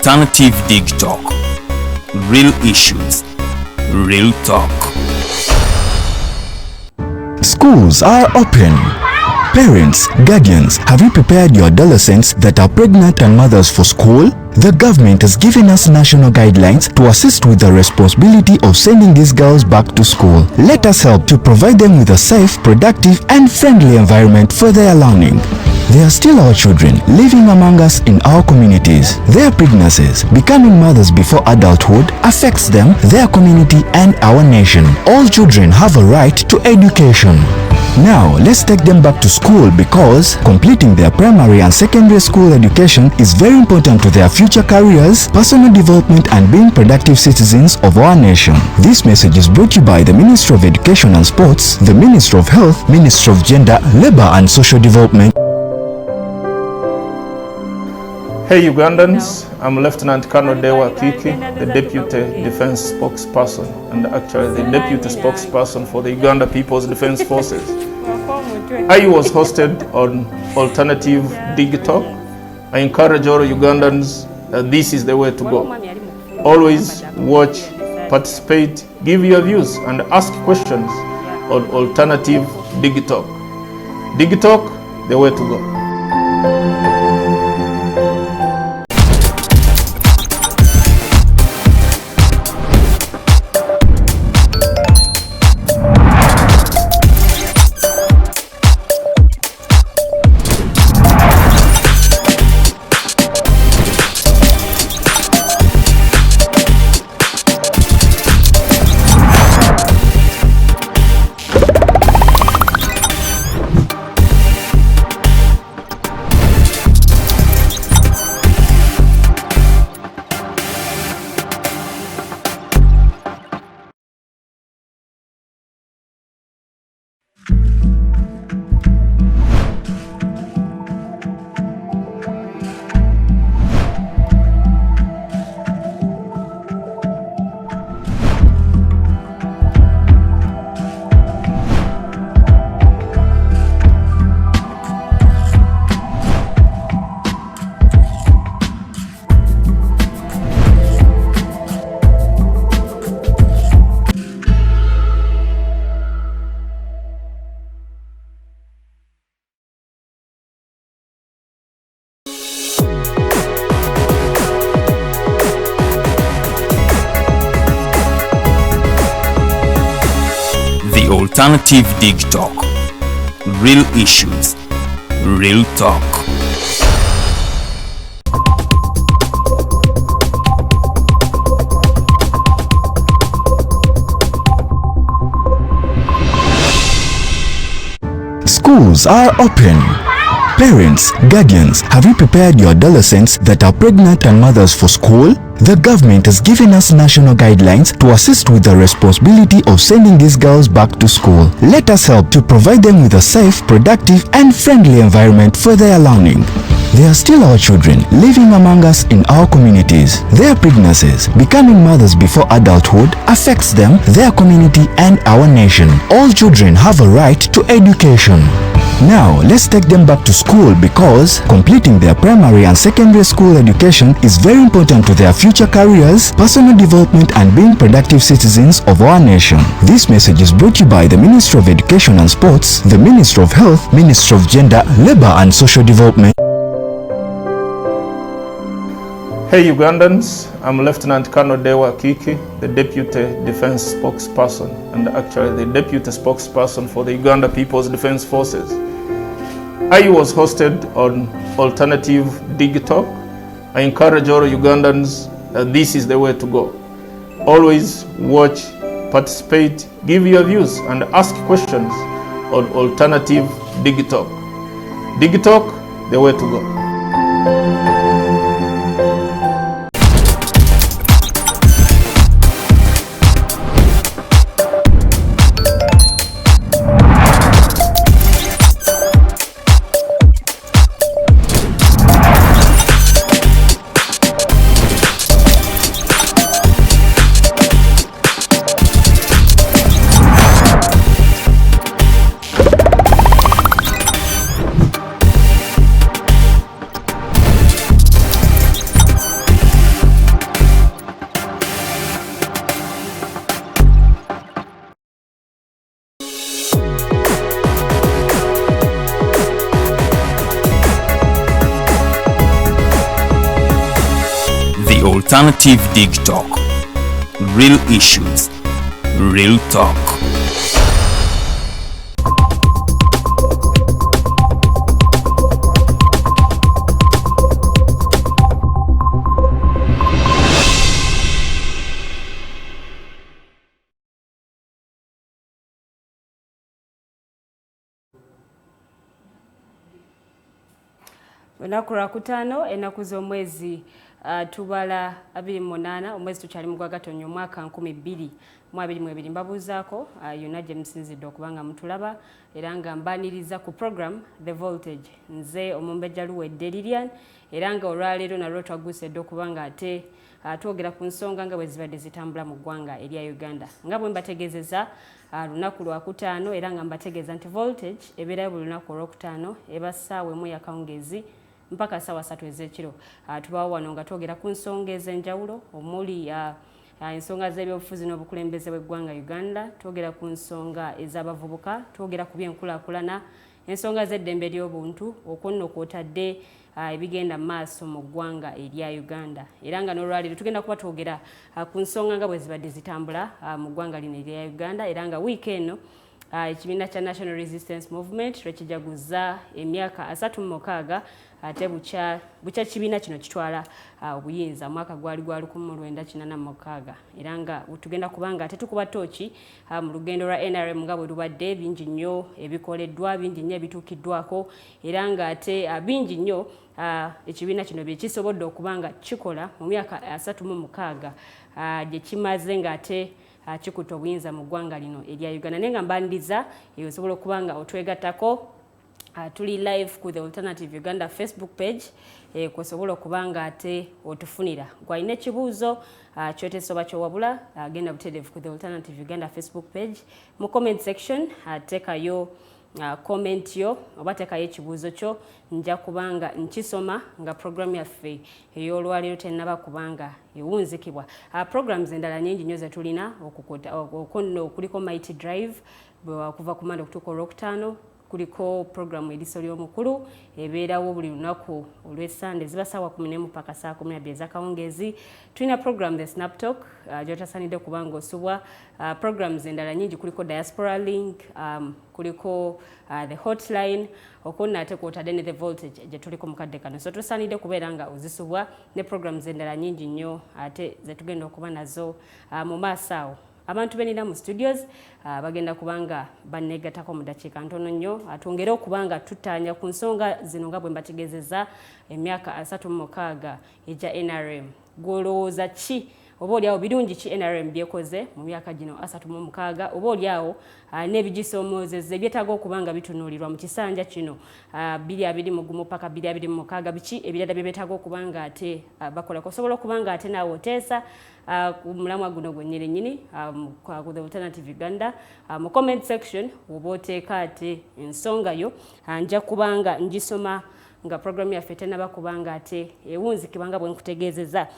Alternative Dig Talk. Real issues, real talk. Schools are open. Parents, guardians, have you prepared your adolescents that are pregnant and mothers for school? The government has given us national guidelines to assist with the responsibility of sending these girls back to school. Let us help to provide them with a safe, productive and friendly environment for their learning. They are still our children living among us in our communities. Their pregnancies, becoming mothers before adulthood, affects them, their community and our nation. All children have a right to education. Now, let's take them back to school because completing their primary and secondary school education is very important to their future careers, personal development and being productive citizens of our nation. This message is brought to you by the Ministry of Education and Sports, the Ministry of Health, Ministry of Gender, Labour and Social Development. Hey Ugandans, I'm Lieutenant Colonel Dewa Kiki, the Deputy Defense Spokesperson and actually the Deputy Spokesperson for the Uganda People's Defense Forces. I was hosted on Alternative Dig Talk. I encourage all Ugandans that this is the way to go. Always watch, participate, give your views and ask questions on Alternative Dig Talk. Dig Talk, the way to go. Alternative Dig Talk. Real issues, real talk. Schools are open. Parents, guardians, have you prepared your adolescents that are pregnant and mothers for school? The government has given us national guidelines to assist with the responsibility of sending these girls back to school. Let us help to provide them with a safe, productive and friendly environment for their learning. They are still our children living among us in our communities. Their pregnancies, becoming mothers before adulthood, affects them, their community and our nation. All children have a right to education. Now, let's take them back to school because completing their primary and secondary school education is very important to their future careers, personal development and being productive citizens of our nation. This message is brought to you by the Ministry of Education and Sports, the Ministry of Health, Ministry of Gender, Labour and Social Development. Hey Ugandans, I'm Lieutenant Colonel Dewa Kiki, the Deputy Defense Spokesperson and actually the Deputy Spokesperson for the Uganda People's Defense Forces. I was hosted on Alternative Dig Talk. I encourage all Ugandans that this is the way to go. Always watch, participate, give your views and ask questions on Alternative Dig Talk. Dig Talk, the way to go. The Alternative Dig Talk. Real issues, real talk. Lunaku lwakutaano ennaku z'omwezi tubala 28 omwezi tukyali mu Gwagatonnya omwaka 2022 mbabuuzaako yonna gye musinzidde okubanga mutulaba era nga mbaniriza ku program The Voltage nze Omumbejja Luwedde Lilian era nga olwaleero nalwo twaguusedde okubanga ate twogera ku nsonga nga bwe zibadde zitambula mu ggwanga erya Uganda nga bwe mbategeezeza lunaku lwakutaano era nga mbategeeza nti Voltage ebeerayo buli lunaku olwokutaano eba ssaawa emu ey'akawungeezi mpaka ssaawa 3 ez'ekiro. Tubaawo wano nga twogera ku nsonga ez'enjawulo omuli ensonga z'ebyobufuzi n'obukulembeze bw'eggwanga Uganda, twogera ku nsonga ez'abavubuka, twogera ku by'enkulaakulana, ensonga z'eddembe ly'obuntu okwo nno kw'otadde ebigenda mu maaso mu ggwanga erya Uganda. Era nga n'olwaleero tugenda kuba twogera ku nsonga nga bwe zibadde zitambula mu ggwanga lino erya Uganda era nga wiiki eno ekibiina kya National Resistance Movement lwekijaguza emyaka 36 ate bukya kibiina kino kitwala obuyinza mwaka gwali gwa 1986 era nga tugenda kubanga ate tukuba tooki mu lugendo lwa NRM nga bwe lubadde bingi nnyo ebikoleddwa bingi nnyo ebituukiddwako era nga ate bingi nnyo ekibiina kino bye kisobodde okubanga kikola mu myaka 36 gye kimaze nga ate kikuta obuyinza mu ggwanga lino erya Uganda naye nga mbandiza osobola okubanga otwegattako tuli live ku The Alternative Uganda Facebook page kwosobola okubanga ate otufunira gwalina ekibuuzo kyoteesoba kyowabula genda buteerevu ku The Alternative Uganda Facebook page mu comment section teekayo comment yo oba teekayo ekibuuzo kyo nja kubanga nkisoma nga program yaffe ey'olwaleero tennaba kubanga ewunzikibwa. Programs endala nnyingi nnyo ze tulina okuno kuliko Mighty Drive okuva ku Mande okutuuka olwokutaano kuliko programu eriso ly'omukulu ebeerawo buli lunaku olw'Essande ziba ssaawa 11 paka saa 12 ez'akawungeezi. Tulina program the Snap Talk gy'otasaanidde kubanga osubwa. Programs endala nnyingi kuliko Diaspora Link, kuliko the Hotline okwo nno ate kw'otadde ne The Voltage gye tuliko mukadde kano so tosaanidde kubeera nga ozisubwa ne programs endala nnyingi nnyo ate ze tugenda okuba nazo mu maaso awo. Abantu benina mu studios bagenda kubanga banneegattako mu dakiika ntono nnyo atwongere okubanga tutaanya ku nsonga zino nga bwe mbategeezeza emyaka 36 ejja NRM. Gwolowooza ki oba oliawo birungi ki NRM byekoze mu myaka gino 36 oba oliawo n'ebigisoomoozezza ebyetaaga okubanga bitunuulirwa mu kisanja kino 2021 paka 2026 biki ebirala bye beetaaga okubanga ate bakola osobola okubanga ate naawe oteesa ku mulamwa guno gwennyini ku The Alternative Uganda mu comment section oba oteeka ate ensonga yo nja kubanga ngisoma nga program yaffe tennaba kubanga ate ewunzikibwa nga bwe nkutegeezezza.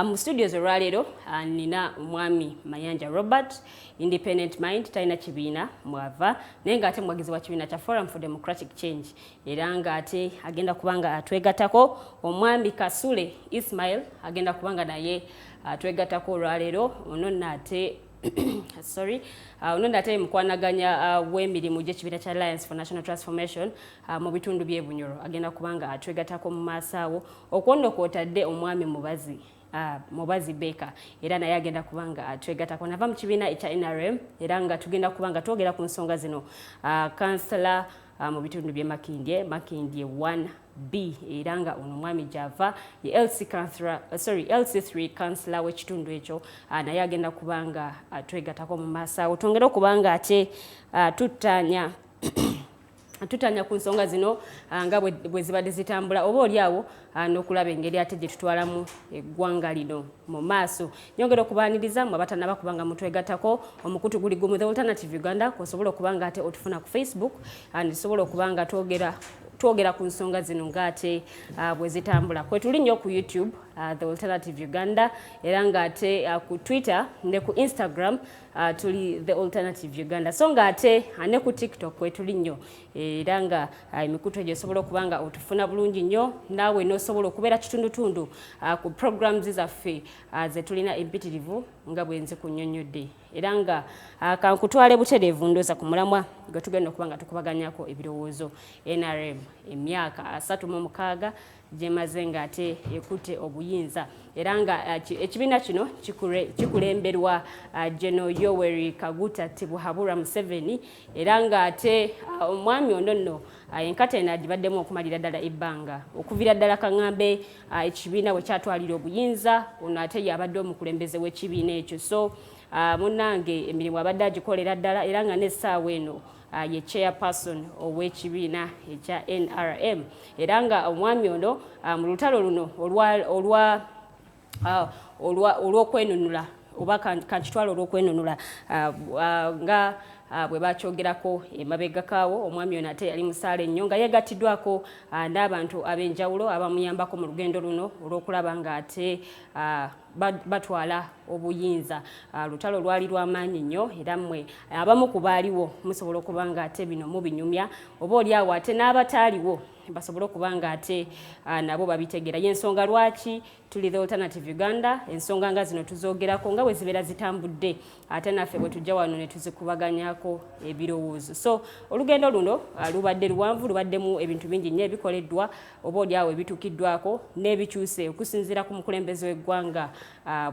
Mu studios olwaleero nina omwami Mayanja Robert Independent mind talina kibiina mwava naye nga ate muwagizi wa kibiina kya Forum for Democratic Change era nga ate agenda kubanga atwegattako omwami Kasule Ismail agenda kubanga naye atwegattako olwaleero ono nate ono nate mukwanaganya w'emirimu gy'ekibiina kya Alliance for National Transformation mu bitundu by'e Bunyoro agenda kubanga atwegattako mu maaso awo okwo nno kw'otadde omwami Mubazi Baker era naye agenda kubanga atwegattako nava mu kibiina ekya NRM era nga tugenda kubanga twogera ku nsonga zino kansala mu bitundu by'e Makindye 1B era nga ono mwami gy'ava ye LC3 kansala w'ekitundu ekyo naye agenda kubanga atwegattako mu maaso awo twongere okubanga ate tutanya ku nsonga zino nga bwe zibadde zitambula oba oliawo n'okulaba engeri ate gye tutwalamu eggwanga lino mu maaso. Nyongera okubaaniriza mmwe abatannaba kubanga mutwegattako omukutu guli gumu The Alternative Uganda kwosobola okubanga ate otufuna ku Facebook ndisobola okubanga twogera ku nsonga zino ng'ate bwe zitambula. Kwe tuli nnyo ku YouTube The Alternative Uganda, era nga ate ku Twitter ne ku Instagram tuli The Alternative Uganda. So nga ate ne ku TikTok wetuli nnyo era nga emikutu egyo osobola okuba nga otufuna bulungi nnyo naawe n'osobola okubeera kitundutundu ku programs zaffe ze tulina empitirivu nga bwe nze kunnyonnyodde. Era nga kankutwale butereevu ndooza ku mulamwa gwe tugenda okuba nga tukubaganyako ebirowoozo. NRM emyaka 36 gyemaze ng'ate ekutte obuyinza era nga ekibiina kino kikulemberwa General Yoweri Kaguta Tibuhaburwa Museveni era ng'ate omwami ono nno enkata eno agibaddemu okumalira ddala ebbanga okuviira ddala kaŋŋambe ekibiina bwe kyatwalira obuyinza ono ate yabadde omukulembeze w'ekibiina ekyo. So munnange emirimu abadde agikolera ddala era nga n'essaawa eno ye chairperson ow'ekibiina ekya NRM era nga omwami ono mu lutalo luno olw'okwenunula oba kankitwala olw'okwenunula nga bwe bakyogerako emabega kaawo omwami ono ate yali musaale nnyo nga yeegatiddwako n'abantu ab'enjawulo abamuyambako mu lugendo luno olw'okulaba ng'ate batwala obuyinza. Lutalo lwali lw'amaanyi nnyo era mmwe abamu ku baaliwo musobola okuba ng'ate bino mubinyumya oba oliawo ate n'abataaliwo basobola okuba ng'ate nabo babitegeera. Y'ensonga lwaki tuli The Alternative Uganda, ensonga nga zino tuzoogerako nga bwe zibeera zitambudde ate naffe bwe tujja wano ne tuzikubaganyako ebirowoozo. So olugendo luno lubadde luwanvu, lubaddemu ebintu bingi nnyo ebikoleddwa oba oliawo ebituukiddwako n'ebikyuse okusinziira ku mukulembeze w'eggwanga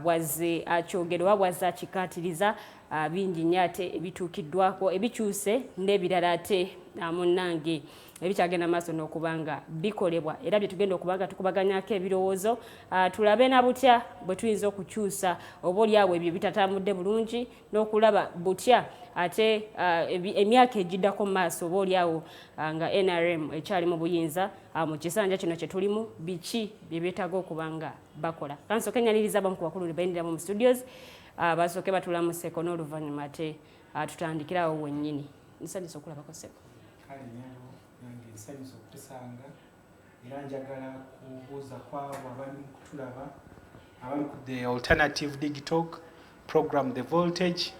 bwazze akyogera oba bwazze akikaatiriza bingi nnyo ate ebituukiddwako ebikyuse n'ebirala ate munnange ebikyagenda maaso n'okuba nga bikolebwa era bye tugenda okuba nga tukubaganyako ebirowoozo tulabe na butya bwe tuyinza okukyusa oba oliawo ebyo bitatambudde bulungi n'okulaba butya ate emyaka egiddako mu maaso oba oliawo nga NRM ekyali mu buyinza mu kisanja kino kye tulimu biki bye beetaaga okuba nga bakola. Kansooke nnyaliriza abamu ku bakulu beenderamu mu studios basooke batulamuseko n'oluvannyuma ate tutandikirawo wennyini. Nsanyusa okulabako Seko. Nsanyusa okutusanga era njagala kubuuza kwabo abali mu kutulaba abali ku The Alternative Digital Program The Voltage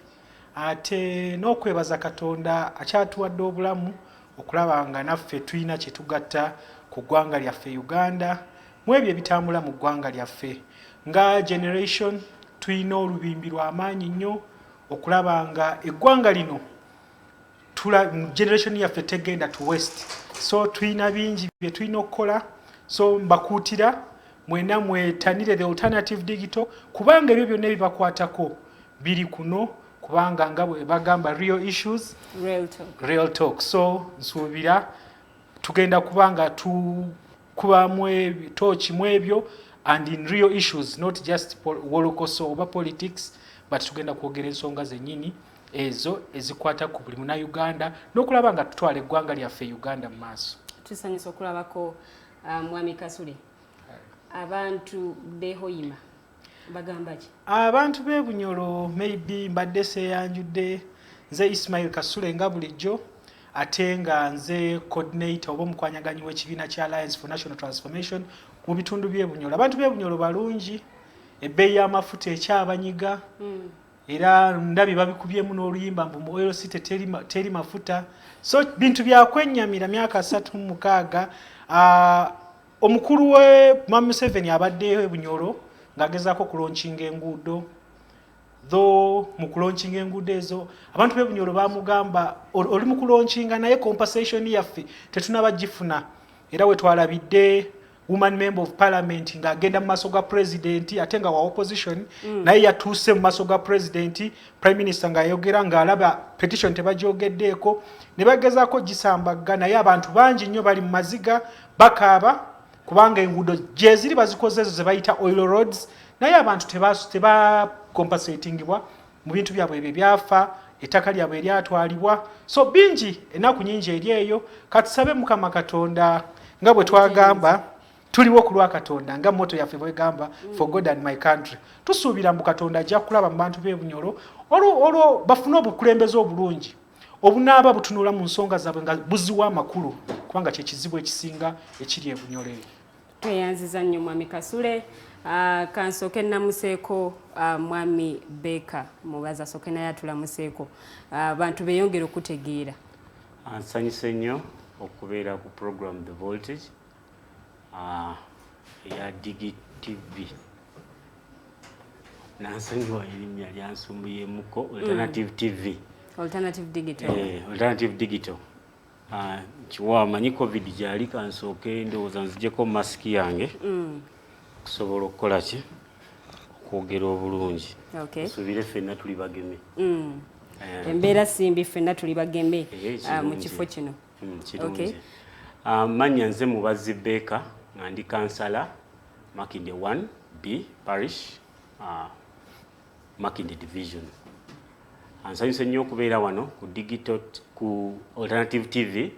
ate n'okwebaza Katonda akyatuwadde obulamu okulaba nga naffe tulina kye tugatta ku ggwanga lyaffe Uganda mu ebyo ebitambula mu ggwanga lyaffe nga generation tulina olubimbi lw'amaanyi nnyo okulaba nga eggwanga lino generation yaffe tegenda to west. So tulina bingi bye tulina okukola. So mbakuutira mwena mwetanire The Alternative Digital kubanga ebyo byonna ebibakwatako biri kuno kubanga nga bwe bagamba real issues, real talk. So nsuubira tugenda kubanga tukubamu tooki mu ebyo and in real issues, not just wolokoso oba politics, but tugenda kwogera ensonga zennyini ezo ezikwata ku buli Munnayuganda n'okulaba nga tutwala eggwanga lyaffe Uganda mu maaso. Tusanyusa okulabako Mwami Kasule. Abantu beehoyima bagamba ki? Abantu b'e Bunyoro maybe mbadde seeyanjudde nze Ismail Kasule nga bulijjo ate nga nze coordinator oba omukwanyaganyi w'ekibiina kya Alliance for National Transformation mu bitundu by'e Bunyoro. Abantu b'e Bunyoro balungi, ebbeeyi y'amafuta ekyabanyiga era ndabi babikubyemu n'oluyimba mbu mu oil city teri mafuta. So bintu bya kwennyamira myaka 36 omukulu we Mama Museveni abadde Bunyoro ng'agezaako kulaunchinga enguudo though mu kulaunchinga enguudo ezo abantu b'e Bunyoro bamugamba oli mu kulaunchinga naye compensation yaffe tetunabagifuna era we twalabidde woman member of parliament ng'agenda mu maaso ga president ate nga wa opposition naye yatuuse mu maaso ga president prime minister ng'ayogera ng'alaba petition tebagyogeddeko ne bagezaako gisambagga naye abantu bangi nnyo bali mu maziga bakaaba kubanga enguudo gye ziri bazikoze ezo ze bayita oil roads naye abantu compensatingibwa mu bintu byabwe ebyo byafa ettaka lyabwe eryatwalibwa. So bingi ennaku nyingi eri eyo katusabe Mukama Katonda nga bwe twagamba tuliwo ku lwa Katonda nga moto yaffe bwegamba for God and my country. Tusuubira mu Katonda ajja kulaba mu bantu b'e Bunyoro olwo bafune obukulembeze obulungi obunaaba butunula mu nsonga zaabwe nga buziwa amakulu kubanga kye kizibu ekisinga ekiri e Bunyoro eyo. tweyanziza nnyo mwami Kasule. Kansooke namuseeko mwami Baker mubazi asooke naye atulamuseeko abantu beeyongera okutegeera. Nsanyuse nnyo okubeera ku program The Voltage eya Digi TV. Nansonyiwa erinnya lyansumbuyemuko Alternative TV. Alternative Digital. Alternative Digital. Kiwa amanyi COVID gyali kansooke ndowooza nzijeko masiki yange. Okusobola okukola ki? Okwogera obulungi. Nsubire ffenna tuli bageme. Embeera simbi ffenna tuli bageme mu kifo kino. Kirungi. Manya nze Mubazi Baker nga ndi kansala Makindye 1B Parish Makindye Division. Ansanyuse nnyo okubeera wano ku digital ku Alternative TV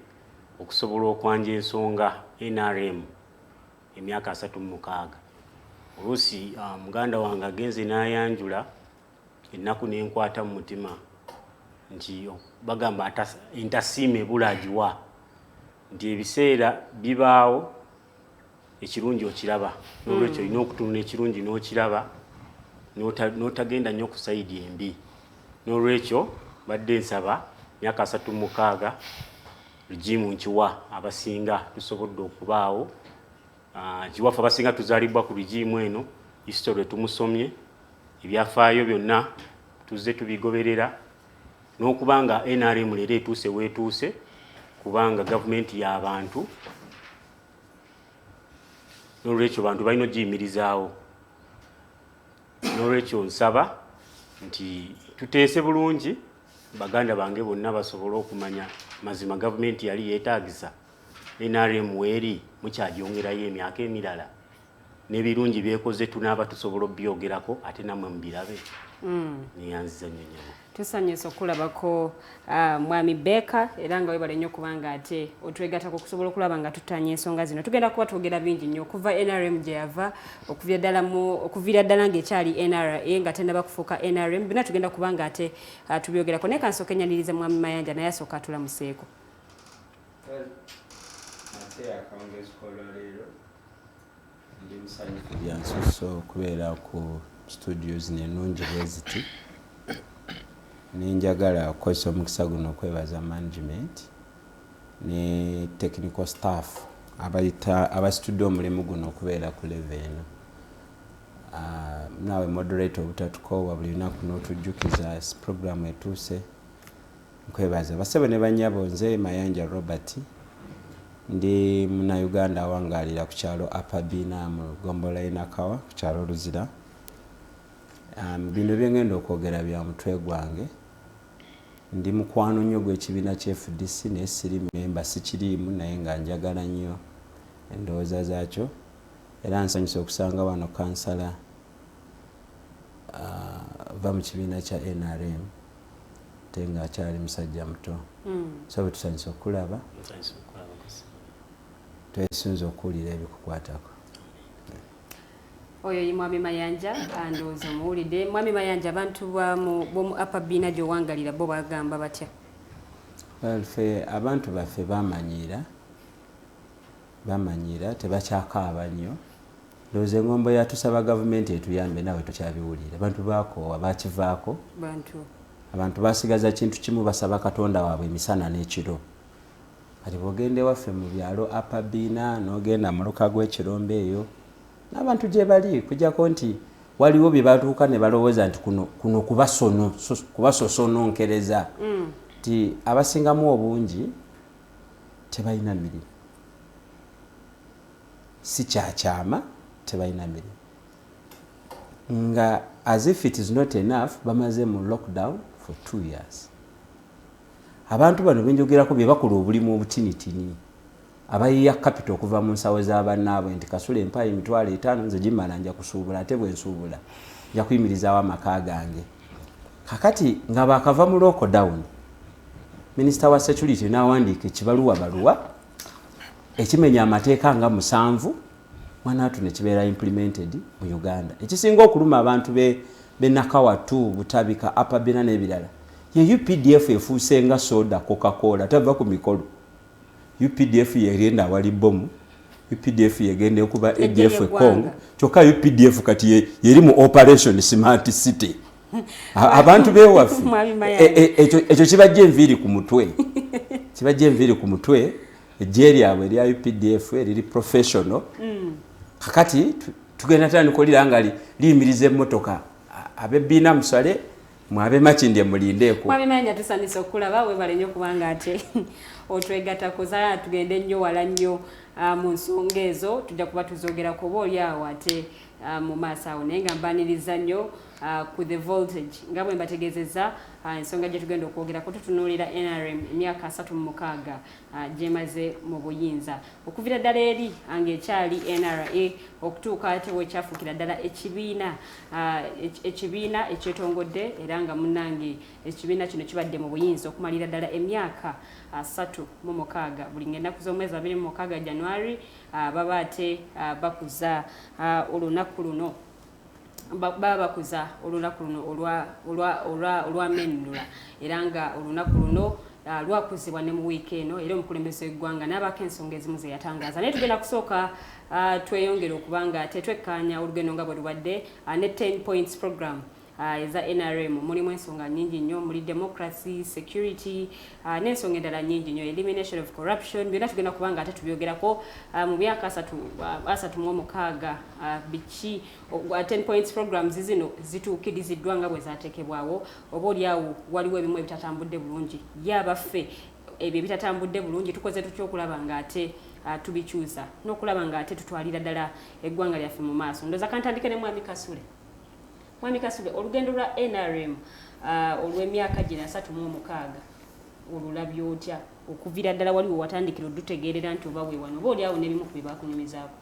okusobola okwanja ensonga NRM emyaka 36. Oluusi muganda wange agenze n'ayanjula ennaku n'enkwata mu mutima nti bagamba entasiima ebula agiwa, nti ebiseera bibaawo ekirungi okiraba n'olwekyo olina okutunula ekirungi n'okiraba n'otagenda nnyo ku sayidi embi. N'olwekyo badde nsaba myaka 36 regimu nkiwa abasinga tusobodde okubaawo. Kiwaffe abasinga tuzaalibwa ku regimu eno, history tumusomye, ebyafaayo byonna tuzze tubigoberera, n'okubanga NRM leero etuuse weetuuse kubanga gavumenti y'abantu. N'olwekyo bantu balina ogiyimirizaawo. N'olwekyo nsaba nti tuteese bulungi baganda bange bonna basobole okumanya mazima gavumenti yali yeetaagisa NRM weeri mukyagyongerayo emyaka emirala n'ebirungi byekoze tunaaba tusobola obyogerako ate namwe mubirabe. Neyanziza nnyo nnyo. Tusanyuse okulabako mwami Baker era nga webale nnyo kubanga ate otwegatako okusobola okulaba nga tutanya ensonga zino. Tugenda kuba twogera bingi nnyo okuva NRM gye yava okuviira ddala ng'ekyali NRA nga tennaba kufuuka NRM byonna tugenda kubanga ate tubyogerako. Naye kansooke nnyanyirize mwami Mayanja naye asooka atulamuseeko. Ndi musanyufu byansusso okubeera ku studios n'ennungi bwe ziti. Ninjagala okukozesa omukisa guno okwebaza management ne technical staff abasitudde omulimu guno okubeera ku level eno. Naawe moderator obutatukoowa buli lunaku n'otujjukiza program etuuse. Nkwebaza basebo ne bannyabo, nze Mayanja Robert ndi Munnayuganda awangaalira ku kyalo Apabina mu Gombola Inakawa ku kyalo Luzira. Bino byengenda okwogera bya mutwe gwange. Ndi mukwano nnyo gw'ekibiina ky'FDC naye siri memba sikiriimu naye nga njagala nnyo endowooza zaakyo era nsanyusa okusanga wano kansala va mu kibiina kya NRM ate nga akyali musajja muto. So tusanyusa okulaba twesunze okuwulira ebikukwatako. Oyo ye mwami Mayanja ndowooza omuwulidde. Mwami Mayanja abantu b'omu Apabina gy'owangalira bo bagamba batya? Ffe abantu baffe bamanyiira tebakyakaaba nnyo. Ndowooza engombo yatusaba gavumenti etuyambe nawe tukyabiwulira. Abantu baakoowa bakivaako. Abantu basigaza kintu kimu basaba Katonda waabwe emisana n'ekiro. Kati bw'ogenda waffe mu byalo Apabina n'ogenda mu luka gw'ekirombe eyo n'abantu gye bali kujjako nti waliwo bye batuuka ne balowooza nti kuno kubasosononkereza nti abasingamu obungi tebalina mirimu. Si kyakyama tebalina mirimu. Nga as if it is not enough bamaze mu lockdown for 2 years. Abantu bano benjogerako bye bakola obulimu obutinitini. Abayiya capital okuva mu nsawo z'abannaabwe nti Kasule empayi emitwalo 5 nze gimala nja kusuubula ate bwe nsuubula nja kuyimirizaawo amaka gange. Kakati nga bakava mu lockdown minisita wa security n'awandiika ekibaluwa ekimenya amateeka nga 7 mwanatu ne kibeera implemented mu Uganda. Ekisinga okuluma abantu be Nakawatu Butabika Apabina n'ebirala ye UPDF efuuse nga soda Coca-Cola tava ku mikolo. UPDF yerienda wali bomu UPDF yegende okuba ADF Congo kyokka UPDF kati yeri mu operation Smart City abantu bewaffe ekyo kibajja enviiri ku mutwe kibajja enviiri ku mutwe ejje lyabwe erya UPDF eriri professional kakati tugenda tandika nga liyimiriza emmotoka abebbiina musale mwabe Makindye mulindeeko mwabe Mayanja tusanyusa okulaba webale nnyo kubanga ate otwegatta koza tugende nnyo wala nnyo mu nsonga ezo tujja kuba tuzogera ku obaolyawo ate mu maaso awo naye nga mbaniriza nnyo ku the voltage nga bwe mbategeezezza ensonga gye tugenda okwogerako tutunuulira NRM emyaka 36 gyemaze mu buyinza okuvira ddala eri ng'ekyali NRA okutuuka ate wekyafuukira ddala ekibiina ekyetongodde era nga munnange ekibiina kino kibadde mu buyinza okumalira ddala emyaka 36 buli ng'ennaku z'omwezi 26 January baba ate bakuza olunaku luno baba bakuza olunaku luno olwamennula era nga olunaku luno lwakuzibwa ne mu wiiki eno era omukulembeze w'eggwanga n'abaako ensonga ezimu ze yatangaaza naye tugenda kusooka tweyongera okubanga tetwekkaanya olugendo nga bwe lubadde ne 10 points program eza NRM mulimu ensonga nnyingi nnyo muli democracy security n'ensonga endala nnyingi nnyo elimination of corruption byonna tugenda kubanga ate tubyogerako mu myaka 36 biki 10 points programs zino zituukiriziddwa nga bwe zaateekebwawo oba olyawo waliwo ebimu ebitatambudde bulungi yabaffe ebyo ebitatambudde bulungi tukoze tutya okulaba nga ate tubikyusa n'okulaba nga ate tutwalira ddala eggwanga lyaffe mu maaso ndooza kantandike ne mwami Kasule. Mwami Kasule, olugendo lwa NRM olw'emyaka gino 36 olulabye otya okuvira ddala waliwo watandikira odutegeerera nti oba weewano oba olyawo n'ebimu ku bye baakunyumizaako?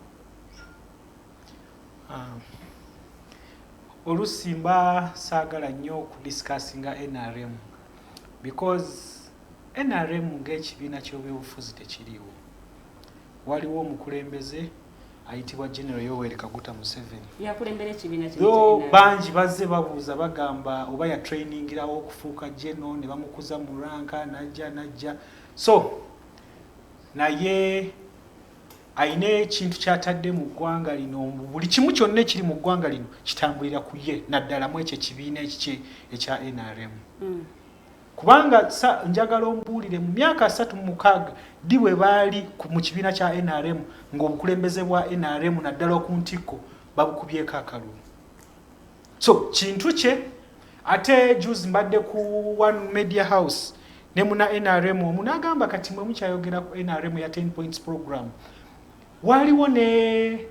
Olusimba saagala nnyo okudiscussinga NRM because NRM ng'ekibiina ky'ebyobufuzi tekiriiwo. Waliwo omukulembeze ayitibwa General Yoweri Kaguta Museveni. Yakulembera ekibiina kino. Yo bangi bazze babuuza bagamba oba ya trainingirawo okufuuka general ne bamukuza mu ranka najja. So naye ayina ekintu kyatadde mu ggwanga lino buli kimu kyonna ekiri mu ggwanga lino kitambulira ku ye naddala mu ekyo ekibiina ekya NRM. Kubanga njagala ombuulire mu myaka 36 ddi bwe baali mu kibiina kya NRM ng'obukulembeze bwa NRM naddala ku ntikko babukubyeko akalulu. So kintu kye ate juzi mbadde ku One Media House ne muna NRM omu n'agamba kati mwe mukyayogera ku NRM ya 10 points program waliwo ne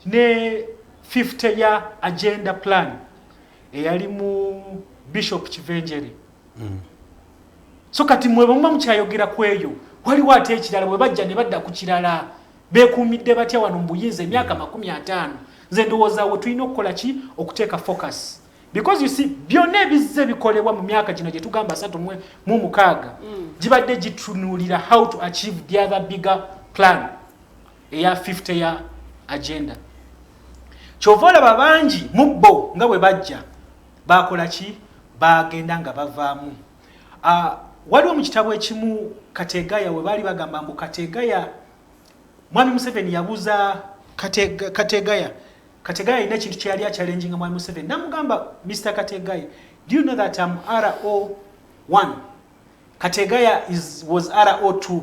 50 ya agenda plan eyali mu Bishop Kivenjeri. So kati mwe bamma mukyayogera kweyo waliwo ate ekirala bwe bajja ne badda ku kirala beekuumidde batya wano mu buyinza emyaka 50 nze ndowooza we tulina okukola ki okuteeka focus because you see byonna ebizze bikolebwa mu myaka gino gye tugamba 36 gibadde gitunuulira how to achieve the other bigger plan eya 50 ya agenda. Kyova olaba bangi mu bo nga bwe bajja bakola ki bagenda nga bavaamu. Waliwo mu kitabo ekimu Kategaya we baali bagamba mbu Kategaya Mwami Museveni yabuuza Kategaya alina ekintu kyeyali achallenginga Mwami Museveni namugamba Mr. Kategaya, do you know that I'm RO1? Kategaya was RO2.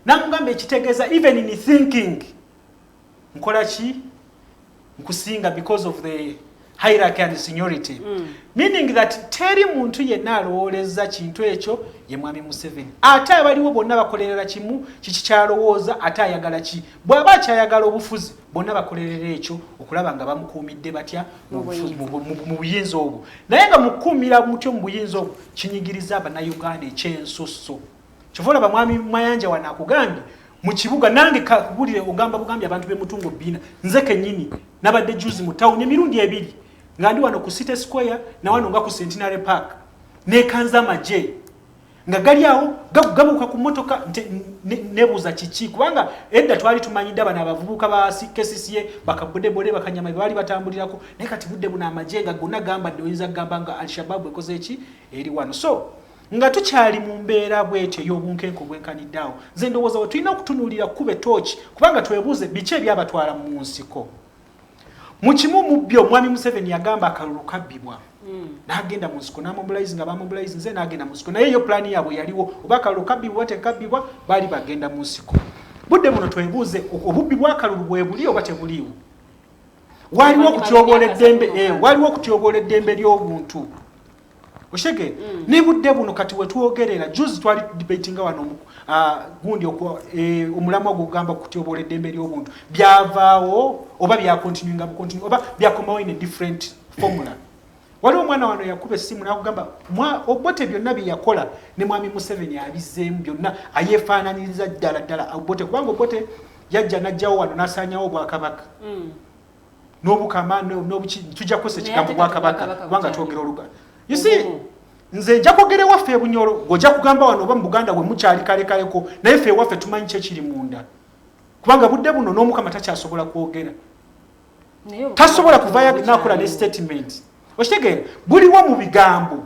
Namugamba ekitegeeza even in thinking nkola ki nkusinga because of the hierarchy and seniority. Meaning that teri muntu yenna alowooleza kintu ekyo ye Mwami Museveni. Ate abaliwo bonna bakolerera kimu kiki kyalowooza ate ayagala ki. Bw'aba kyayagala obufuzi bonna bakolerera ekyo okulaba nga bamukuumidde batya mu buyinza obwo. Naye nga mukuumira mutyo mu buyinza obwo kinyigiriza Abannayuganda ekyensusso. Kyova olaba Mwami Mayanja wano akugambye mu kibuga nange kakubulire ogamba bugambye abantu b'emutungo bbiina nze kennyini nabadde juzi mu tawuni emirundi ebiri nga ndi wano ku City Square na wano nga ku Centenary Park nekanza amagye nga gali awo gabuka ku motoka nebuuza kiki kubanga edda twali tumanyidde abana abavubuka ba KCCA bakabudebole bakanyama bali batambulirako naye kati budde buna amagye nga gonna gamba oyinza gamba nga Al-Shabaab ekoze eki eri wano. So nga tukyali mu mbeera bwetyo ey'obunkenke obwenkaniddeawo nze ndowooza we tulina okutunuulira kuba tooki kubanga twebuuze biki ebyabatwala mu nsiko mu kimu mu byo omwami Museveni yagamba akalulu kabbibwa n'agenda mu nsiko n'amobilize nga bamobilize nze n'agenda mu nsiko naye eyo pulaani yaabwe yaliwo oba akalulu kabbibwa tekabbibwa baali bagenda mu nsiko budde muno twebuuze obubbi bw'akalulu bwe buli oba tebuliiwo waliwo okutyoboola eddembe ly'obuntu oshege ne budde buno kati wetwogerera juzi twali debatinga wano gundi omulamwa ogugamba kutyoboola eddembe ly'obuntu byavaawo oba byakontinuinga bukontinue oba byakomawo in a different formula waliwo omwana wano yakuba essimu n'akugamba obote byonna bye yakola ne mwami Museveni abizzeemu byonna ayeefaananiriza ddala obote kubanga obote yajja n'ajjawo wano n'asaanyawo obwakabaka n'obukama tujja kukosa ekigambo bwakabaka kubanga twogera oluga you see nze nja kwogera ewaffe Bunyoro ng'ojja kugamba wano oba mu Buganda bwe mukyali kalekaleko naye ffe ewaffe tumanyi kye kiri munda kubanga budde buno n'omukama takyasobola kwogera tasobola kuvaayo n'akola ne statement okitegeera buliwo mu bigambo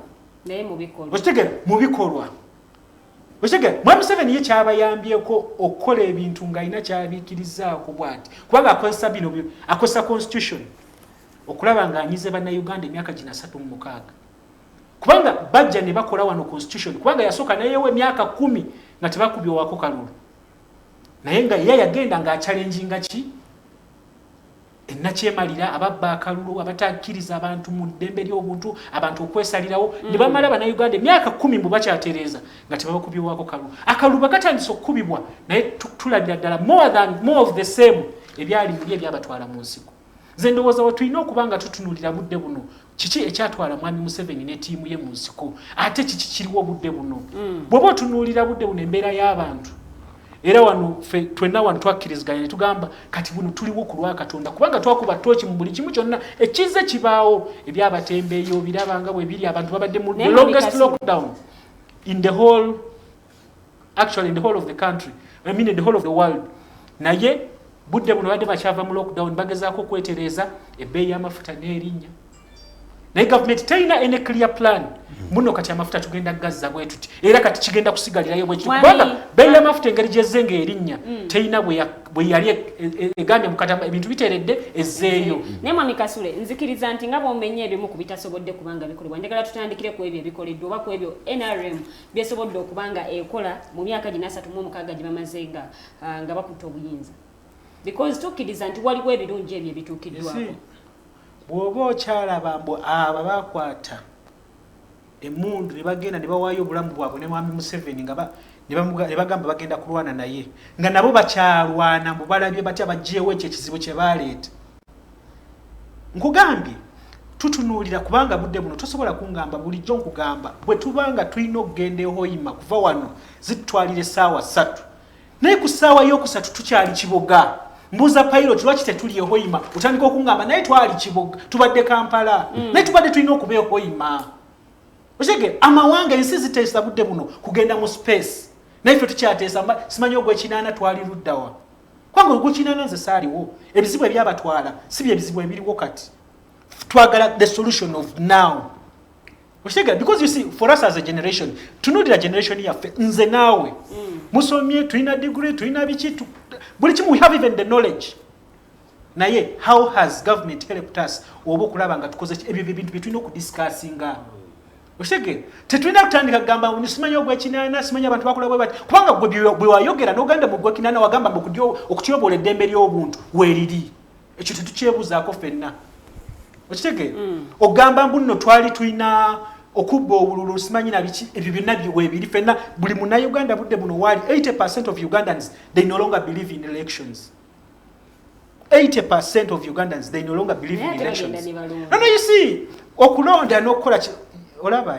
okitegeera mu bikolwa okitegeera mwami Museveni ye kyabayambyeko okukola ebintu ng'alina kyabiikirizaako bw'ati kubanga akozesa bino akozesa constitution okulaba ng'anyize bannayuganda emyaka 36 kubanga bajja ne bakola wano constitution kubanga yasooka nayewo emyaka 10 nga tebakubye wako kalulu naye nga ye yagenda ng'achallenginga ki ennakyemalira ababba akalulu abatakkiriza abantu mu ddembe ly'obuntu abantu okwesalirawo ne bamala bannayuganda emyaka 10 mbu bakyatereeza nga tebabakubye wako kalulu akalulu bakatandisa okukubibwa naye tulabira ddala more of the same ebyali buli ebyabatwala mu nsiko nze ndowooza we tulina okuba nga tutunuulira budde buno kiki ekyatwala mwami Museveni ne ttiimu ye mu nsiko ate kiki kiriwo budde buno bw'oba otunuulira budde buno embeera y'abantu era wano twenna wano twakkiriziganya ne tugamba kati buno tuliwo ku lwa Katonda kubanga twakuba tooki mu buli kimu kyonna ekize kibaawo ebyabatembeeyo birabanga bwe biri abantu babadde mu the longest lockdown in the whole of the country in the whole of the world naye budde buno badde bakyava mu lockdown bagezaako okwetereeza ebbeeyi y'amafuta n'erinnya naye gavumenti terina ene clear plan muno kati amafuta tugenda gazza bwe tuti era kati kigenda kusigalirayo bwe kubanga bbeeyi y'amafuta engeri gyezzenga erinnya terina bwe yali egambye mu katamba ebintu biteeredde ezzeeyo naye mwami Kasule nzikiriza nti nga bwomenye ebimu ku bitasobodde kubanga bikolebwa njagala tutandikire ku ebyo ebikoleddwa oba ku ebyo NRM byesobodde okubanga ekola mu myaka 36 gye bamaze nga bakutte obuyinza because tukkiriza nti waliwo ebirungi ebyo ebituukiddwako bw'oba okyalaba mbu aba bakwata emmundu ne bagenda ne bawaayo obulamu bwabwe ne mwami Museveni nga ne bagamba bagenda kulwana naye nga nabo bakyalwana mbu balabye batya baggyeewo ekyo ekizibu kye baleeta nkugambye tutunuulira kubanga budde buno tosobola kungamba bulijjo nkugamba bwe tubanga tulina okugenda ehoyima kuva wano zitutwalira essaawa 3 naye ku ssaawa y'okusatu tukyali Kiboga mbuuza pilot lwaki tetuli ehoyima otandika okungamba naye twali Kiboga tubadde Kampala naye tubadde tulina okuba ehoyima oshege amawanga ensi ziteesa budde buno kugenda mu space naye ffe tukyateesa simanyi ogw'ekinaana twali luddawa kwanga ogw'ekinaana nze saaliwo ebizibu ebyabatwala si bye bizibu ebiriwo kati twagala the solution of now oshege because you see for us as a generation tunuulira generation yaffe nze naawe musomye tulina degree tulina biki buli kimu we have even the knowledge naye how has government helped us oba okulaba nga tukoze ebyo bintu bye tulina okudiscussinga oshege tetulina kutandika kugamba nisimanyi ogw'ekinaana simanyi abantu bakola bwe bati kubanga bwe wayogera n'oganda mu gw'ekinaana wagamba okutyoboola eddembe ly'obuntu weeriri ekyo tetukyebuzaako ffenna okitege ogamba mbu nno twali tulina okubba obululu simanyi na biki ebyo byonna weebiri ffenna buli munnayuganda budde buno waali 80% of Ugandans they no longer believe in elections 80% of Ugandans they no longer believe in elections no you see okulonda n'okukola olaba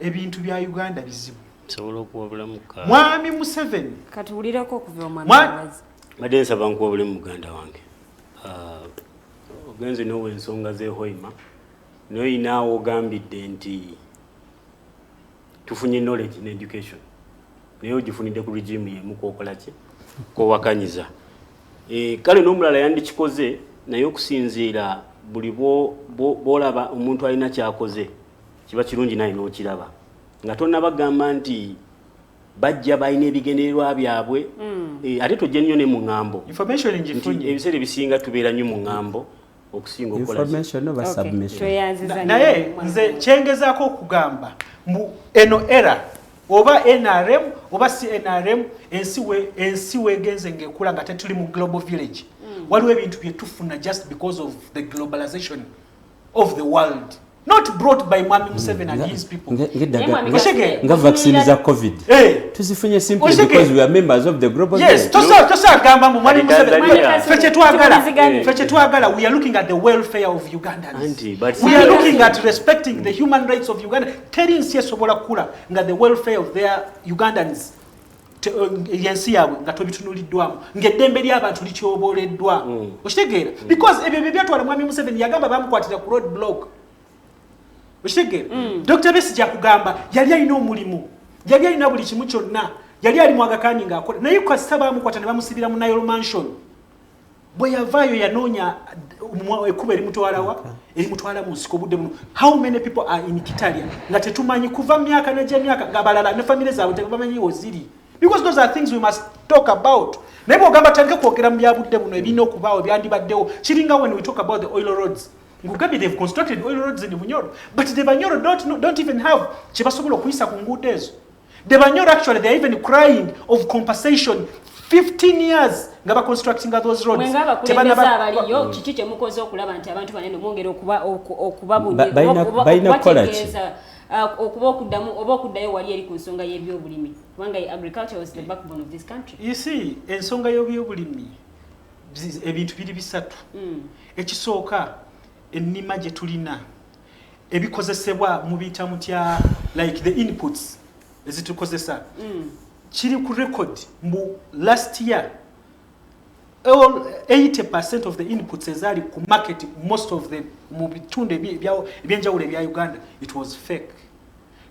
ebintu bya Uganda bizibu sobola okuwa bulamu ka mwami Museveni katuwulirako okuva omwami badde nsaba nkuwa bulamu muganda wange ogenze n'owa ensonga z'ehoyima noyinaawo ogambidde nti tufunye knowledge ne education naye ogifunidde ku regime yemu kwokola ki kwowakanyiza kale n'omulala yandikikoze naye okusinziira buli bw'olaba omuntu alina kyakoze kiba kirungi naye n'okiraba nga tonnabagamba nti bajja balina ebigendererwa byabwe ate tojja nnyo ne mu ŋŋambo ebiseera ebisinga tubeera nnyo mu ŋŋambo okusinga naye nze kyengezaako okugamba eno era oba NRM oba si NRM ensi wegenze ngekula nga tetuli mu global village waliwo ebintu bye tufuna just because of the globalization of the world not brought by Mwami Museveni and his people. Nga vaccine za COVID. Tusifunye simply because we are members of the global village. Yes, tosa gamba mu Mwami Museveni. Feche twagala we are looking at the welfare of Ugandans. We are looking at respecting the human rights of Uganda. Telling sobola kula nga the welfare of their Ugandans. Yensi yawe nga tobitunuliddwamu ng'eddembe ly'abantu likyoboleddwa okitegeera because ebyo bye byatwala Mwami Museveni yagamba bamukwatira ku road block okitegeera Dr. Besigye akugamba yali alina omulimu yali alina buli kimu kyonna yali ali mu agakaani ng'akola naye kasita baamukwata ne bamusibira mu Nile Mansion bwe yavaayo yanoonya ekkuba erimutwala mu nsiko budde buno how many people are in Kitalia nga tetumanyi kuva myaka n'egyemyaka ng'abalala ne famire zaabwe tebamanyiwo ziri because those are things we must talk about. Nebo gamba tanke kwogera mu byabudde buno ebina okubaawo byandibaddewo kiringa when we talk about the oil roads. Ngugabi they've constructed oil roads in Bunyoro, but the Bunyoro don't even have kibasobola okuyisa ku nguudo ezo. The Bunyoro actually they're even crying of compensation 15 years nga ba constructing those roads. Mwenga bakulembeza abaliyo kiki kye mukoze okulaba nti abantu banene mwongera okubabunya bayina kola ki okuba okuddayo wali eri ku nsonga y'ebyobulimi kubanga agriculture was the backbone of this country. You see ensonga y'ebyobulimi ebintu biri bisatu ekisooka ennima gye tulina ebikozesebwa mu biyita mutya like the inputs ezitukozesa kiri ku record mu last year all 80% of the inputs ezaali ku market most of them mu bitundu ebyenjawulo ebya Uganda it was fake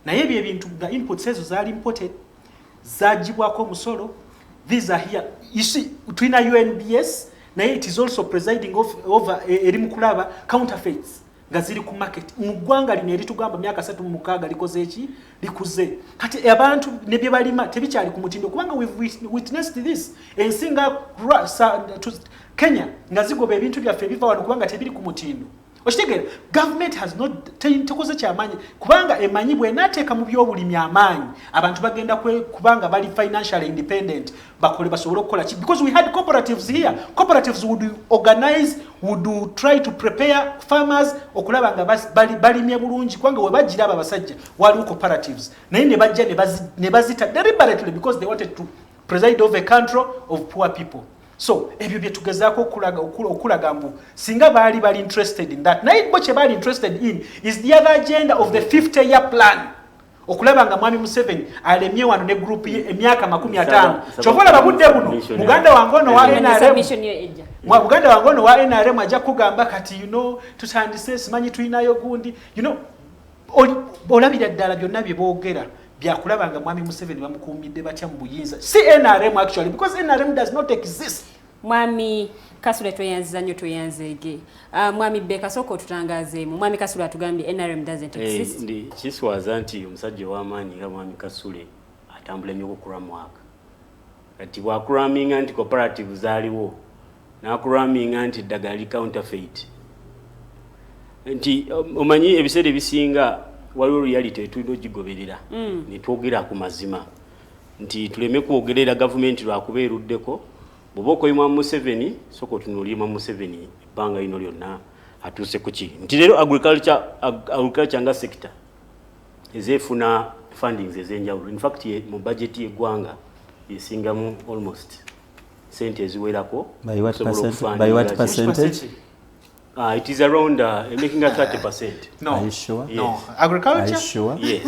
naye ebyo ebintu the inputs ezo zaali imported zagibwako omusolo these are here you see tulina UNBS naye it is also presiding over erimu kulaba counterfeits nga ziri ku market mu ggwanga lino eritugamba myaka 36 likoze eki likuze kati abantu ne bye balima tebikyali ku mutindo kubanga we've witnessed this ensinga Kenya nga zigoba ebintu byaffe ebiva wano kubanga tebiri ku mutindo okitegeera government has not tekoze kyamanyi kubanga emanyi bwenateeka mu byobulimi amaanyi abantu bagenda kubanga bali financially independent bakole basobole okukola ki because we had cooperatives here cooperatives would organize would try to prepare farmers okulaba nga balimye bulungi kubanga we bajira aba basajja waliwo cooperatives naye ne bajja ne bazita deliberately because they wanted to preside over a country of poor people. So, ebyo bye tugezaako okulaga mbu singa bali interested in that. Naye bo kye bali interested in is the other agenda of the 50-year plan. Okulaba nga Mwami Museveni alemye wano ne group ye emyaka 50. Chovola babudde buno Muganda wangono wa NRM. Muganda wangono wa NRM ajja kugamba kati tutandise simanyi tulinayo gundi. Olabira ddala byonna bye boogera. Byakulaba nga Mwami Museveni bamukuumidde batya mu buyinza si NRM actually because NRM does not exist. Mwami Kasule tweyanziza nnyo tweyanzeege Mwami Baker soko tutangazeemu Mwami Kasule atugambye NRM doesn't exist. Ndi kiswaza nti omusajja w'amaanyi nga Mwami Kasule atambula nnyo okukuramwaka kati bwakuraminga nti cooperative zaaliwo n'akuraminga nti eddagala li counterfeit nti omanyi ebiseera ebisinga waliwo reality tulina ogigoberera ne twogera ku mazima nti tuleme kwogerera gavumenti lwakuba eruddeko bw'oba okoyima Museveni sooka otunuulira Museveni ebbanga lino lyonna atuuse ku ki nti leero agriculture nga sector ezeefuna fundings ez'enjawulo in fact mu budget y'eggwanga esingamu almost sente eziwerako by what percentage? It is around making a 30%. No. Are you sure? Yes. No. Agriculture? Are you sure? Yes.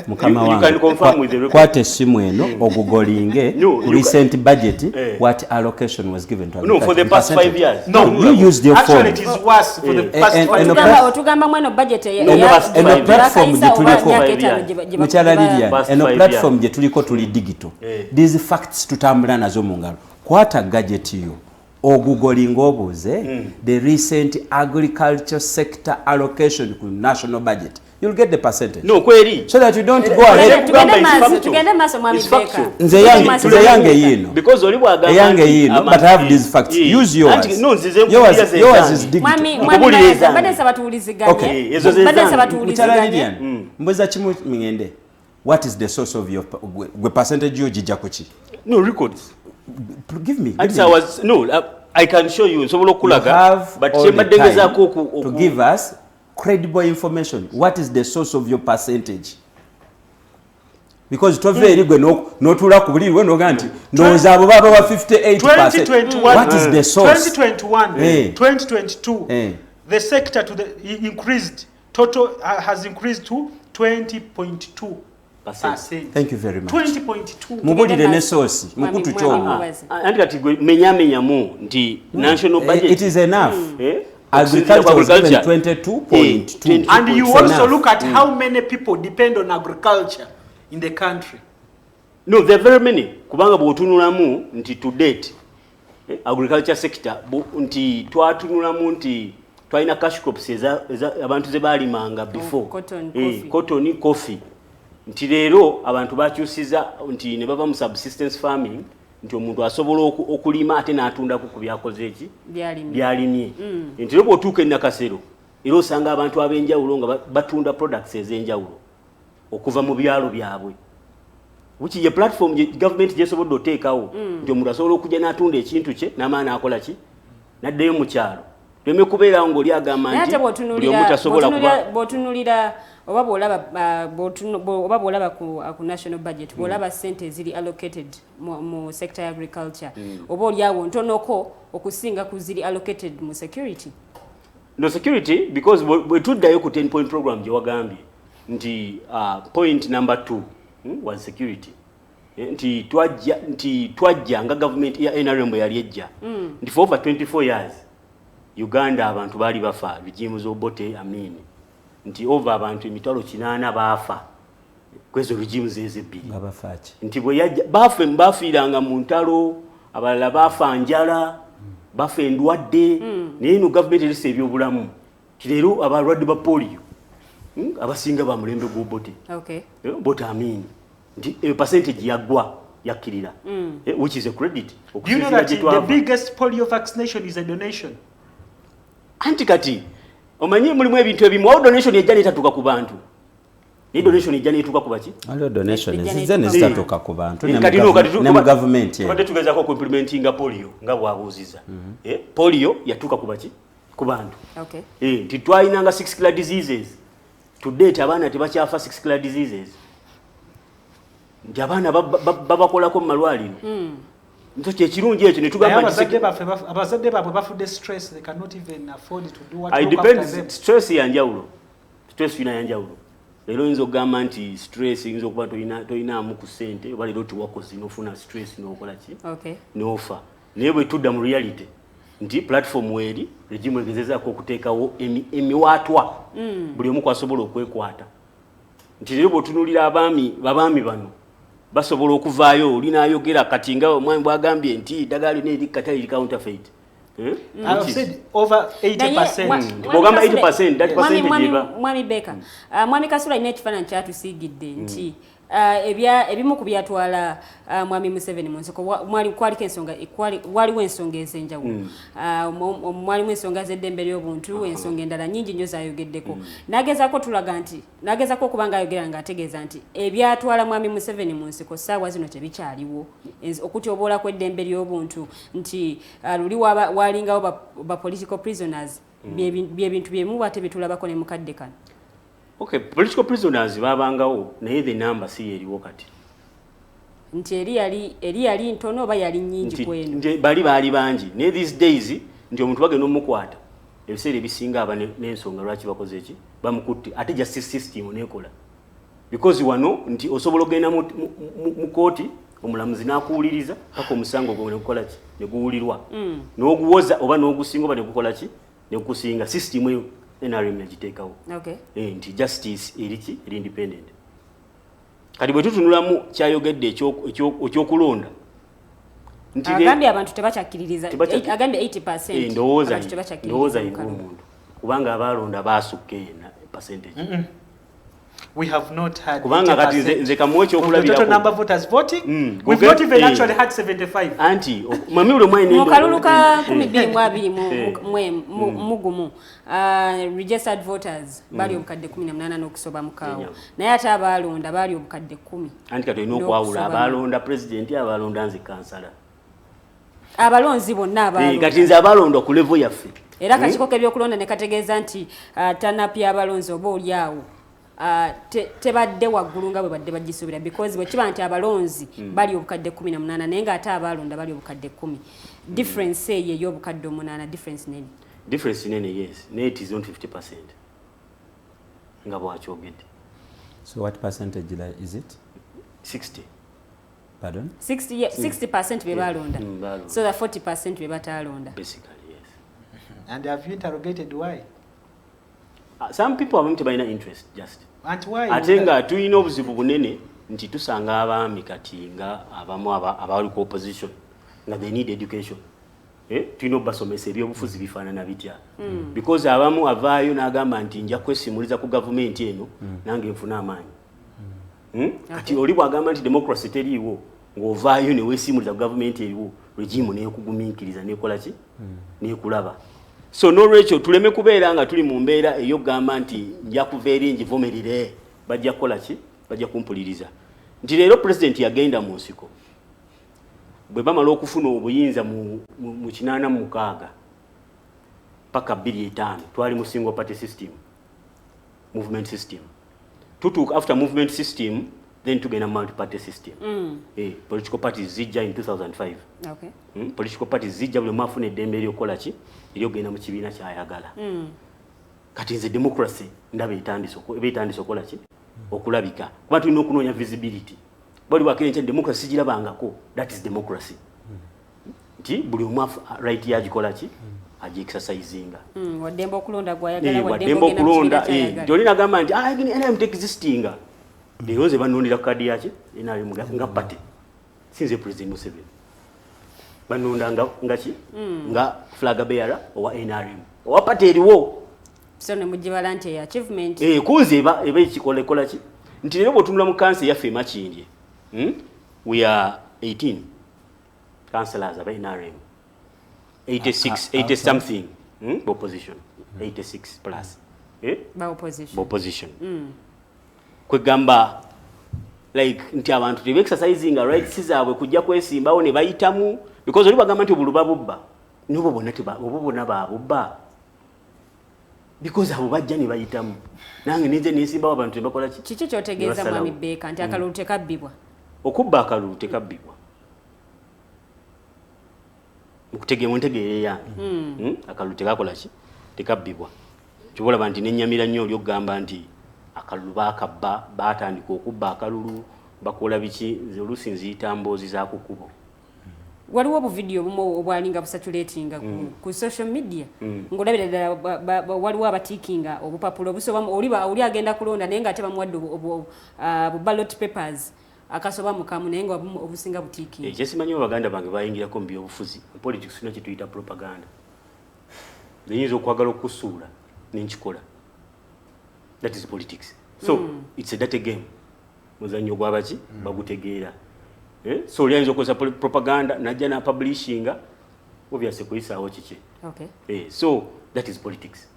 You can confirm with the record. Kwate essimu eno ogugolinge recent budget what allocation was given to agriculture. No, for the past 5 years. No, you used your phone. Actually, it is worse for the past 5 years. Otugamba mweno budget eno platform gye tuliko mukyala Lilian eno platform gye tuliko tuli digital. These facts tutambula nazo mu ngalo. Kwata gadget yo ogugolinga obuuze the recent agriculture sector allocation ku national budget you'll get the percentage. No, kweri. So that you don't go ahead. Tugende maso mwami Baker. Nze yange yino. Because oli bwagamba yange yino, but I have these facts. Use yours. No, nzize yours is digital. Mwami bade sabatuuliziganya. Okay. Bade sabatuuliziganya. Mbweza chimu mingende. What is the source of your percentage ojija kuchi? No records. Give me. I can show you. So but to give us credible information. What is the source of your percentage? Because to very good no tula kubuli we no ganti ndoza abo baba wa 58%. 2021. What is the source? 2021, 2022. The sector to the increased total has increased to 20.2%. Thank you very much. 20.2. Mubulire ne source mukutu chomo. Andi kati menya mu nti national budget. It is enough. Agriculture was given 22.2. And you also look at how many people depend on agriculture in the country. No, there are very many. Kubanga bwotunulamu nti to date agriculture sector nti twatunulamu nti twaina cash crops abantu ze balimanga before cotton coffee nti lero abantu bakyusiza nti ne bava mu subsistence farming nti omuntu asobola okulima ate n'atunda ku byakoze eki byalimye nti lero bw'otuuka Nakasero era osanga abantu ab'enjawulo nga batunda products ez'enjawulo okuva mu byalo byabwe which is a platform government gyesobodde oteekawo nti omuntu asobola okujja n'atunda ekintu kye n'amaana akola ki n'addeyo mu kyalo tweme kubeerawo ng'oli agamba nti buli omuntu asobola kuba bw'otunulira oba bw'olaba ku national budget bw'olaba sente eziri allocated mu sector ya agriculture oba oliawo ntonoko okusinga ku ziri allocated mu security. No security because bwe tuddayo ku 10 point program gye wagambye nti point number 2 was security. Nti twajja nga government ya NRM yali ejja nti for over 24 years Uganda abantu bali bafa bijimu z'obote amini nti over abantu emitwalo 8 baafa kwezo regimu z'ezibbiri babafaaki nti bwe yajja bafe mbafiiranga mu ntalo abalala baafa njala bafa endwadde naye no government erisa ebyobulamu leero abalwadde ba polio abasinga ba mulembe gw'obote bote amini nti percentage yaggwa yakkirira which is a credit. You know that the biggest polio vaccination is a donation. Anti kati omanyi mulimu ebintu ebimu donation ejja netatuuka ku bantu ne donation ejja netuuka ku baki alio donation zizze nezitatuuka ku bantu ne mu government tubadde tugezaako ku implementinga polio nga bwabuuziza polio yatuuka ku baki ku bantu nti twayinanga 6 killer diseases to date abaana tebakyafa 6 killer diseases nti abaana babakolako mu malwaliro nto kyekirungi ekyo netugamba abazadde baabwe bafudde stress, they cannot even afford to do what I depends stress yanjawulo stress ina yanjawulo lero yinza okugamba nti stress yinza okuba toyinaamu ku ssente oba lero tiwakoze nofuna stress nokola ki nofa naye bwe tudda mu reality nti platform weri regimu egezezaako okuteekawo emiwaatwa buli omu kwasobola okwekwata nti lero bw'otunuulira abaami bano basobola okuvaayo olinayogera kati nga omwami bwagambye nti ddagala lino eri katali counterfeit. I've said over 80%. Bwogamba 80%, that percentage eba. Mwami Baker, mwami Kasule ine ekifaananyi kyatusiigidde nti ebimu ku byatwala mwami Museveni mu nsoko waliwo ensonga ez'enjawulo. Mwalimu ensonga z'eddembe ly'obuntu, ensonga endala nnyingi nnyo z'ayogeddeko. Nagezaako okuba ng'ayogera ng'ategeeza nti ebyatwala mwami Museveni mu nsiko ssaawa zino tebikyaliwo. Okutyoboola kw'eddembe ly'obuntu nti luli walingawo ba political prisoners bye bintu byemu bwate bitulabako ne mukadde kano. Okay, political prisoners babangawo naye the number si eriwo kati. Nti eri yali ntono oba yali nnyingi kwenu. Nti baali bangi. Naye these days nti omuntu bagenda omukwata. Ebiseera ebisinga aba n'ensonga lwaki bakoze eki bamukutte ate justice system nekola. Because wano nti osobola ogenda mu kooti omulamuzi n'akuwuliriza paka omusango gwo ne gukola ki ne guwulirwa. N'oguwoza oba n'ogusinga oba ne gukola ki ne gukusinga system eyo NRM yagiteekawo. Nti justice eriki eri independent. Kati bwe tutunulamu kyayogedde ekyokulonda agambye abantu tebakyakkiririza agambye 80%. Ndowooza omuntu kubanga abalonda baasukka percentage. We have not had kubanga kati nze kamwocho okulabira total number of voters voting. We've not even actually had 75. Anti mami ule mwaine mu kaluluka 12 mugumu registered voters bali obukadde 18 n'okusoba mukaawo naye ate abalonda bali obukadde 10. Anti kati olina okwawula abalonda president abalonda nze kansala abalonzi bonna abalonda kati nze abalonda ku level yaffe era kakikoke ebyokulonda ne kategeeza nti tanapi abalonzi oba oli awo tebadde waggulu nga bwe badde bagisuubira because bwe kiba nti abalonzi bali obukadde 18 naye nga ate abalonda bali obukadde 10 difference eyo ey'obukadde 8 difference nene yes naye it is not 50% nga bwakyogedde. So what percentage is it? 60. Pardon? 60% be balonda. So the 40% be batalonda. Basically, yes. And have you interrogated why? Some people are going to buy interest just. And why? Atenga tuyina obuzibu bunene nti tusanga abaami kati nga abamu abali ku opposition nga they need education. Tuyina obasomesa ebyobufuzi bifaanana bitya. Because abamu avaayo n'agamba nti nja kwesimuliza ku government eno nange nfuna amaanyi. Kati oli bw'agamba nti democracy teriiwo ng'ovaayo ne weesimuliza ku government eriwo regime n'ekugumiikiriza n'ekola ki n'ekulaba. So n'olwekyo tuleme kubeera nga tuli mu mbeera ey'okugamba nti nja kuva eri ngivumirire bajja kukola ki bajja kumpuliriza. Nti leero president yagenda mu nsiko bwe bamala okufuna obuyinza mu 86 paka 25 twali mu single party system movement system tutuuka after movement system then tugenda multi party system. Political parties zijja in 2005. Okay. Political parties zijja buli mwafuna eddembe ery'okukola ki ery'okugenda mu kibiina ky'ayagala. Kati nze democracy ndaba etandise okukola ki okulabika kuba tulina okunoonya visibility. Bali bwakenkya democracy girabangako that is democracy. Nti buli omu right yagikola ki agi-exercisinga. Waddembe okulonda gwayagala waddembe okulonda gyoli nagamba nti NRM existinga leero ze banondera ku kadi yaki NRM nga party sinze president Museveni banonda nga ki nga flag bearer owa NRM owa party eriwo so ne mugibala nti achievement kunze eba ekikolekola ki nti leero bw'otunula mu kansi yaffe Makindye we are 18 councillors aba NRM 80 something opposition 86 plus opposition kwegamba like nti abantu tebe exercising rights zaabwe kujja kwesimbawo ne bayitamu because oli bagamba nti obuluba bubba nibo bonna babubba because abo bajja ne bayitamu nange ninze nesimbawo abantu ne bakola kiki kyotegeeza mwami Baker nti akalulu tekabbibwa okubba akalulu tekabbibwa mukutegeera yange akalulu tekakola ki tekabbibwa kibolaba nti nenyamira nnyo oli okugamba nti akalulu bakabba batandika okubba akalulu bakola biki oluusi nziyita mboozi za kukubo. Waliwo obuvidiyo obumu obwalinga busatulatinga ku social media ng'olabira ddala waliwo abatiikinga obupapula obusoba oli agenda kulonda naye ng'ate bamuwadde bu ballot papers akasoba mukamu naye nga obusinga butiikinga. Ekyesimanyi baganda bange bayingirako mu byobufuzi politics sina kye tuyita propaganda nyinza okwagala okusuula nenkikola. That is politics. So it's a dirty game. Muzanyo gwabaki bagutegeera. So olianza okozesa propaganda najja na publishinga obviously kuyisaawo kiki. Okay. So that is politics.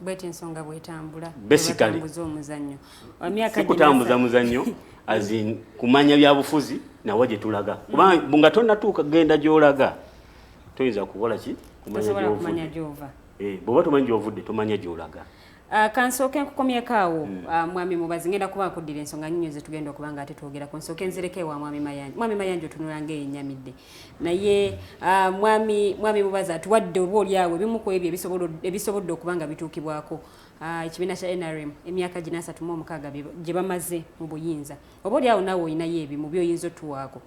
Bwete ensonga bwetambula. Basically. Omuzannyo. Kutambuza muzannyo as in kumanya byabufuzi na waje tulaga. Kuba bunga tonnatuuka genda gy'olaga. Toyinza kukola ki? Kumanya gy'ova. Bw'oba tomanyi gy'ovudde tomanya gy'olaga. Kansooke nkukomyeko awo mwami Mubazi ngenda kuba nkuddira ensonga nnyingi ze tugenda okuba nga ate twogera ku nsooke nzireke wa mwami Mayanja. Mwami Mayanja otunula ng'eyennyamidde naye mwami Mubazi atuwadde oba oli awo ebimu ku ebyo ebisobodde okuba nga bituukibwako ekibiina kya NRM emyaka 36 gye bamaze mu buyinza oba oli awo naawe olinayo ebimu by'oyinza otuwaako.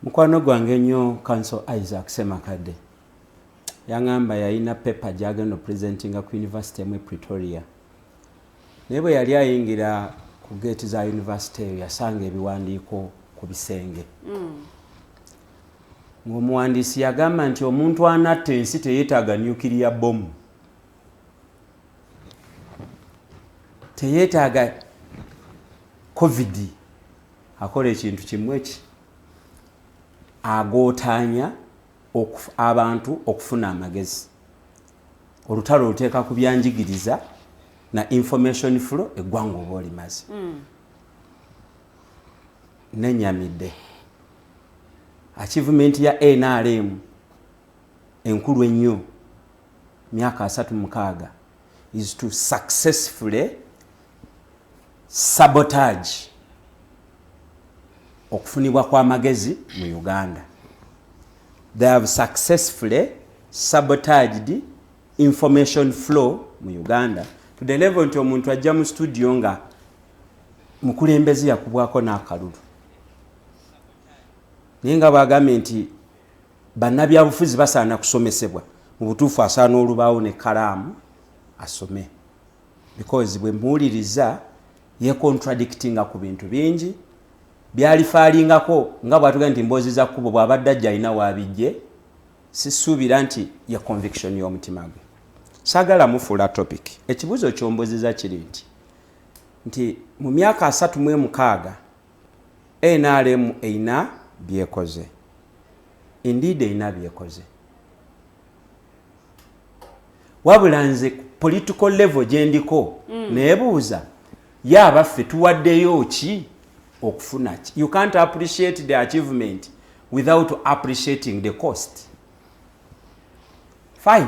Mukwano gwange nnyo Council Isaac Semakadde yangamba yalina paper gyagenda presentinga ku university emu Pretoria naye bwe yali ayingira ku gate za university eyo yasanga ebiwandiiko ku bisenge. Ng'omuwandiisi yagamba nti omuntu anatta ensi teyeetaaga nuclear bomb. teyeetaaga covid akola ekintu kimu eki agootaanya abantu okufuna amagezi olutalo oluteeka ku byanjigiriza na information flow eggwanga oba olimaze nenyamidde achievement ya NRM enkulu ennyo myaka 36 is to successfully sabotage okufunibwa kwa magezi mu Uganda. They have successfully sabotaged information flow mu Uganda to the level nti omuntu ajja mu studio nga mukulembeze yakubwako n'akalulu naye nga bagambye nti bannabyabufuzi basaana kusomesebwa mu butuufu asaana olubaawo ne kalaamu asome because bwe muwuliriza ye contradictinga ku bintu bingi byalifaalingako nga bwatuga nti mboozi za kkubo bw'abadde ajja alina waabijje sisuubira nti ye conviction y'omutima gwe saagala mufuula topic ekibuuzo kyomboziza kiri nti mu myaka 36 NRM eina byekoze indeed eina byekoze wabula nze political level gyendiko neebuuza ye abaffe tuwaddeyo ki okufuna ki. You can't appreciate the achievement without appreciating the cost. Fine,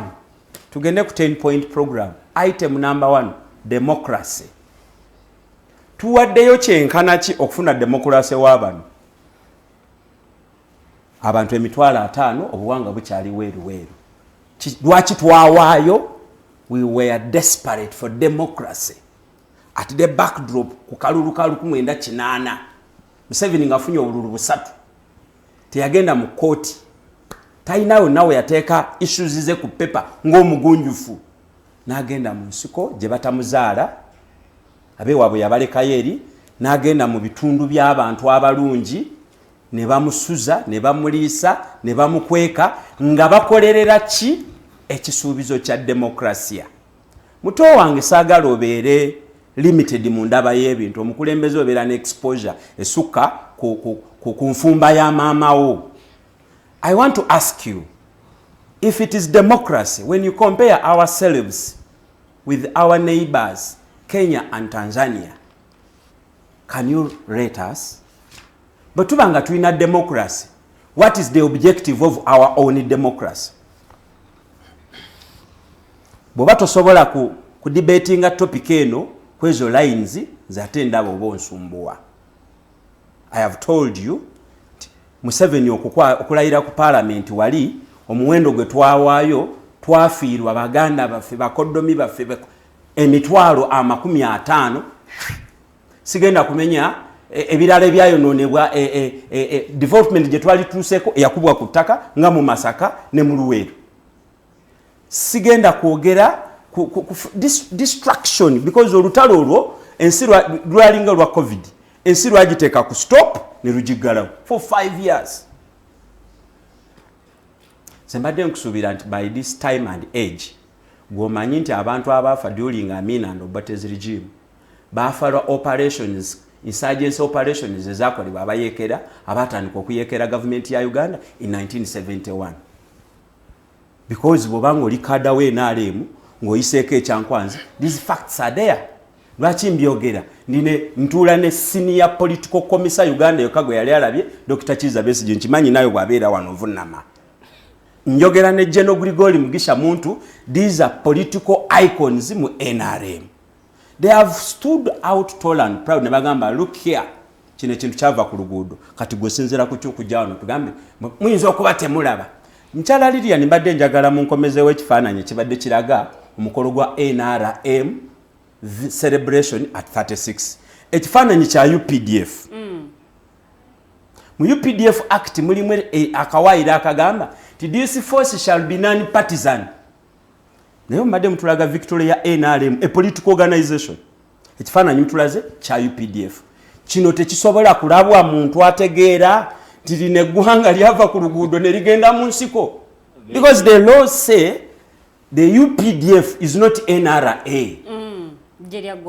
tugende ku 10-point program. Item number 1, democracy. Tuwaddeyo kyenkana ki okufuna democracy w'abantu? Abantu 5,000 obuwanga bukyali weeru. Lwaki twawaayo? We were desperate for democracy. At the backdrop ku kalulu 1998 Museveni ngafunye obululu 3 teyagenda mu kooti talinayo nawe yateeka issues ze ku paper ng'omugunjufu n'agenda mu nsiko gye batamuzaala abeewaabwe yabalekayo eri n'agenda mu bitundu by'abantu abalungi ne bamusuza ne bamuliisa ne bamukweka nga bakolerera ki ekisuubizo kya demokrasiya. Muto wange saagala obeere limited mu ndaba y'ebintu omukulembeze obeera ne exposure esukka ku nfumba ya maamawo. I want to ask you, if it is democracy, when you compare ourselves with our neighbors Kenya and Tanzania, can you rate us? But tubanga tuina democracy, what is the objective of our own democracy? Bwoba tosobola ku debatinga topic eno kwezo lines zatenda bobo nsumbuwa. I have told you Museveni okulayira ku parliament wali omuwendo gwe twawaayo twafiirwa baganda baffe bakoddomi baffe emitwalo 50. Sigenda kumenya ebirala ebyayonoonebwa development gye twali tuuseeko eyakubwa ku ttaka nga mu Masaka ne mu Luweero. Sigenda kwogera distraction because olutalo olwo ensi lwalinga lwa covid ensi lwagiteeka ku stop ne lugiggalawo for 5 years. Sembadde nkusuubira nti by this time and age gwomanyi nti abantu abaafa during Amin and Obote's regime baafalwa operations insurgency operations ezakolebwa abayeekera abatandika okuyeekera government ya Uganda in 1971 because bwobanga oli kada we NRM ng'oyiseeko ekyankwanzi. These facts are there. Lwaki mbyogera? Ntuula ne senior political commissar Uganda yokka gwe yali alabye Dr. Kiza Besigye nkimanyi nayo bw'abeera wano vunama. Njogera ne General Grigori Mugisha Muntu. These are political icons mu NRM. They have stood out tall and proud ne bagamba look here kino ekintu kyava ku luguudo kati gwe sinzira ku kyokujja wano tugambe muyinza okuba temulaba. Mukyala Lilian mbadde njagala mu nkomezeewo ekifaananyi kibadde kiraga omukolo gwa NRM celebration at 36. Ekifaananyi kya UPDF. Mu UPDF Act mulimu akawaayiro akagamba ti this force shall be non-partisan. Naye mbadde mutulaga victory ya NRM, a political organization. Ekifaananyi mutulaze kya UPDF. Kino tekisobola kulabwa muntu ategeera tirine ggwanga lyava ku luguudo ne ligenda mu nsiko. Because the laws say the UPDF is not NRA.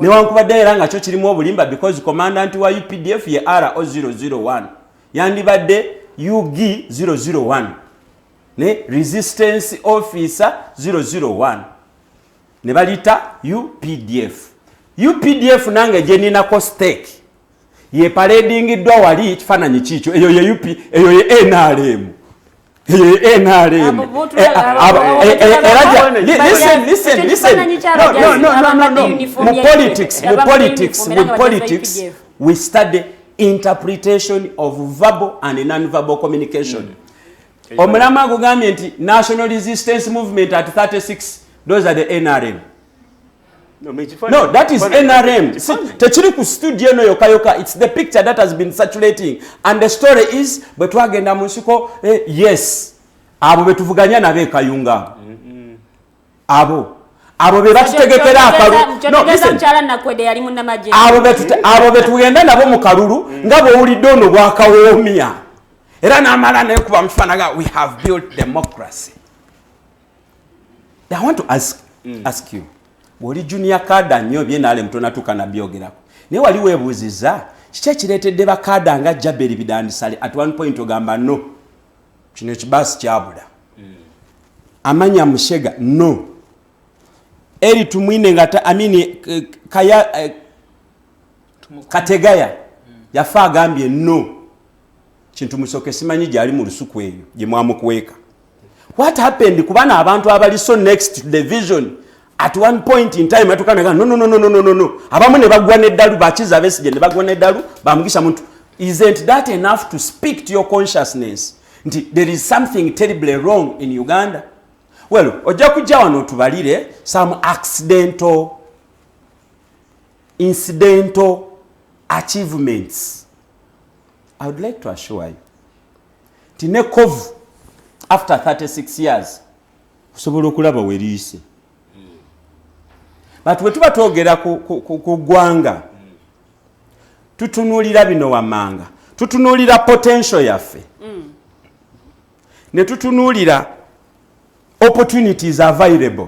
newankubadde era nga kyo kirimu obulimba because commandant wa UPDF ye RO 001 yandibadde UG 001 ne resistance officer 001 ne balita UPDF nange gye ninako stake ye paradingiddwa wali ekifaananyi kiikyo eyo ye eyo ye NRM With politics, we study interpretation of verbal and non-verbal communication. Omulama agugambye nti National Resistance Movement at 36, those are the NRM. No, that is NRM. Techiri ku studio no yoka. It's the picture that has been circulating. And the story is, but wagenda musiko, yes. Abo betuvuganya na be kayunga. Abo be batutegekera akalu. No, listen. Abo betugenda nabo mu kalulu ngabo ulidde ono bwakawoomya. Era n'amala naye kuba mufanaga, we have built democracy. I want to ask you. Bwoli junior kada nnyo byenale mtona tukana byogerako. Naye wali weebuuziza kiki ekireetedde bakada nga Jaberi Bidandisale at one point ogamba no. Kino ekibasi kyabula. Amanya Mushega no. Eri tumwine ngata kaya Kategaya yafa agambye no. Kintu musoke simanyi gyali mu lusuku eyo gye mwamukweka. What happened kubana abantu abali so next to the vision at one point in time atukana no. Abamu ne bagwa neddalu bakiza Besigye ne bagwa neddalu bamugisha muntu. Isn't that enough to speak to your consciousness? There is something terribly wrong in Uganda. Well, ojja kujja wano tubalire some incidental achievements. I would like to assure you. Tinekov after 36 years kusobola okulaba weriise. But we tuba twogera ku ggwanga tutunuulira bino wammanga, tutunuulira potential yaffe, ne tutunuulira opportunities available,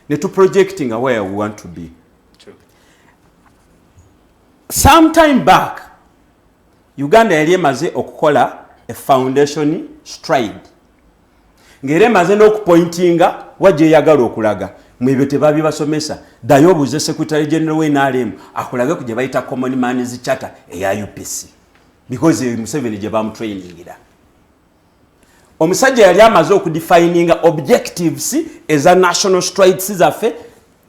ne tu projecting where we want to be. True. Some time back Uganda yali emaze okukola a foundation stride ngere emaze n'okupointinga wajje yagala okulaga mwebyo tebabi basomesa dayo obuze secretary general we NRM akulage kuje bayita common man's charter eya UPC because Museveni gye bamutrainingira. Omusajja yali amaze okudefininga objectives as a national strides zaffe,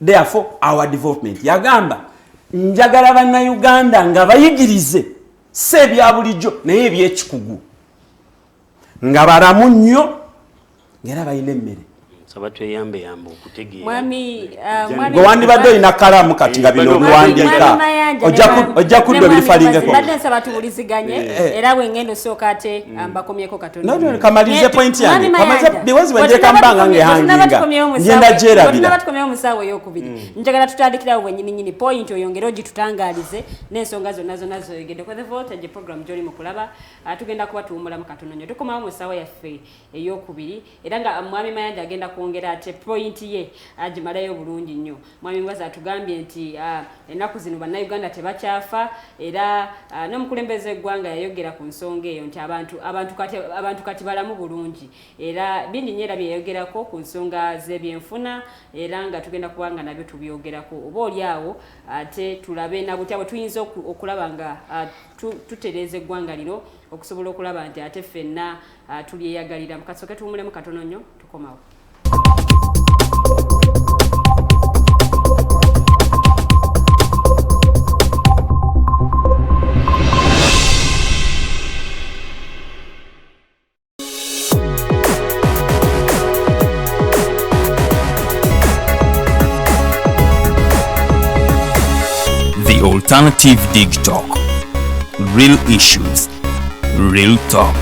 therefore our development. Yagamba njagala banna Uganda nga bayigirize se bya bulijjo naye ebyekikugu nga baramu nnyo ngera bayina emmere. Sabatwe yambe okutegeera. Mwami wandibadde olina kalamu kati nga bino biwandiika ojja kudda bifalingeeko. Badde nsaba tuwuliziganye era bwengendo sooka ate mbakomyeko katono. No, kamalize point yange. Biwazi wenjeka mbanga ngehanginga. Ngenda gyerabira. Tunaba tukomyewo musaawa ey'okubiri. Njagala tutandikirawo bwennyini point oyongere ogitutangaalize n'ensonga zonna zoyogedde. Kwa the voltage program gy'oli mu kulaba tugenda kuba tuwummulamu katono nnyo. Tukomawo mu ssaawa yaffe ey'okubiri era nga Mwami Mayanja agenda kwongera ate point ye agimalayo bulungi nnyo. Mwami Mubazi atugambye nti ennaku zino bannayuganda tebakyafa era n'omukulembeze eggwanga yayogera ku nsonga eyo nti abantu kati balamu bulungi era bindi nnyo era byeyayogerako ku nsonga z'ebyenfuna era nga tugenda kubanga nabyo tubyogerako oba oli awo ate tulabe nabutya bwe tuyinza okulaba nga tutereeza eggwanga lino okusobola okulaba nti ate ffenna tulyeyagalira. Mukasooke tuwumulemu katono nnyo tukomawo. The Alternative Dig Talk. Real issues, real talk.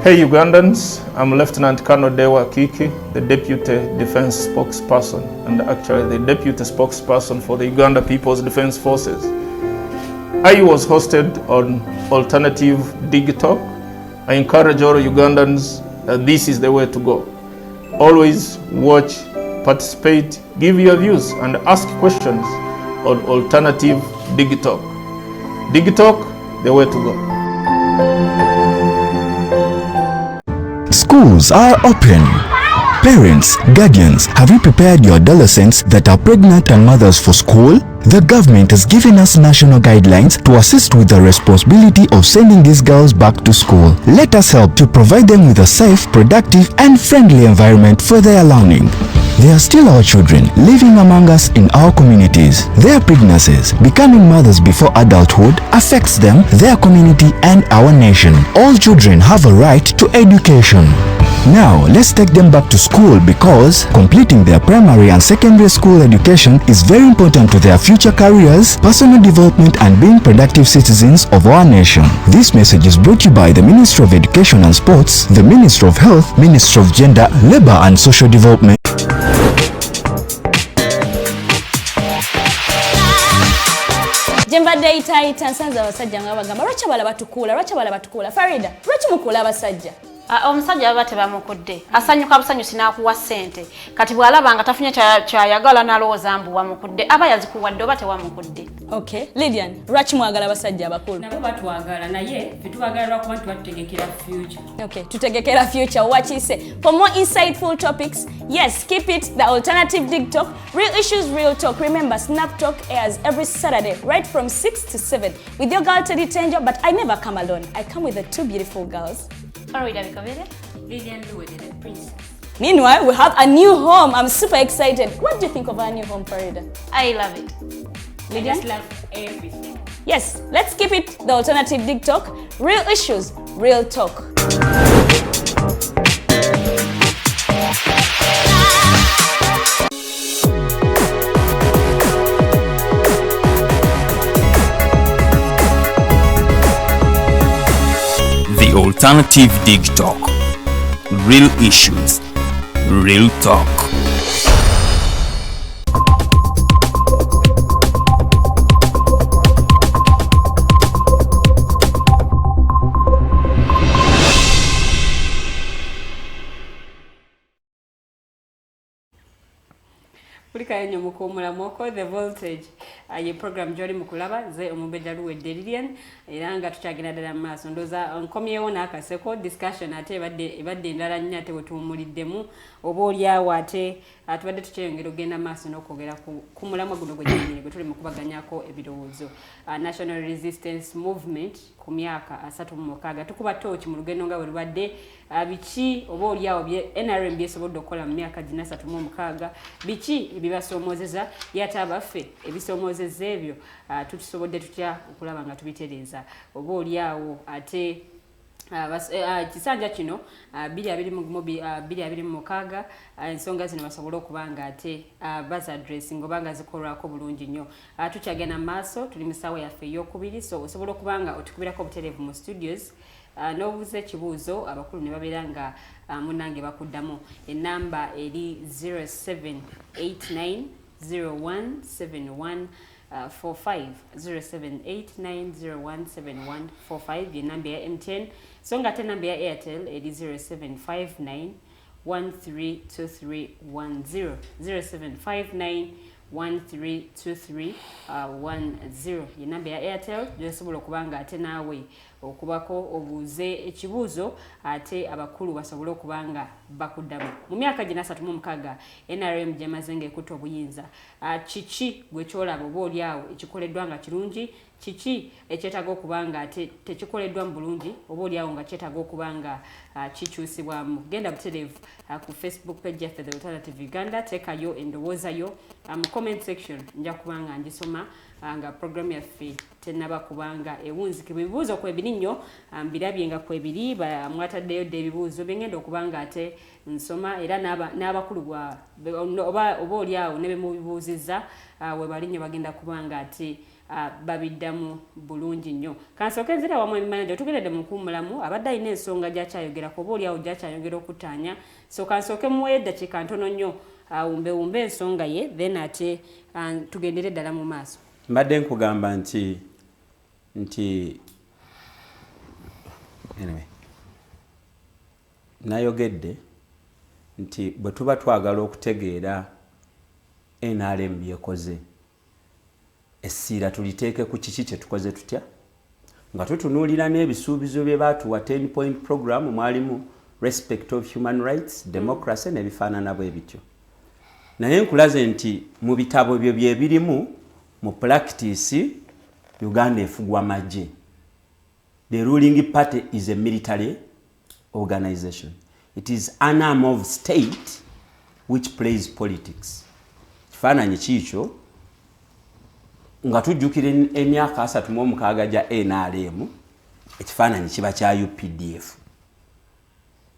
Hey Ugandans, I'm Lieutenant Colonel Dewa Kiki, the Deputy Defense Spokesperson and actually the Deputy Spokesperson for the Uganda People's Defense Forces. I was hosted on Alternative Dig Talk. I encourage all Ugandans that this is the way to go. Always watch, participate, give your views, and ask questions on Alternative Digitalk. Digitalk, the way to go. Schools are open. Parents, guardians, have you prepared your adolescents that are pregnant and mothers for school? The government has given us national guidelines to assist with the responsibility of sending these girls back to school. Let us help to provide them with a safe, productive, and friendly environment for their learning. They are still our children living among us in our communities. Their pregnancies, becoming mothers before adulthood, affects them, their community, and our nation. All children have a right to education. Now, let's take them back to school because completing their primary and secondary school education is very important to their future careers, personal development, and being productive citizens of our nation. This message is brought to you by the Ministry of Education and Sports, the Ministry of Health, Ministry of Gender, Labour and Social Development. Jembadde itaita nsanze abasajja nga bagamba lwaki bala batukula Farida lwaki mukula abasajja omusajja baba tebamukudde asanyuka busanyusi n'akuwa ssente kati bw'alaba nga tafunye kyayagala n'alowooza mbu wamukudde aba yazikuwadde oba tewamukudde. Okay, Lilian, lwaki mwagala abasajja abakulu? Nabo batwagala naye fetubagala lwakuba tubategekera future. Okay, tutegekera future. What you say? For more insightful topics, yes, keep it the Alternative Dig Talk. Real issues, real talk. Remember, Snap Talk airs every Saturday, right from 6 to 7, with your girl Teddy Tenjo. But I never come alone. I come with the two beautiful girls. Lilian Luwedde, the princess. Meanwhile, we have a new home. I'm super excited. What do you think of our new home, Farida? I love it. I just love everything. Yes, let's keep it the Alternative Dig Talk. Real issues, real talk. The Alternative Dig Talk. Real issues, real talk. Kulikayo nnyo mukuumulamu oko the voltage ye program gy'oli mu kulaba ze Omumbejja Lilian Luwedde era nga tukyagenda ddala mu maaso ndowooza nkomyewo n'akaseko discussion ate ebadde endala nnyo ate wetuwumuliddemu oba oliawo ate tubadde tukyeyongera ogenda maaso n'okwogera ku mulamwa guno gwe tuli mu kubaganyako ebirowoozo National Resistance Movement ku myaka 36 tukuba tooki mu lugendo nga bwe lubadde biki oba oliawo NRM byesobodde okukola mu myaka 36 biki ebibasoomozeza yate abaffe ebisoomozeza ebyo tukisobodde tutya okulaba nga tubitereeza oba oliawo ate kisanja kino 2026 ensonga zino basobole okuba nga ate baz addressing oba nga zikolwako bulungi nnyo tukyagenda mu maaso tuli mu ssaawa yaffe ey'okubiri so osobola okuba nga otukubirako obutereevu mu studios n'obuuza ekibuuzo abakulu ne babeera nga munnange bakuddamu enamba eri 0789017145 0789017145 ye namba ya MTN so nga ate namba ya Airtel eri 0759132310 0759132310 ye namba ya Airtel gyosobola okuba nga ate naawe okubako obuuze ekibuuzo ate abakulu basobole okuba nga bakuddamu mu myaka 36 NRM gyemaze ng'ekutta obuyinza kiki gwe kyolaba oba oliawo ekikoleddwa nga kirungi kiki ekyetaaga okuba nga tekikoleddwa mu bulungi oba oliawo nga kyetaaga okuba nga kikyusibwamu genda butereevu ku Facebook page yaffe The Alternative Uganda teekayo endowoozayo mu comment section nja kuba nga ngisoma nga program yaffe tenaba kubanga ewunzikibwa ebibuuzo kwebiri nnyo mbirabye nga kwebiri mwataddeyo dde ebibuuzo byengenda okuba nga ate nsoma era n'abakulu oba oliawo ne bemubibuuzizza we bali nnyo bagenda kuba nga ate babiddamu bulungi nnyo kansooke nzira wamu ebimanja tugendedde mu kuumulamu abadde alina ensonga gyakyayogerako oba oliawo gyakyayogera okutaanya so kansooke muweyo eddakiika ntono nnyo awumbewumbe ensonga ye then ate tugendere ddala mu maaso mbadde nkugamba nti nayogedde nti bwe tuba twagala okutegeera NRM byekoze essira tuliteeke ku kiki kye tukoze tutya nga tutunuulira n'ebisuubizo bye baatuwa 10-point program mwalimu respect of human rights democracy n'ebifaanana bwe bityo naye nkulaze nti mu bitabo byo bye birimu mu practice Uganda efugwa magye. The ruling party is a military organization. It is an arm of state which plays politics. Kifaananyi kiikyo nga tujjukira emyaka 36 gya NRM ekifaananyi kiba kya UPDF.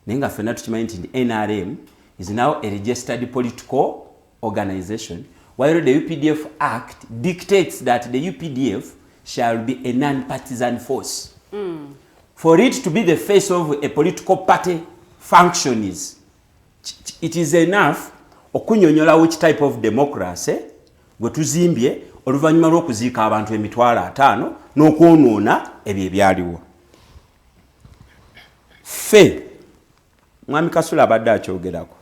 Naye nga ffenna tukimanyi nti NRM is now a registered political organization, while the UPDF Act dictates that the UPDF shall be a non-partisan force. For it to be the face of a political party functions, it is enough okunyonyola which type of democracy gwe tuzimbye oluvannyuma lw'okuziika abantu 5,000 n'okwonoona ebyo ebyaliwo. Ffe mwami Kasule abadde akyogerako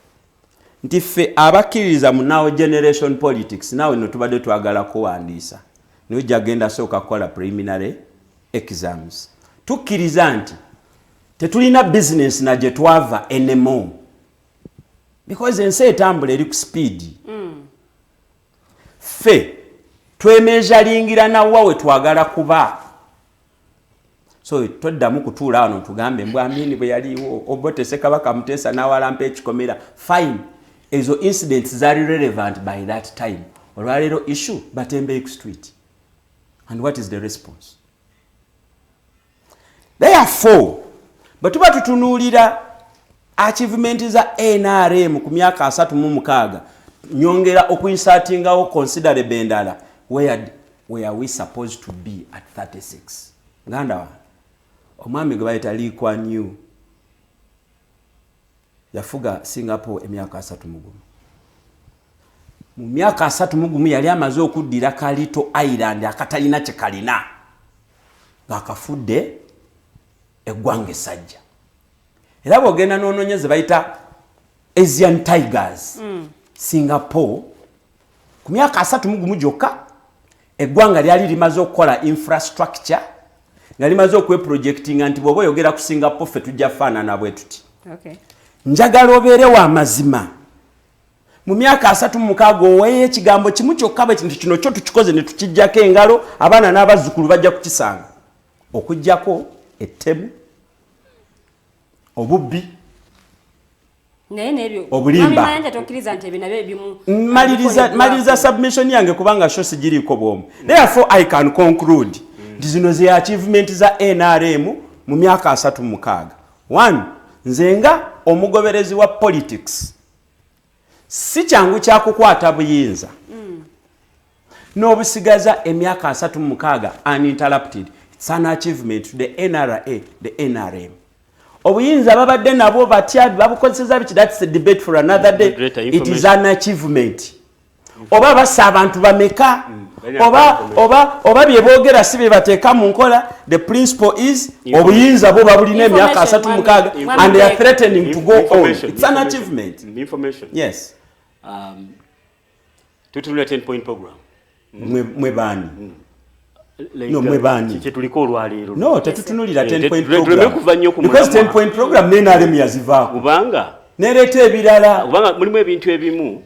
nti ffe abakkiririza mu now generation politics nawe no tubadde twagala kuwandiisa nojja genda sooka kukola preliminary exams. Tukkiriza nti tetulina business na gye twava enemo because ensi etambula eri ku speed. Ffe twemeezalingira nawa we twagala kuba. So toddamu kutuula wano tugambe mbwamini bwe yaliwo Obote Ssekabaka Muteesa n'awalampa ekikomera. Fine, ezo incidents zari relevant by that time. Olwaleero issue Batembeek Street. And what is the response? Therefore, but tuba tutunuulira achievement za NRM ku myaka 36 nyongera okuinsertingawo considerable endala. Where we supposed to be at 36? Nganda omwami gwe bayita Lee Kuan Yew yafuga Singapore emyaka 30. Mu myaka 30 yali amaze okuddira Kalito Island akatalina kye kalina ng'akafudde eggwanga essajja. Era bw'ogenda n'onoonyeze bayita Asian Tigers. Singapore ku myaka 30 gyokka eggwanga lyali limaze okukola infrastructure nga limaze okweprojectinga nti bw'oba oyogera ku Singapore ffe tujja faanana bwe tuti. Njagala obeere wa mazima. Mu myaka 36 oweeyo ekigambo kimu kyokka bwe kintu kino kyo tukikoze ne tukijjako engalo abaana n'abazzukulu bajja kukisanga. Okujjako ettemu, obubbi, obulimba. Maliriza submission yange kubanga sho sigiriiko bwomu. Therefore I can conclude nti zino ze achievement za NRM mu myaka 36. 1. Nzenga omugoberezi wa politics si kyangu kya kukwata buyinza n'obusigaza emyaka 36 uninterrupted. It's an achievement to the NRA, the NRM. Obuyinza babadde nabo batya babukozesa biki, that's a debate for another day. It is an achievement. Oba basa abantu bameka oba bye boogera si bye bateeka mu nkola. The principle is obuyinza bo babulina emyaka 36 and they are threatening to go on. It's an achievement. Information. Yes. Tutunula 10-point program. Mwebani. No, mwebani. Tuliko olwaleero. No, tetutunulira 10-point program. Because 10-point program NRM yazivaako. Kubanga nereeta ebirala. Kubanga mulimu ebintu ebimu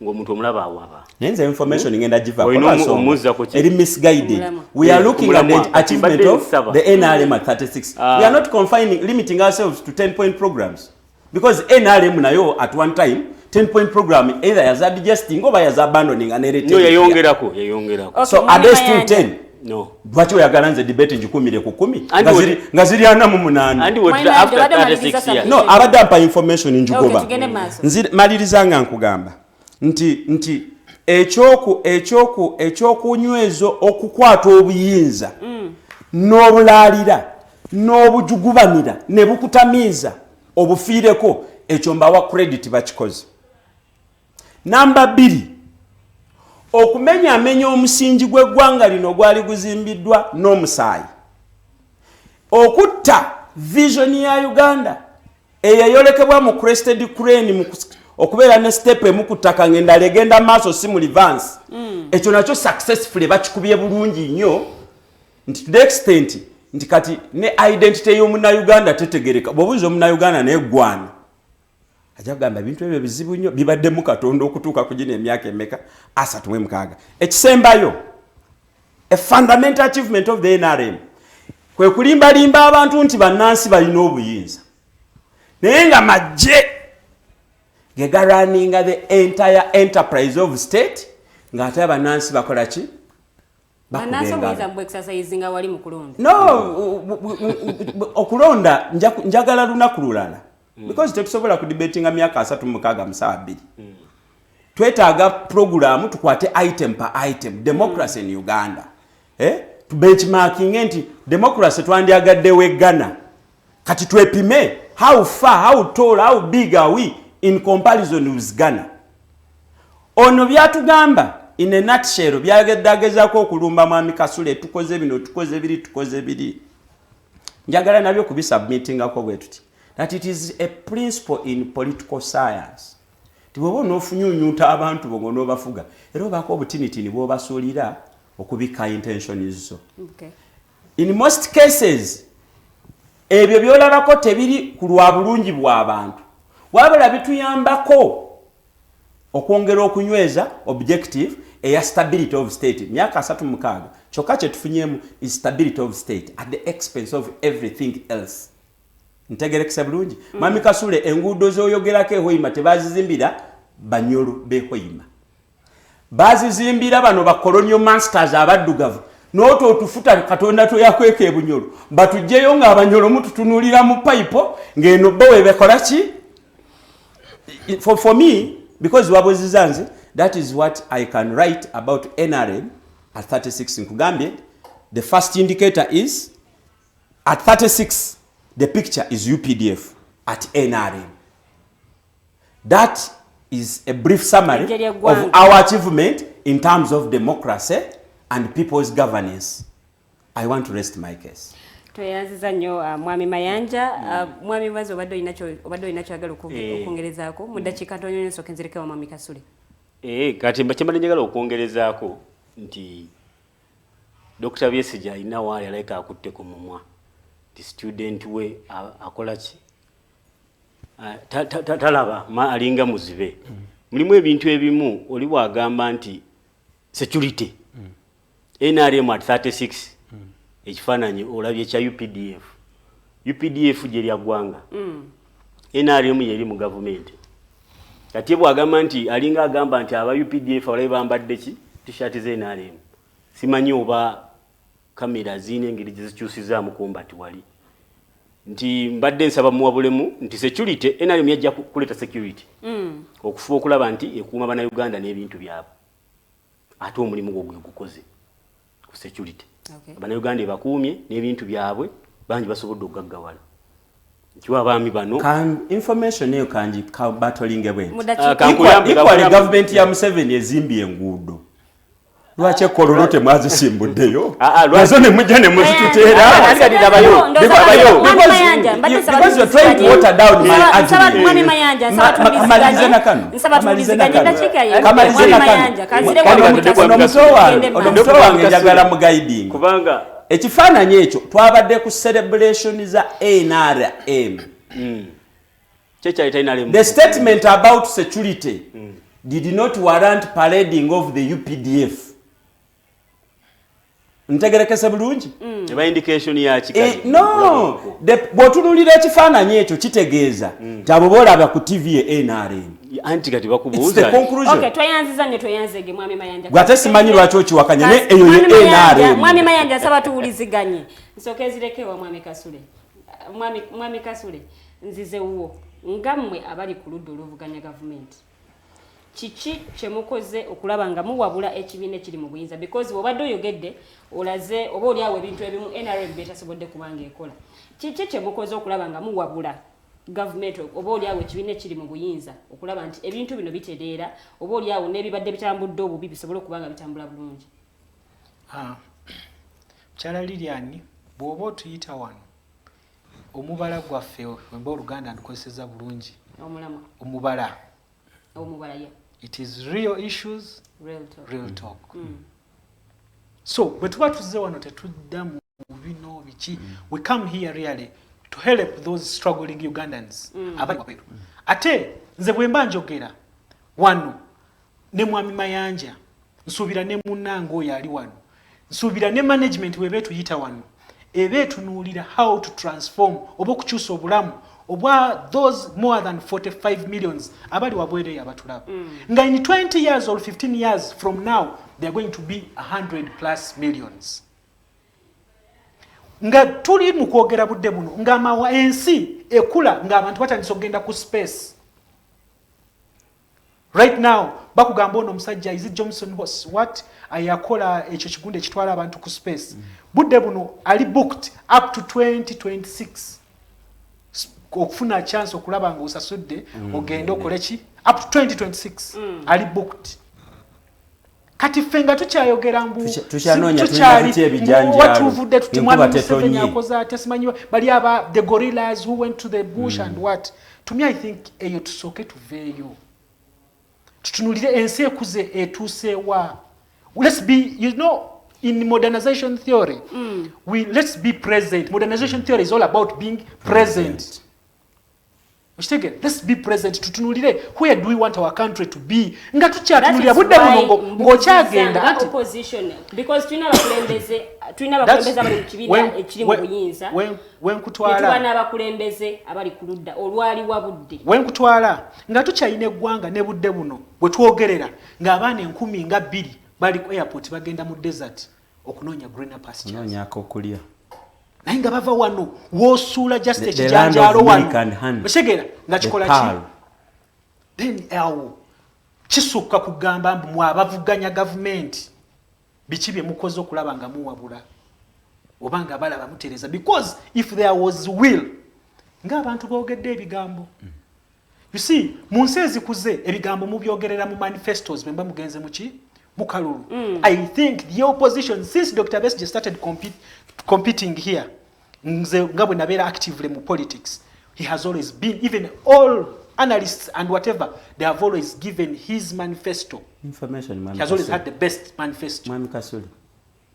ng'omuntu omulaba awaba. Nenze information ngenda givaako. Eri misguided. We are looking at the achievement of the NRM at 36. We are not limiting ourselves to 10-point programs. Because NRM nayo at one time 10-point program either yaza digesting or yaza abandoning and nereeta. No, yayongerako. So are they still 10? No. Lwaki oyagala nze debate ngikumire ku 10 nga ziri 48. And what after 36 years? No, abadde ampa information njugoba. Maliriza nga nkugamba nti ekyokunywezo okukwata obuyinza n'obulaalira n'obujugubanira ne bukutamiiza obufiireko ekyo mbawa credit bakikoze. Namba 2, okumenyaamenya omusingi gw'eggwanga lino gwali guzimbiddwa n'omusaayi, okutta vision ya Uganda eyayolekebwa mu crested crane okubeera ne step emu ku ttaka ng'endala egenda maaso si mu reverse ekyo nakyo successfully bakikubye bulungi nnyo nti to the extent nti kati ne identity y'omunnayuganda tetegereka bw'obuuza omunnayuganda neggwana ajja kugamba ebintu ebyo bizibu nnyo bibaddemu katonda okutuuka ku gino emyaka emeka 36 ekisembayo a fundamental achievement of the NRM kwe kulimbalimba abantu nti bannansi balina obuyinza naye nga magye gegaraninga the entire enterprise of state ng'ate abannansi bakola ki okulonda njagala lunaku lulala because tetusobola kudibetinga myaka 36 twetaaga programu tukwate item per item democracy in Uganda to benchmarking nti democracy twandyagaddewo eggana kati twepime how far how tall how big are we in comparison with Ghana ono byatugamba in a nutshell byageddagezaako okulumba mwami Kasule tukoze bino tukoze biri njagala nabyo kubisubmittingako bwe tuti that it is a principle in political science tibobo nofunyunyuta abantu bongo nobafuga era obako obutinitini bwobasuulira okubika intentions zo in most cases ebyo byolabako tebiri ku lwa bulungi bw'abantu wabula bituyambako okwongera okunyweza objective eya stability of state myaka 36 kyokka kye tufunyemu is stability of state at the expense of everything else ntegerekesa bulungi mwami Kasule enguudo z'oyogerako ehoima tebazizimbira Bunyoro behoima bazizimbira bano ba colonial masters abaddugavu noto otufuta katonda toyakweka e Bunyoro batujjeyo nga Abanyoro mututunulira mu pipe ng'eno bowe bekola ki for me because wabozizanze that is what I can write about NRM at 36 nkugambye the first indicator is at 36 the picture is UPDF at NRM that is a brief summary of our achievement in terms of democracy and people's governance. I want to rest my case. Tuyanziza nnyo mwami Mayanja mwami Mubazi obadde inacho agala okwongerezaako mu dakiika ntono nnyo nsooka nzireke wa mwami Kasule. Kati mbakimala njagala okwongerezaako nti Dr. Byesija alina waali alayika akutte ku mumwa ti student we akola ki talaba alinga muzibe mulimu ebintu ebimu oli bwagamba nti security NRM at 36 ekifaananyi olabye kya UPDF gye lya ggwanga NRM yeri mu gavumenti kati bwagamba nti alinga agamba nti aba UPDF abalabe bambadde ki t-shirt ze NRM simanyi oba kamera zine engeri zikyusizaamu kumbati wali nti mbadde nsaba muwabulemu nti security NRM yajja kuleta security okufuba okulaba nti ekuuma bannayuganda n'ebintu byabwe ate omulimu gwo gwe gukoze ku security bannayuganda ebakuumye n'ebintu byabwe bangi basobodde okugaggawala nkiwa abaami bano information eyo kangi battling bwe equally government ya Museveni ezimbye enguudo lwaki ekololo temwazisimbuddeyo nazo ne mujja ne muzituteera because you're trying to water down my argument. Kamalize na kano onomuto wange njagala mu guiding kubanga ekifaananyi ekyo twabadde ku celebration za NRM the statement about security did not warrant parading of the UPDF ntegerekese bulungi eba indication ya kikali no bw'otunulira ekifaananyi ekyo kitegeeza nti abo boolaba ku TV ye NRM anti kati bakubuuza okay twayanziza nnyo twayanzege mwami Mayanja gwate simanyi lwaki okiwakanya ne eyo ye NRM mwami Mayanja nsaba tuwuliziganye nsooka ezirekewa mwami Kasule mwami Kasule nzize wo ngammwe abali ku ludda oluvuganya gavumenti kiki kyemukoze okulaba nga muwabula ekibiina ekiri mu buyinza because obadde oyogedde olaze oba oli awo ebintu ebimu NRM betasobodde kubanga ekola kiki kyemukoze okulaba nga muwabula gavumenti oba oli awo ekibiina ekiri mu buyinza okulaba nti ebintu bino bitereera oba oli awo n'ebibadde bitambudde obubi bisobole okubanga bitambula bulungi Mukyala Lilian bw'oba otuyita wano omubala gwaffe wemba Oluganda ndukozeseza bulungi omulama omubala yeah. It is real issues, real talk. So bwe tuba tuzze wano tetudda mu bino biki, we come here really to help those struggling Ugandans abali wabweru. Ate nze bwe mba njogera wano ne mwami Mayanja nsuubira ne munnange oyo ali wano nsuubira ne management we betuyita wano ebeetunuulira how to transform oba okukyusa obulamu obwa those more than 45 millions abali wabwereyo abatulaba nga in 20 years or 15 years from now they are going to be 100+ millions. Nga tuli mu kwogera budde buno nga mawa ensi ekula nga abantu batandise okugenda ku space. Right now bakugamba ono musajja is it Johnson what ayakola ekyo kigunde kitwala abantu ku space budde buno ali booked up to 2026 okufuna chance okulaba nga osasudde ogenda okole ki up to 2026 ali booked. Kati fenga tukyayogera mbu tukyali ebijanja watuvudde tutimwana Museveni akoza tesimanyiwa bali aba the gorillas who went to the bush and what to me I think eyo tusoke tuveeyo tutunulire ensi ekuze etuusewa. Let's be, you know, in modernization theory let's be present. Modernization theory is all about being present. Let's be present. Tutunulire where do we want our country to be. Nga tukyatulira budde munongo ng'okyagenda opposition because tulina abakulembeze abali mu kibiina ekiri mu buyinza wenkutwala n'abakulembeze abali ku ludda olwali wabudde wenkutwala nga tukyayina eggwanga ne budde buno bwe twogerera ng'abaana 10,000 bali ku airport bagenda mu desert okunoonya greener pastures okunoonya okulya naye nga bava wano woosuula just ekijanjaalo wano otegera nga kikola ki then awo kisukka kugamba mbu mwabavuganya gavumenti biki bye mukoze okulaba nga muwabula oba nga balaba mutereza because if there was will ng'abantu boogedde ebigambo you see mu nsi ezikuze ebigambo mubyogerera mu manifestos bwe mba mugenze muki mukalulu I think the opposition since Dr. Besigye started competing here nze nga bwe nabeera actively mu politics he has always been even all analysts and whatever they have always given his manifesto information. He has always had the best manifesto. Mwami Kasule,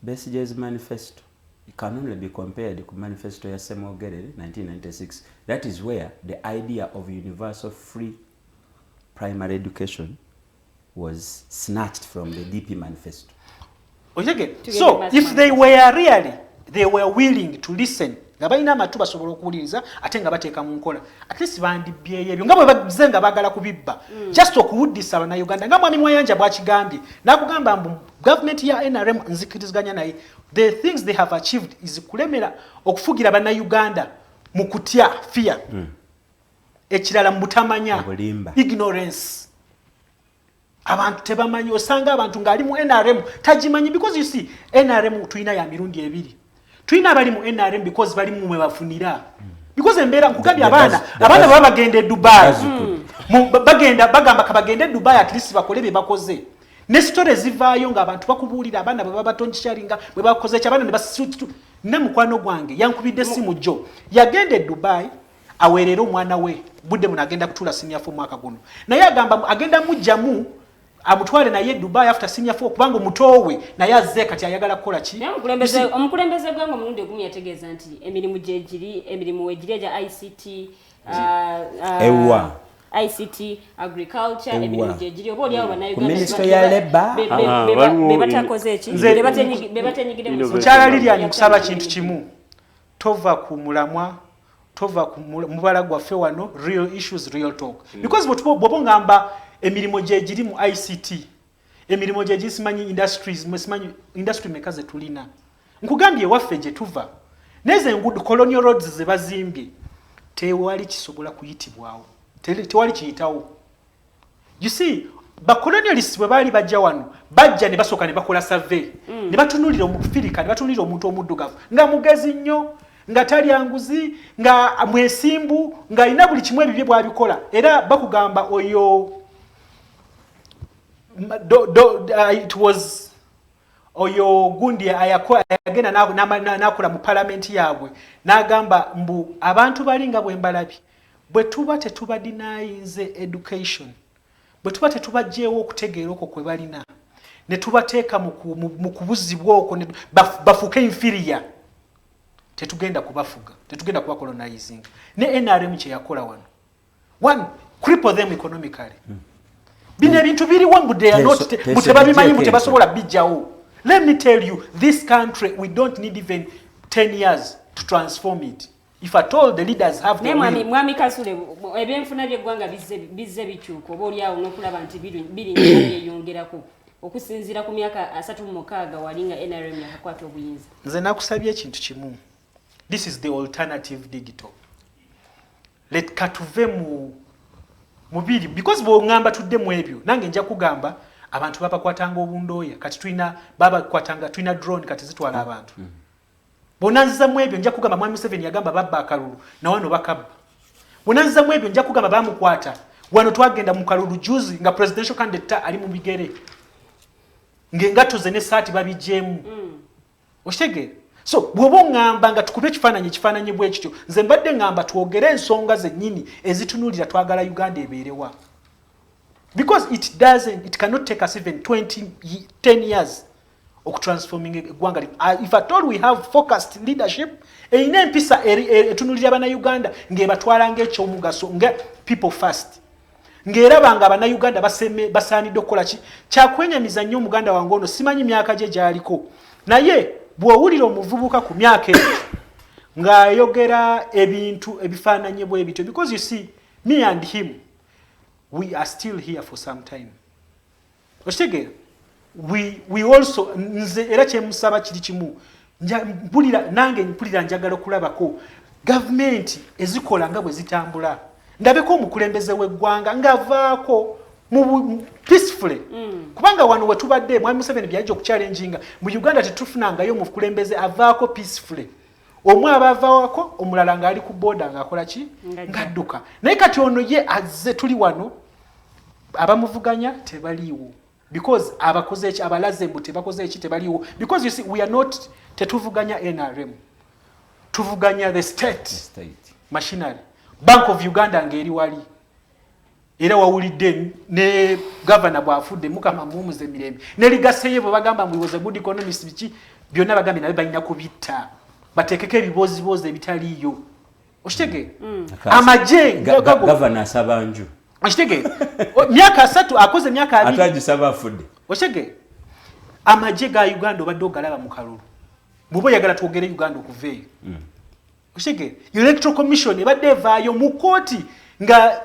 Besigye's manifesto it can only be compared to manifesto ya Semogerere 1996. That is where the idea of universal free primary education was snatched from the DP manifesto. So if they were really, they were willing to listen, ngabalina amatu basobola okuwuliriza ate nga bateeka mu nkola at least bandibyeyo ebyo nga bwe bazze nga baagala kubibba just okuwuddisa Bannayuganda nga mwami Mayanja bw'akigambye n'akugamba mbu government ya NRM nzikiriziganya naye the things they have achieved is kulemera okufugira Bannayuganda mu kutya fear ekirala mu butamanya ignorance abantu tebamanyi osanga abantu ngali mu NRM tajimanyi because you see NRM tuyina ya mirundi ebiri tuyina abali mu NRM because bali mu mwebafunira because embeera nkugabya abaana baba bagenda Dubai bagamba kabagende Dubai at least bakole bye bakoze ne stories zivaayo nga abantu bakubuulira abaana bwe babatoncharinga bwe bakoze kyabana ne basutu ne mukwano gwange yankubidde simu jo yagende Dubai awerera omwana we budde munagenda kutula senior form mwaka guno naye agamba agenda mujjamu amutwale naye Dubai after senior 4 kubanga mutowe naye azze kati ayagala kukola ki omukulembeze gwango mulundi ogumi yategeeza nti emirimu gyegiri emirimu wegiri ja ICT ICT agriculture emirimu gyegiri oba oli awo Bannayuganda Minister ya Labor bebatakoze eki bebatenyigire mukyala Lilian kusaba kintu kimu tova ku mulamwa tova ku mubala gwaffe wano real issues real talk because bobo ngamba emirimu gyegiri mu ICT emirimu gyegiri simanyi industries simanyi industry mekaze tulina nkugambye waffe gye tuva neze ngudu colonial roads ze bazimbye tewali kisobola kuyitibwawo tewali kiyitawo you see ba colonialists bwe bali bajja wano bajja ne basoka ne bakola survey ne batunulira omufirika ne batunulira omuntu omuddugavu nga mugezi nnyo nga talya nguzi nga mwesimbu nga ina buli kimwe ebibye bwabikola era bakugamba oyo it was oyo gundi ayagenda nakola mu parliament yaabwe n'agamba mbu abantu balinga bwembalabi bwe tuba tetuba denyinze education bwe tuba tetubajjeewo okutegeera okwo kwe balina ne tubateeka mu kubuzibwa okwo bafuuke inferior tetugenda kubafuga tetugenda kuba colonizing ne NRM kye yakola wano one cripple them economically bino ebintu biriwo mbu they are not mutebabimanyi mutebasobola bijjawo. Let me tell you, this country, we don't need even 10 years to transform it. If at all the leaders have the will. Mwami Kasule, ebyenfuna by'eggwanga bizze bikyuka oba olyawo n'okulaba nti biri byeyongerako okusinziira ku myaka 36 walinga NRM yakakwata obuyinza. Nze nakusabye ekintu kimu. This is the alternative digital. Let katuve mubiri because bw'ongamba tudde mu ebyo nange nja kugamba abantu babakwatanga obundooya kati tulina drone kati zitwala abantu bonanza mu ebyo nja kugamba mwami Museveni yagamba babba akalulu na wano bakabba bonanza mu ebyo nja kugamba bamukwata wano twagenda mu kalulu juzi nga presidential candidate ali mu bigere ngengato zene saati babijjemu oshege so bwobo ngamba nga tukube kifaananyi bwe kityo nze mbadde ngamba tuogere ensonga zennyini ezitunulira twagala Uganda ebeerewa. Because it cannot take us even 10 years of transforming ggwanga. If at all we have focused leadership, ine empisa etunulira bana Uganda ngebatwala ng'ekyomugaso nge people first. Ngeerabanga bana Uganda basaanidde okukola ki kyakwenyamiza nnyo Omuganda wange ono simanyi myaka gye gyaliko. Naye bw'owulira omuvubuka ku myaka ng'ayogera ebintu ebifaananye bwe bityo because you see me and him we are still here for some time. Oshege, we also nze era kyemusaba kiri kimu mpulira njagala okulabako government ezikola nga bwe zitambula ndabeko omukulembeze w'eggwanga ngavaako peacefully kubanga wano wetubadde mwami Museveni byajja okuchallenginga mu Uganda tetufunangayo omukulembeze avaako peacefully omwe abavaako omulala nga ali ku border ng'akola ki ngadduka naye kati ono ye azze tuli wano abamuvuganya tebaliiwo because abakoze eki abalaze mbu tebakoze eki tebaliiwo because you see we are not tetuvuganya NRM tuvuganya the state machinery Bank of Uganda ngeri wali era wawulidde ne governor bwafudde mukama mumuze mirembe ne ligaseye bo bagamba mu was a good economist biki byonna bagambe nabe balina kubitta batekeke ebibozibozi ebitaliyo oshitege amaje governor asabanju oshitege myaka 3 akoze myaka 2 atajisaba afudde oshitege amaje ga Uganda obadde ogalaba mu kalulu bubo yagala tuogere Uganda okuveeyo oshitege electoral commission ebadde evaayo mu kooti nga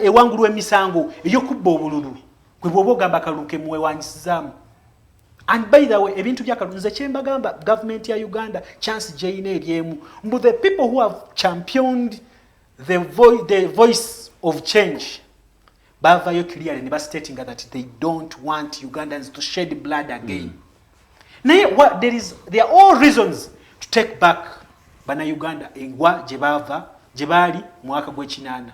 ewangulwa emisango ey'okubba obululu gwe bw'oba ogamba akalulu ke muwewanyisizaamu. And by the way, ebintu byakalulu nze kyembagamba government ya Uganda chance gyeyina eryemu mbu the people who have championed the voice of change bavayo clearly ne bastating that they don't want Ugandans to shed blood again. Naye there are all reasons to take back bana Uganda engwa gye bava gye baali mwaka gw'ekinaana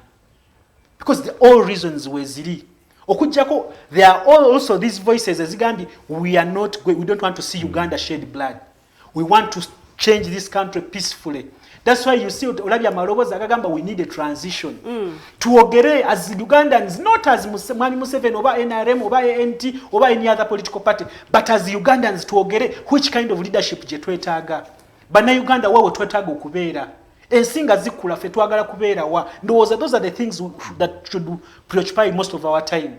because the all reasons weziri okujako there are also these voices ezigambye we don't want to see Uganda shed blood, we want to change this country peacefully. That's why you see olabya malobozi agagamba we need a transition tuogere as Ugandans, not as Mwami Museveni oba NRM oba ANT oba any other political party, but as Ugandans tuogere which kind of leadership gye twetaaga bana Uganda wawe twetaaga okubeera ensinga zikula fe twagala kubeera wa ndowooza those are the things that should preoccupy most of our time.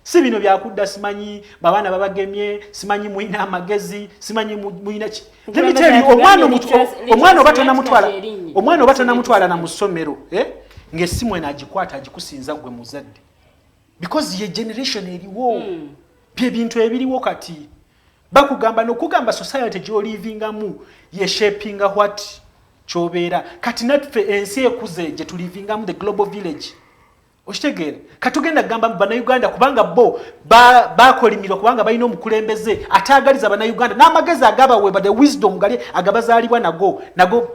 Si bino byakudda simanyi babaana babagemye simanyi muina amagezi simanyi muina ki let me tell you omwana oba tonamutwala na musomero ng'essimu eno agikwata agikusinza gwe muzadde because ye generation eriwo bye bintu ebiriwo kati bakugamba n'okugamba society gy'olivingamu ye shapinga what chobeera kati natuffe ensi ekuze gye tulivingamu the global village okitegere katugenda gamba bana Uganda kubanga bo bakolimirwa kubanga balina omukulembeze ataagaliza bana Uganda n'amagezi agabawe but the wisdom gali agabazaalibwa nago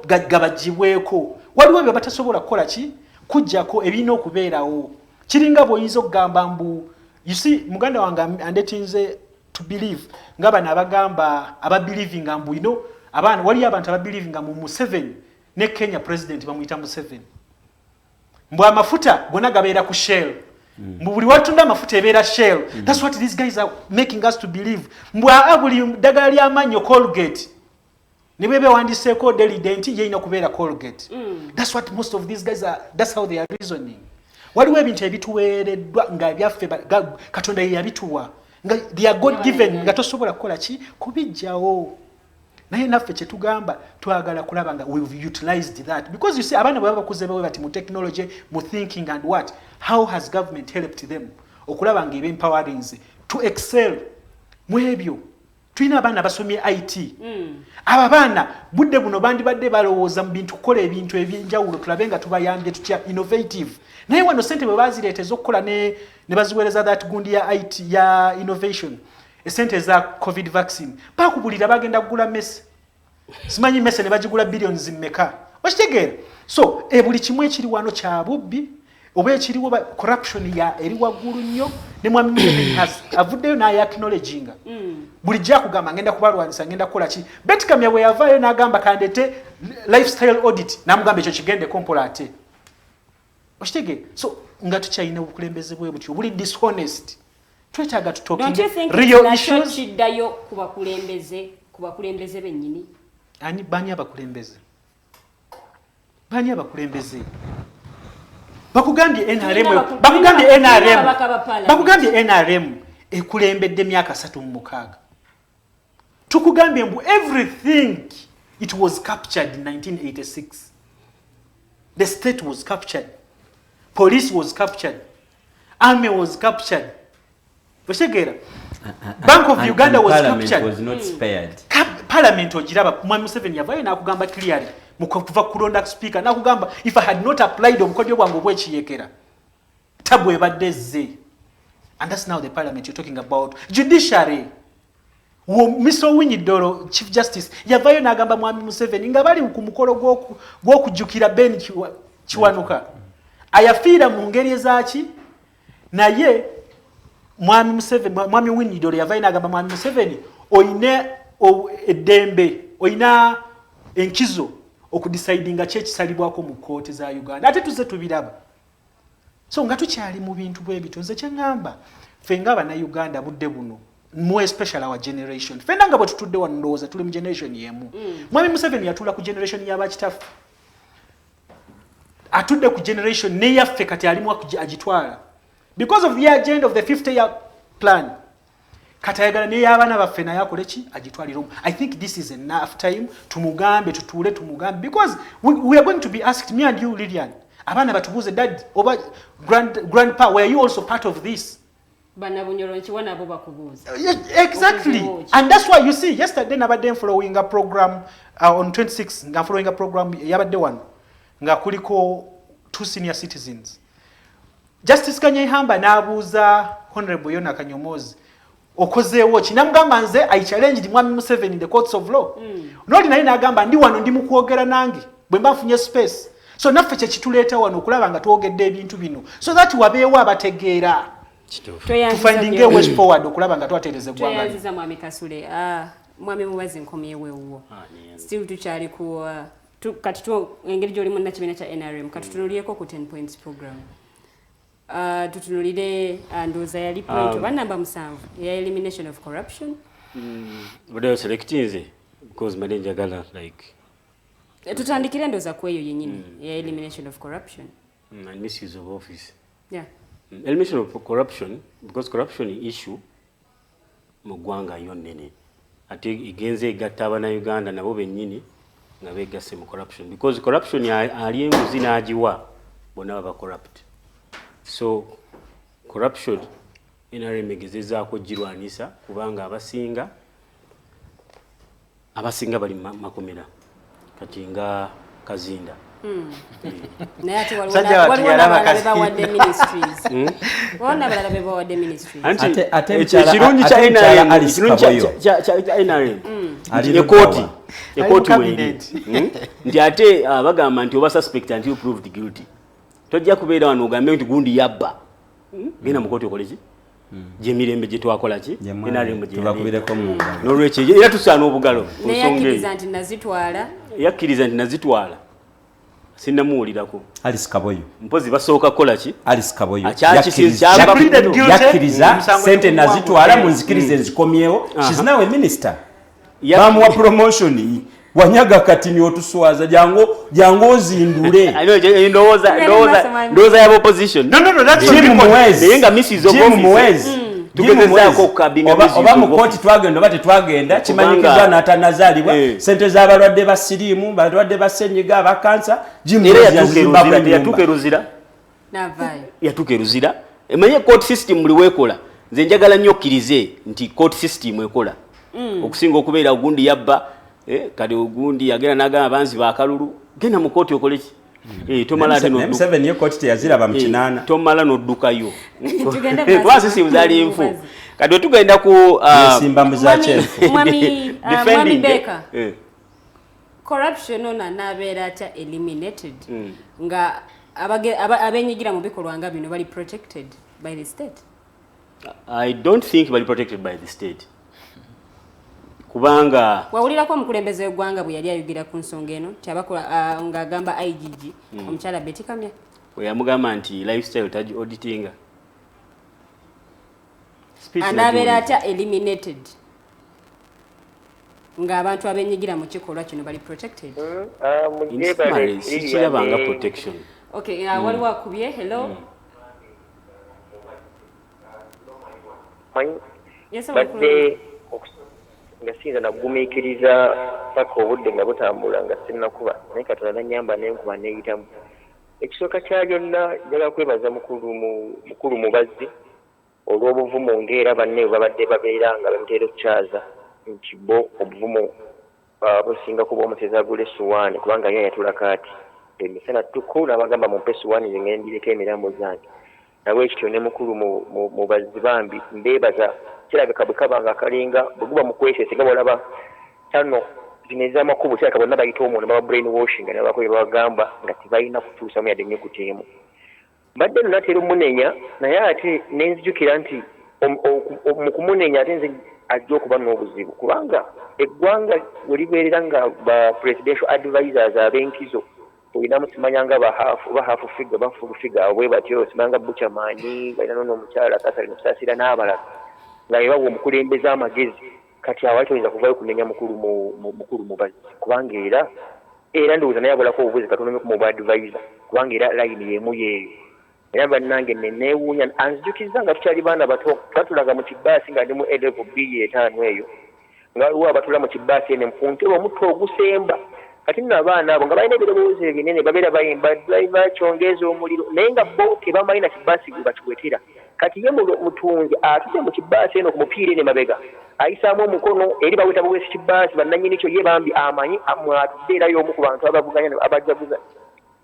gabagibweko waliwo bye batasobola kukola ki kujjako ebirina okubeerawo kiringa bw'oyinza okugamba mbu you see muganda wange andetinze to believe ngaba nabagamba aba believing ambu abana wali abantu aba believing mu Museveni ne Kenya president bamuyita Museveni mbu amafuta gona gabeera ku Shell mbu buli watunda amafuta ebeera Shell that's what these guys are making us to believe mbu abuli dagala lya manyo Colgate nibebe wandiseko Delident yeyina kubeera Colgate that's what most of these guys are, that's how they are reasoning waliwo ebintu ebituweereddwa nga byaffe Katonda ye yabituwa nga they are God given nga tosobola kukola ki kubijjawo naye naffe kye tugamba twagala kulaba nga we've utilized that because you see abana bwe bakuze bawe bati mu technology mu thinking and what how has government helped them okulaba nga empowering to excel mu ebyo tulina abaana basomye IT aba baana budde buno bandi badde balowooza mu bintu kukola ebintu ebyenjawulo tulabe nga tubayambye tutya innovative naye wano sente bwe bazireeta ez'okukola ne baziweereza that gundi ya IT ya innovation esente za COVID vaccine bakubulira bagenda kugula messe simanyi messe ne bagigula billions mmeka okitegeera so buli kimu ekiri wano kya bubbi oba ekiriwo corruption ya eri waggulu nnyo ne mwami Museveni avuddeyo n'ayacknowledginga buli gya kugamba ngenda kubalwanisa ngenda kukola ki Betkamya bwe yavaayo n'agamba kandete lifestyle audit n'amugamba ekyo kigende kompola ate okitegeera so nga tukyalina obukulembeze bwe butyo buli dishonest twetaaga tutalking real issues kiddayo ku bakulembeze bennyini ani bani abakulembeze bakugambye NRM ekulembedde myaka 36 tukugambye mbu everything it was captured in 1986 the state was captured police was captured army was captured Oshegera Bank of Uganda was captured was not spared Parliament ogiraba Mwami Museveni yavayo nakugamba clearly mukuva kulonda speaker nakugamba if I had not applied omukodyo bwangu bwekiyekera tabwe badeze and that's now the parliament you're talking about judiciary Mr. Winyidoro Chief Justice yavayo nagamba Mwami Museveni nga bali ku mukolo gw'okujjukira Ben Kiwanuka ayafiira mu ngeri ezaki naye Mwami Museveni Mwami Winyidoro yavayo nagamba Mwami Museveni oyine eddembe oyina enkizo okudecidinga kyekisalibwako mu kooti za Uganda ate tuze tubiraba so nga tukyali mu bintu bwe bitonze kyangamba fenga bana Uganda budde buno more especially our generation fenga nga bwetutudde wanoza tuli mu generation yemu Mwami Museveni yatula ku generation y'abakitafu atudde ku generation ne yaffe kati alimu agitwala because of the agenda of the 50-year plan katayagala ne yabana baffe na yakole ki agitwalira I think this is enough time tumugambe tutule tumugambe because we are going to be asked me and you Lilian abana batubuze dad oba grandpa were you also part of this bana Bunyoro nchiwana abo bakubuza exactly and that's why you see yesterday nabadde following a program on 26 nga following a program yabadde one nga kuliko two senior citizens Justice Kanyehamba nabuza Honorable Yona Kanyomozi okozeewo ki namugamba nze I challenged Mwami Museveni in the courts of law noli naye nagamba ndi wano ndi mukwogera nange bwe mbafunye space so naffe kye kituleeta wano okulaba nga twogedde ebintu bino so that wabeewo abategeera tufindinge way forward okulaba nga twatereze gwanga twayanziza Mwami Kasule Mwami Mubazi nkomyewe wuwo still tukyali ku kati engeri gy'olimu nakibiina kya NRM katutunulyeko ku 10 points program tutunulire ndoza yali point oba namba 7 ya elimination of corruption but I selectinze because manager gala like tutandikire ndoza kweyo yenyini ya elimination of corruption and misuse of office elimination of corruption because corruption issue mu ggwanga yonnene ate igenze egatta abana Uganda nabo bennyini nga begasse mu corruption because corruption ali enguzi n'agiwa bonna baba corrupt so corruption NRM egezezaako girwanisa kubanga abasinga bali makomera kati nga Kazinda naye ate waliwo n'abalala bebawadde ministries waliwo n'abalala bebawadde ministries ate ekirungi kya NRM ekooti weri nti ate bagamba nti oba suspect until proved guilty tojja kubeera wano ogambe nti gundi yabba genda mu kooti okole ki gye mirembe gye twakola ki NRM tubakubireko mu ngalo n'olwekyo era tusaana obugalo neyakkiriza nti nazitwala yakkiriza nti nazitwala sinnamuwulirako Alice Kaboyo mpozi basooka kukola ki Alice Kaboyo yakkiriza sente nazitwala mu nzikirize nzikomyewo she's now a minister bamuwa promotion wanyaga kati ni otuswaza jango ozindule ndowooza yaba opposition nayenga Mrs. Office tugezezaako okukabinga oba mu kooti twagenda oba tetwagenda kimanyikibwa n'atanazaalibwa sente z'abalwadde ba siriimu balwadde ba ssenyiga aba kansa yatuuka eruzira emanye court system buli weekola nze njagala nnyo okkirize nti court system ekola okusinga okubeera ogundi yabba kati ogundi yagenda n'agamba banzi bakalulu genda mu kooti okole ki tomala n'oddukayo twasisibuzaali enfu kati otugenda ku simba muzakyefu Mwami Baker corruption ono anaabeera atya eliminated nga abenyigira mu bikolwa nga bino bali protected by the state? I don't think bali protected by the state kubanga wawulirako omukulembeze w'eggwanga bwe yali ayogera ku nsonga eno kyabakola ng'agamba IGG omukyala Betty Kamya we yamugamba nti lifestyle tagi auditinga anaabeera atya eliminated ng'abantu abenyigira mu kikolwa kino bali protected? sikirabanga protection. Okay, waliwo akubye. Hello. Yes, nga sinza nagumiikiriza paka obudde nga butambula nga sinnakuba naye Katonda nanyamba nenkuba neeyitamu. Ekisooka kya byonna njagala kwebaza mukulu Mubazi olw'obuvumu ng'era banne babadde babeera nga bamuteera okukyaza nti bo obuvumu businga kuba omusezi agula essuwaani kubanga ye yatulako ati emisana tuku n'abagamba mumpe essuwaani zengendireko emirambo zange. Nabwe ekityo ne mukulu Mubazi bambi mbeebaza kirabika bwe kaba nga kalinga bwe guba mu kwesesa nga bw'olaba tano zino ez'amakubo kirabika bonna bayita omuntu baba brain washing ne babakoye babagamba nga tebalina kutuusamu yadde ennyukuta emu. Mbadde natera omunenya naye ate nenzijukira nti mu kumunenya ate nze ajja okuba n'obuzibu kubanga eggwanga we libeerera nga ba presidential advisors ab'enkizo olinamu simanya nga bahafu figa bafulu figa bwe batyo simanga bukyamaani balina n'omukyala Kasule Musaasira n'abalala nga bebawa omukulembeze amagezi kati awali toyinza kuvayo kunenya mukulu Mubazi kubanga era ndowooza naye abolako obubuzi katonomeko mu advisor kubanga era layini y'emu yeeyo. Era bannange neewuunya anzijukiza nga tukyali baana bato twatulaga mu kibaasi nga ndi mu level B etaano eyo nga waliwo abatula mu kibaasi ene mpuntebe omutwe ogusemba kati nno abaana abo nga balina ebirowoozo ebinene babeera bayimba driver kyongeza omuliro naye nga bo tebamanyi na kibaasi gwe bakiwetera. Kati ye mutunzi atudde mu kibaasi eno ku mupiira ene mabega ayisaamu omukono eri baweta buweesi kibaasi bannannyini kyo ye bambi amanyi mwatudde era y'omu ku bantu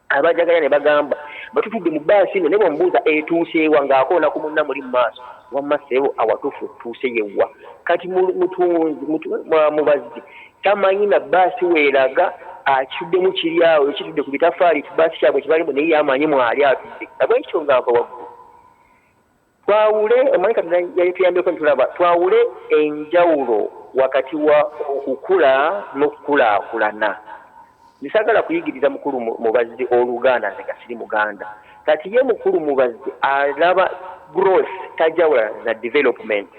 abajaganya ne bagamba batutudde mu baasi eno ne bwemubuuza etuuseewa ng'akoona ku munna muli mu maaso wamma ssebo awatuufu tuuse yewa. Kati Mubazi tamanyi na baasi weeraga akituddemu kiri awo ekitudde ku bitafaali kibaasi kyabwe kibalimu naye yamanyi mwali atudde nabwe ekyo ng'ava waggulu. Twawule omanyi Katonda yali tuyambyeko ntulaba twawule enjawulo wakati wa okukula n'okukulaakulana. Nisagala kuyigiriza mukulu Mubazi Oluganda nze gasiri Muganda. Kati ye mukulu Mubazi alaba growth tajawula na development.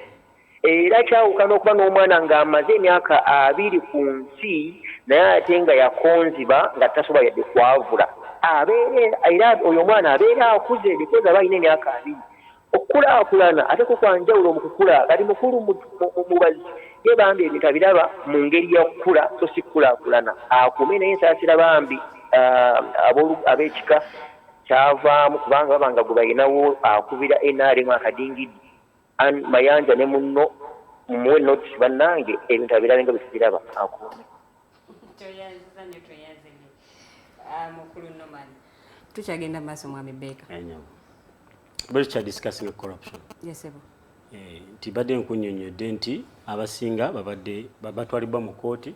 Era kyawukana okuba n'omwana ng'amaze emyaka 2 ku nsi naye ate nga yakonziba nga tasobola yadde kwavula. Era oyo omwana abeera akuze because aba alina emyaka 2. Okukulaakulana ate kukwanjawulo mu kukula kati mukulu Mubazi ye bambi ebintu abiraba mu ngeri y'okukula so si kukulaakulana akume naye nsaasira bambi ab'ekika kyavaamu kubanga babanga gwe balinawo akubira NRM akadingidi Mayanja ne munno muwe notisi bannange ebintu abirabe nga bwe akume. Tukyagenda maaso Mwami Baker. But you are discussing corruption. Yes, sir. Nti badde nkunnyonnyodde nti abasinga babadde batwalibwa mu kooti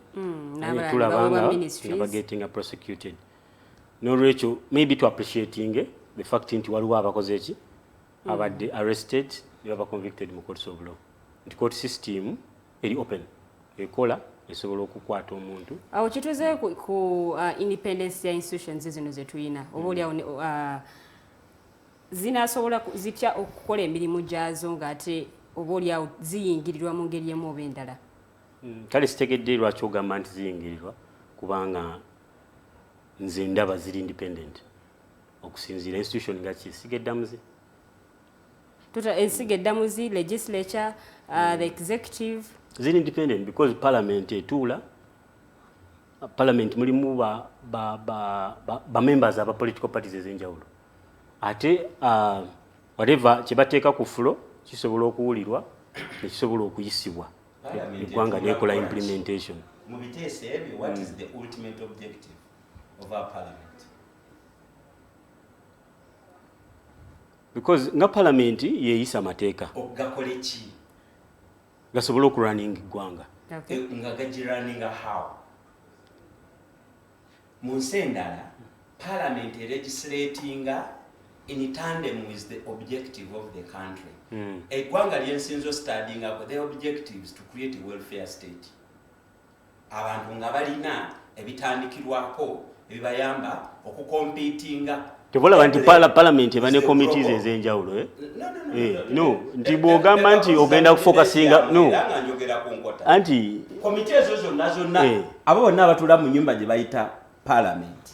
tulabanga nga bagetinga prosecuted. N'olwekyo maybe to appreciating the fact nti waliwo abakoze eki abadde arrested baba convicted mu courts of law. The court system eri open ekola esobola okukwata omuntu. Awo kituze ku independence ya institutions zino zetuyina obuli zinasobola zitya okukola emirimu gyazo ng'ate obuli awo ziyingirirwa mu ngeri emu oba endala. Kale sitegedde lwaki ogamba nti ziyingirirwa kubanga nze ndaba ziri independent okusinziira institution nga kisigeddamuzi. Ensigeddamuzi, legislature, the executive. Ziri independent because parliament etuula. Parliament mulimu ba members aba political parties ez'enjawulo. Ate whatever kyebateeka ku fulo kisobola okuwulirwa nekisobola okuyisibwa eggwanga nekola implementation. Mu biteeso ebyo, what is the ultimate objective of our parliament? Because nga parliament yeeyisa amateeka okugakole ki gasobola okurunning eggwanga. Nga gagirunninga how? Mu nsi endala parliament legislatinga in tandem with the objective of the country. Eggwanga lyensinzo studying up the objectives to create a welfare state. Abantu nga balina ebitandikirwako ebibayamba okukompitinga. Tevola nti parliament eba ne committees ez'enjawulo no nti bw'ogamba nti ogenda kufokasinga no anti komite ezo zonna abo bonna abatula mu nyumba gye bayita parliament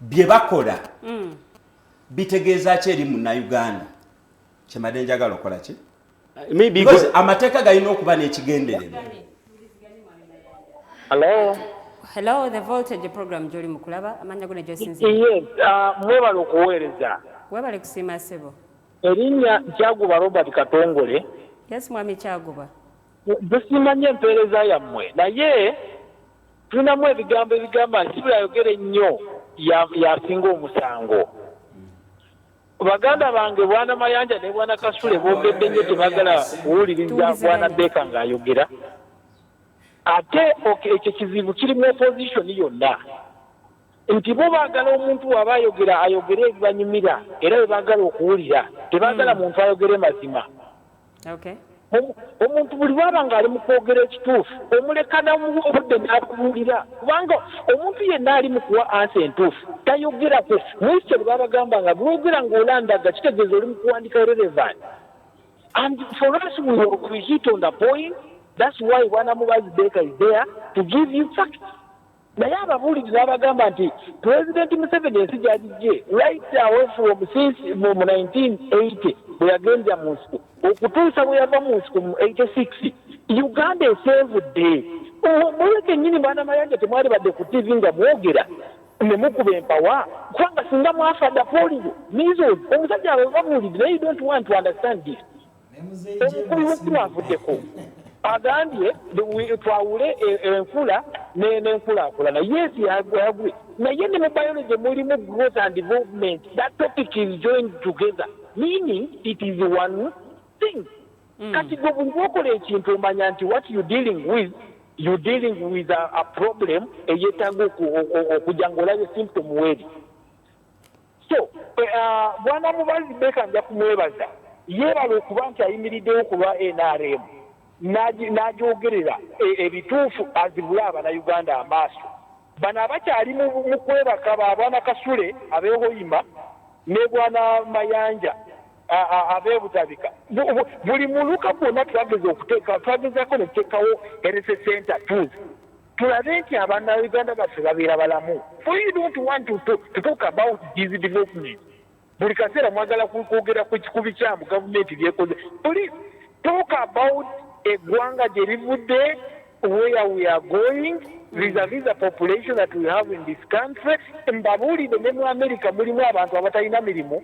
bye bakola bitegeeza ki eri munnayuganda kyemadde njagala okola ki amateeka galina okuba n'ekigendererwa. Hello, the Voltage program Joli Mukulaba. Amanya gune Josinzi. Yes, mwebale okuweereza. Webale kusima sebo. Erinnya Kyaguba Robert Katongole. Yes, mwami Kyaguba. Tusimanye empeereza yammwe. Naye tulinamu ebigambo ebigamba nti ayogere nnyo yasinga omusango. Baganda bange Bwana Mayanja ne Bwana Kasule boogedde nnyo tebagala kuwuliriza Bwana Baker ng'ayogera. Ate ekyo kizibu kiri mu opposition yonna nti bo baagala omuntu waba ayogere ebibanyumira era bwe baagala okuwulira tebaagala muntu ayogere mazima. Omuntu buli bwaba ng'ali mu kwogera ekituufu omuleka n'obudde n'akuwulira kubanga omuntu yenna ali mu kuwa ansa entuufu tayogerako mwisi bwe babagamba nga bwogera ng'olandaga kitegeeza oli mu kuwandika relevant. And for us we hit on the point. That's why Mubazi Baker is there to give you facts. Naye ababuulirizi n'abagamba nti President Museveni ensi gy'agijje right away from since mu 1980 bwe yagenza mu nsiko okutuusa bwe yava mu nsiko mu 86 Uganda esevudde. Muleke kennyini Bwana Mayanja temwali badde ku TV nga mwogera ne mukuba empawa kubanga singa mwafadda polio measles omusajja abo babuuliriza naye you don't want to understand this. Omukulu w'essimu avuddeko. Agambye twawule enkula n'enkulaakulana. Yes, yagwe. Naye ne mu biology mulimu growth and development. That topic is joined together, meaning it is one thing. Kati gwe buli lwokola ekintu omanya nti what you dealing with a problem eyeetaaga okujja ng'olabye symptom weri. So Bwana Mubazi Baker nja kumwebaza yeebala okuba nti ayimiriddewo ku lwa NRM n'agyogerera ebituufu azibula Abannayuganda amaaso. Bano abakyali mu kwebaka Bwana Kasule abeehoyima ne Bwana Mayanja abeebutabika. Buli muluka gwonna twagezaako ne tuteekawo health center tools tulabe nti Abannayuganda baffe babeera balamu. We don't want to talk about these developments. Buli kaseera mwagala kwogera ku bikyamu gavumenti byekoze. Please talk about eggwanga gye livudde, where we are going vis-a-vis the population that we have in this country. Mbabuulire ne mu America mulimu abantu abatalina mirimu.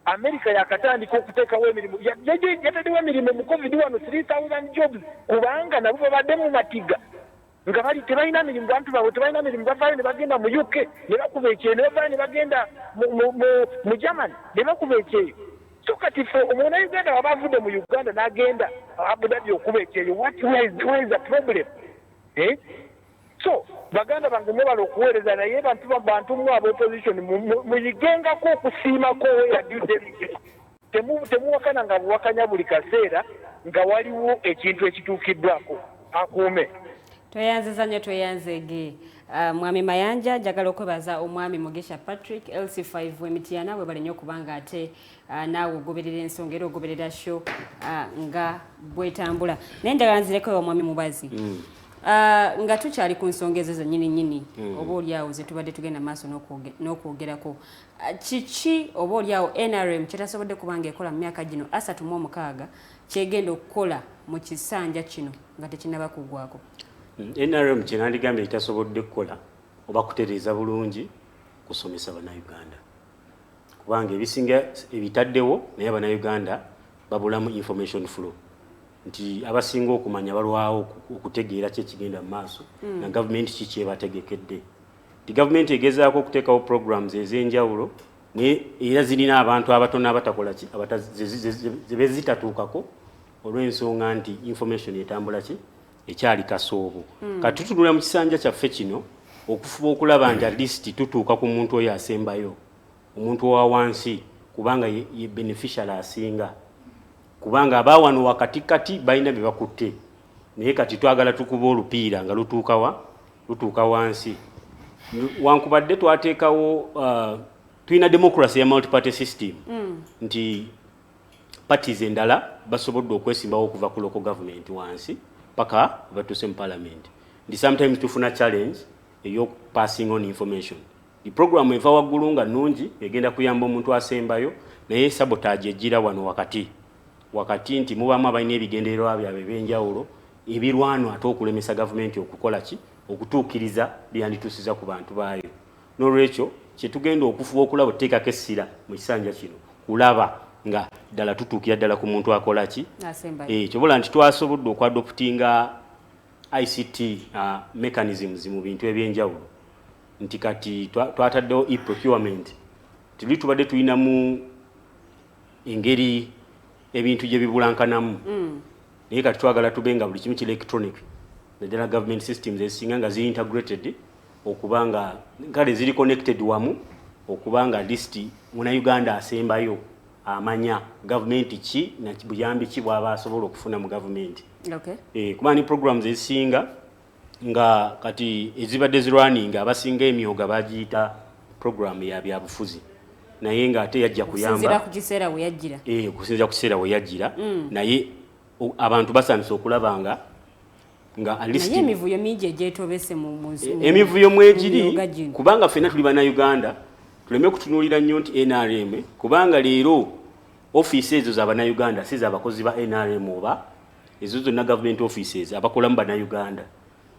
America yakatandika okuteekawo emirimu. Yataddewo emirimu mu COVID wano 3,000 jobs kubanga nabo babadde mu matiga nga bali tebalina mirimu. Bantu baabwe tebalina mirimu bavaayo ne bagenda mu UK ne bakuba ekyeyo ne bavaayo ne bagenda mu Germany ne bakuba ekyeyo. So kati ffe Omunnayuganda waba avudde mu Uganda n'agenda Abu Dhabi okuba ekyeyo, where is the problem? So baganda bange mwebala okuweereza naye bantu mu aba opposition muyigengako okusiimako where due diligence. temuwakana nga buwakanya buli kaseera nga waliwo ekintu ekituukiddwako akuume. Tweyanziza nnyo tweyanzege. Mwami Mayanja njagala okwebaza omwami Mugisha Patrick LC5 w'Emityana bwe bali nnyo kubanga ate naawe ogoberera ensonga era ogoberera show nga bwetambula. Naye njagala nzireko omwami Mubazi. Nga tukyali ku nsonga ezo nnyini oba oliawo ze tubadde tugenda maaso n'okwogerako. Kiki oba oliawo NRM kyetasobodde kubanga ekola mu myaka gino 36 kyegenda okukola mu kisanja kino nga tekinnaba kuggwako? NRM kyenandigambye ekitasobodde kukola oba kutereeza bulungi kusomesa bannayuganda, kubanga ebisinga ebitaddewo naye abannayuganda babulamu information flow, nti abasinga okumanya balwawo okutegeera kye kigenda mu maaso na gavumenti kiki ebategekedde. Ti gavumenti egezaako okuteekawo programs ez'enjawulo naye era zirina abantu abatono abatakola ki zitatuukako olw'ensonga nti information etambula ki ekyali kasoobo. Kati tutunula mu kisanja kyaffe kino okufuba okulaba nti at least tutuuka ku muntu oyo asembayo, omuntu owa wansi, kubanga ye beneficial asinga, kubanga abawano wakatikati balina bye bakutte naye kati twagala tukuba olupiira nga lutuuka wansi. Wankubadde twateekawo tulina democracy ya multi-party system nti parties endala basobodde okwesimbawo okuva ku local government wansi paka batuse mu parliament. Ndi sometimes tufuna challenge eyo passing on information. The program eva waggulu nga nnungi egenda kuyamba omuntu asembayo naye sabotage ejjira wano wakati nti mubamu abalina ebigendererwa byabwe ebyenjawulo ebirwano ate okulemesa gavumenti okukola ki okutuukiriza byandituusiza ku bantu baayo. N'olwekyo kyetugenda okufuba okulaba oteekako essira mu kisanja kino kulaba nga ddala tutuukira ddala ku muntu akola ki kyobola nti twasobodde okwadoptinga ICT mechanisms mu bintu ebyenjawulo, nti kati twataddewo e-procurement tuli tubadde tulinamu engeri ebintu gye bibulankanamu naye kati twagala tube nga buli kimu kiri electronic, naddala government systems ezisinga nga ziri integrated okubanga kale ziri connected wamu okubanga list Munnayuganda asembayo amanya gavumenti ki na buyambi ki bw'aba asobola okufuna mu gavumenti. Kuba ni programs ezisinga nga kati ezibadde zirwaninga abasinga emyoga bagiyita program ya byabufuzi naye nga ate yajja kuyamba okusinziira ku kiseera we yajjira naye abantu basanise okulabanga nga naye emivuyo mingi egyetobese mu emivuyo mwegiri kubanga ffenna tuli bannayuganda tuleme kutunuulira nnyo nti NRM kubanga leero office ezo z'abannayuganda si z'abakozi ba NRM oba ezo zonna government offices abakolamu bannayuganda.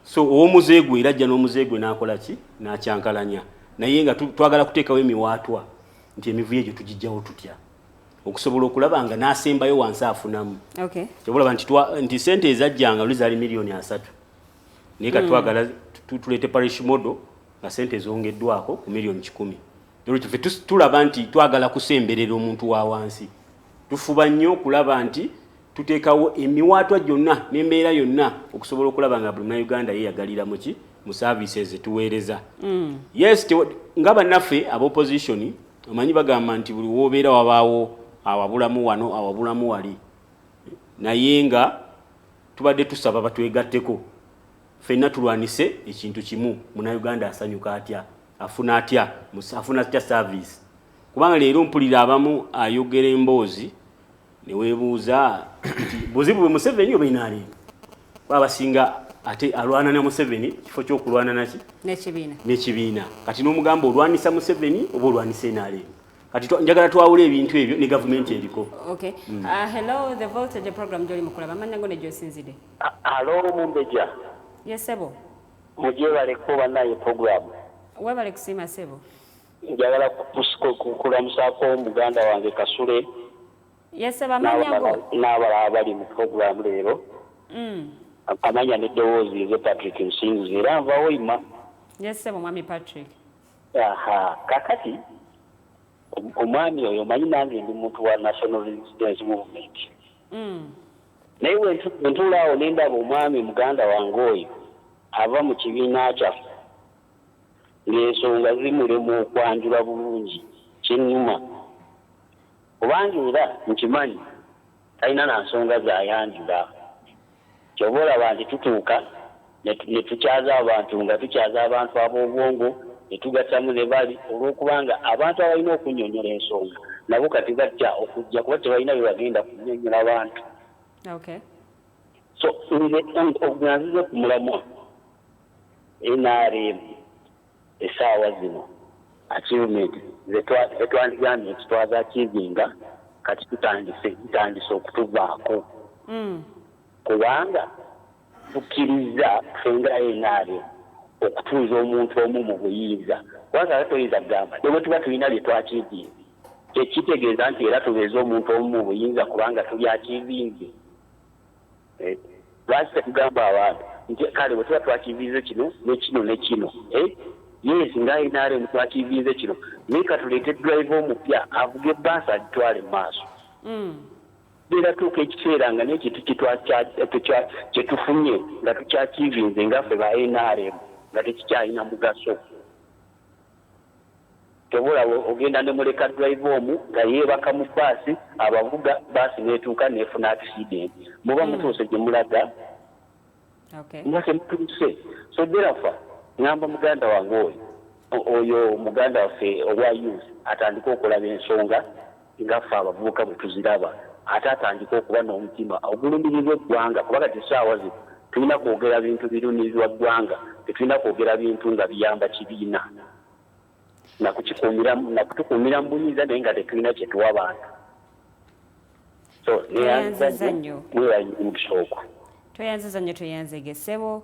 So owomuzeegwe era ajja n'omuzeegwe n'akola ki n'akyankalanya naye nga twagala kuteekawo emiwaatwa nti emivuyo egyo tugijjawo tutya okusobola okulaba nga n'asembayo wansi afunamu. Kyobola nti sente ezajjanga luli zaali miliyoni 3 naye kati twagala tuleete parish model nga sente ezongeddwako ku miliyoni 10. Olwekyo ffe tulaba nti twagala kusemberera omuntu wa wansi, tufuba nnyo okulaba nti tuteekawo emiwaatwa gyonna n'embeera yonna okusobola okulaba nga buli Munnayuganda yeeyagalira muki mu services etuweereza. Yes, nga bannaffe ab'opposition omanyi bagamba nti buli woobeera wabaawo awabulamu wano awabulamu wali, naye nga tubadde tusaba batwegatteko ffenna tulwanise ekintu kimu, Munnayuganda asanyuka atya, afuna atya service. Kubanga leero mpulira abamu ayogera emboozi ne weebuuza nti buzibu bwe Museveni oba NRM babasinga ate alwana ne Museveni kifo ky'okulwana naki n'ekibiina. Kati n'omugamba olwanisa Museveni oba olwanisa NRM. Kati njagala twawula ebintu ebyo ne gavumenti eriko. Hello, the Voltage program gy'oli mu kulaba amannya go ne gy'osinzidde. Alo Omumbejja. Yes sebo. Mugye baleko bannaye program. Webale kusiima sebo. Njagala kulamusaako Omuganda wange Kasule. Yes sebo, amannya go. N'abalala abali mu program leero. Amanya n'eddoboozi ze Patrick Nsinzi era nvawo ima. Yes sebo, mwami Patrick. Kakati omwami oyo manyi nange ndi muntu wa National Resistance Movement. Naye bwentulaawo nendaba omwami muganda wange oyo ava mu kibiina kyaffe ng'ensonga zimulemu okwanjula bulungi kinnuma. kubanga era nkimanyi talina na nsonga zayanjula kyova olaba nti tutuuka ne tukyaza abantu nga tukyaza abantu ab'obwongo ne tugattamu ne bali olw'okubanga abantu abalina okunnyonnyola ensonga nabo kati bajja okujja kuba tebalina bye bagenda kunnyonnyola abantu. So okunanzize ku mulamwa NRM essaawa zino achievement zetwandigambye nti twazakiivinga kati tutandise okutuvaako kubanga tukkiriza fenga NRM okutuuza omuntu omu mu buyinza kubanga toyinza kugamba ne bwe tuba tulina bye twakiivinga tekitegeeza nti era tubeeza omuntu omu mu buyinza kubanga tulyakiivinze. Lwaki tekugamba abantu nti kale bwe tuba twakiivinze kino nekino nekino yes nga NRM twakiivinze kino naye katuleete drive omupya avuga ebbaasa agitwale mu maaso era tuuka ekiseera nga n'ekintu kyetufunye nga tukyakiivinze ngaffe ba NRM nga tekikyalina mugaso. Tobola ogenda ne muleka drive omu nga yeebaka mu baasi abavuga baasi neetuuka neefuna accident muba mutuuse gye mulaga nga temutuuse. So therefore ngamba muganda wange oyo muganda waffe owa youth atandika okulaba ensonga ngaffe abavubuka bwe tuziraba ate atandika okuba n'omutima ogulumirirwa eggwanga kuba kati essaawa zino tulina kwogera bintu birumirirwa ggwanga tetulina kwogera bintu nga biyamba kibiina nakutukuumira mu buyinza naye nga tetulina kyetuwa bantu. So neyanzizanyo toyanziza nnyo toyanzege ssebo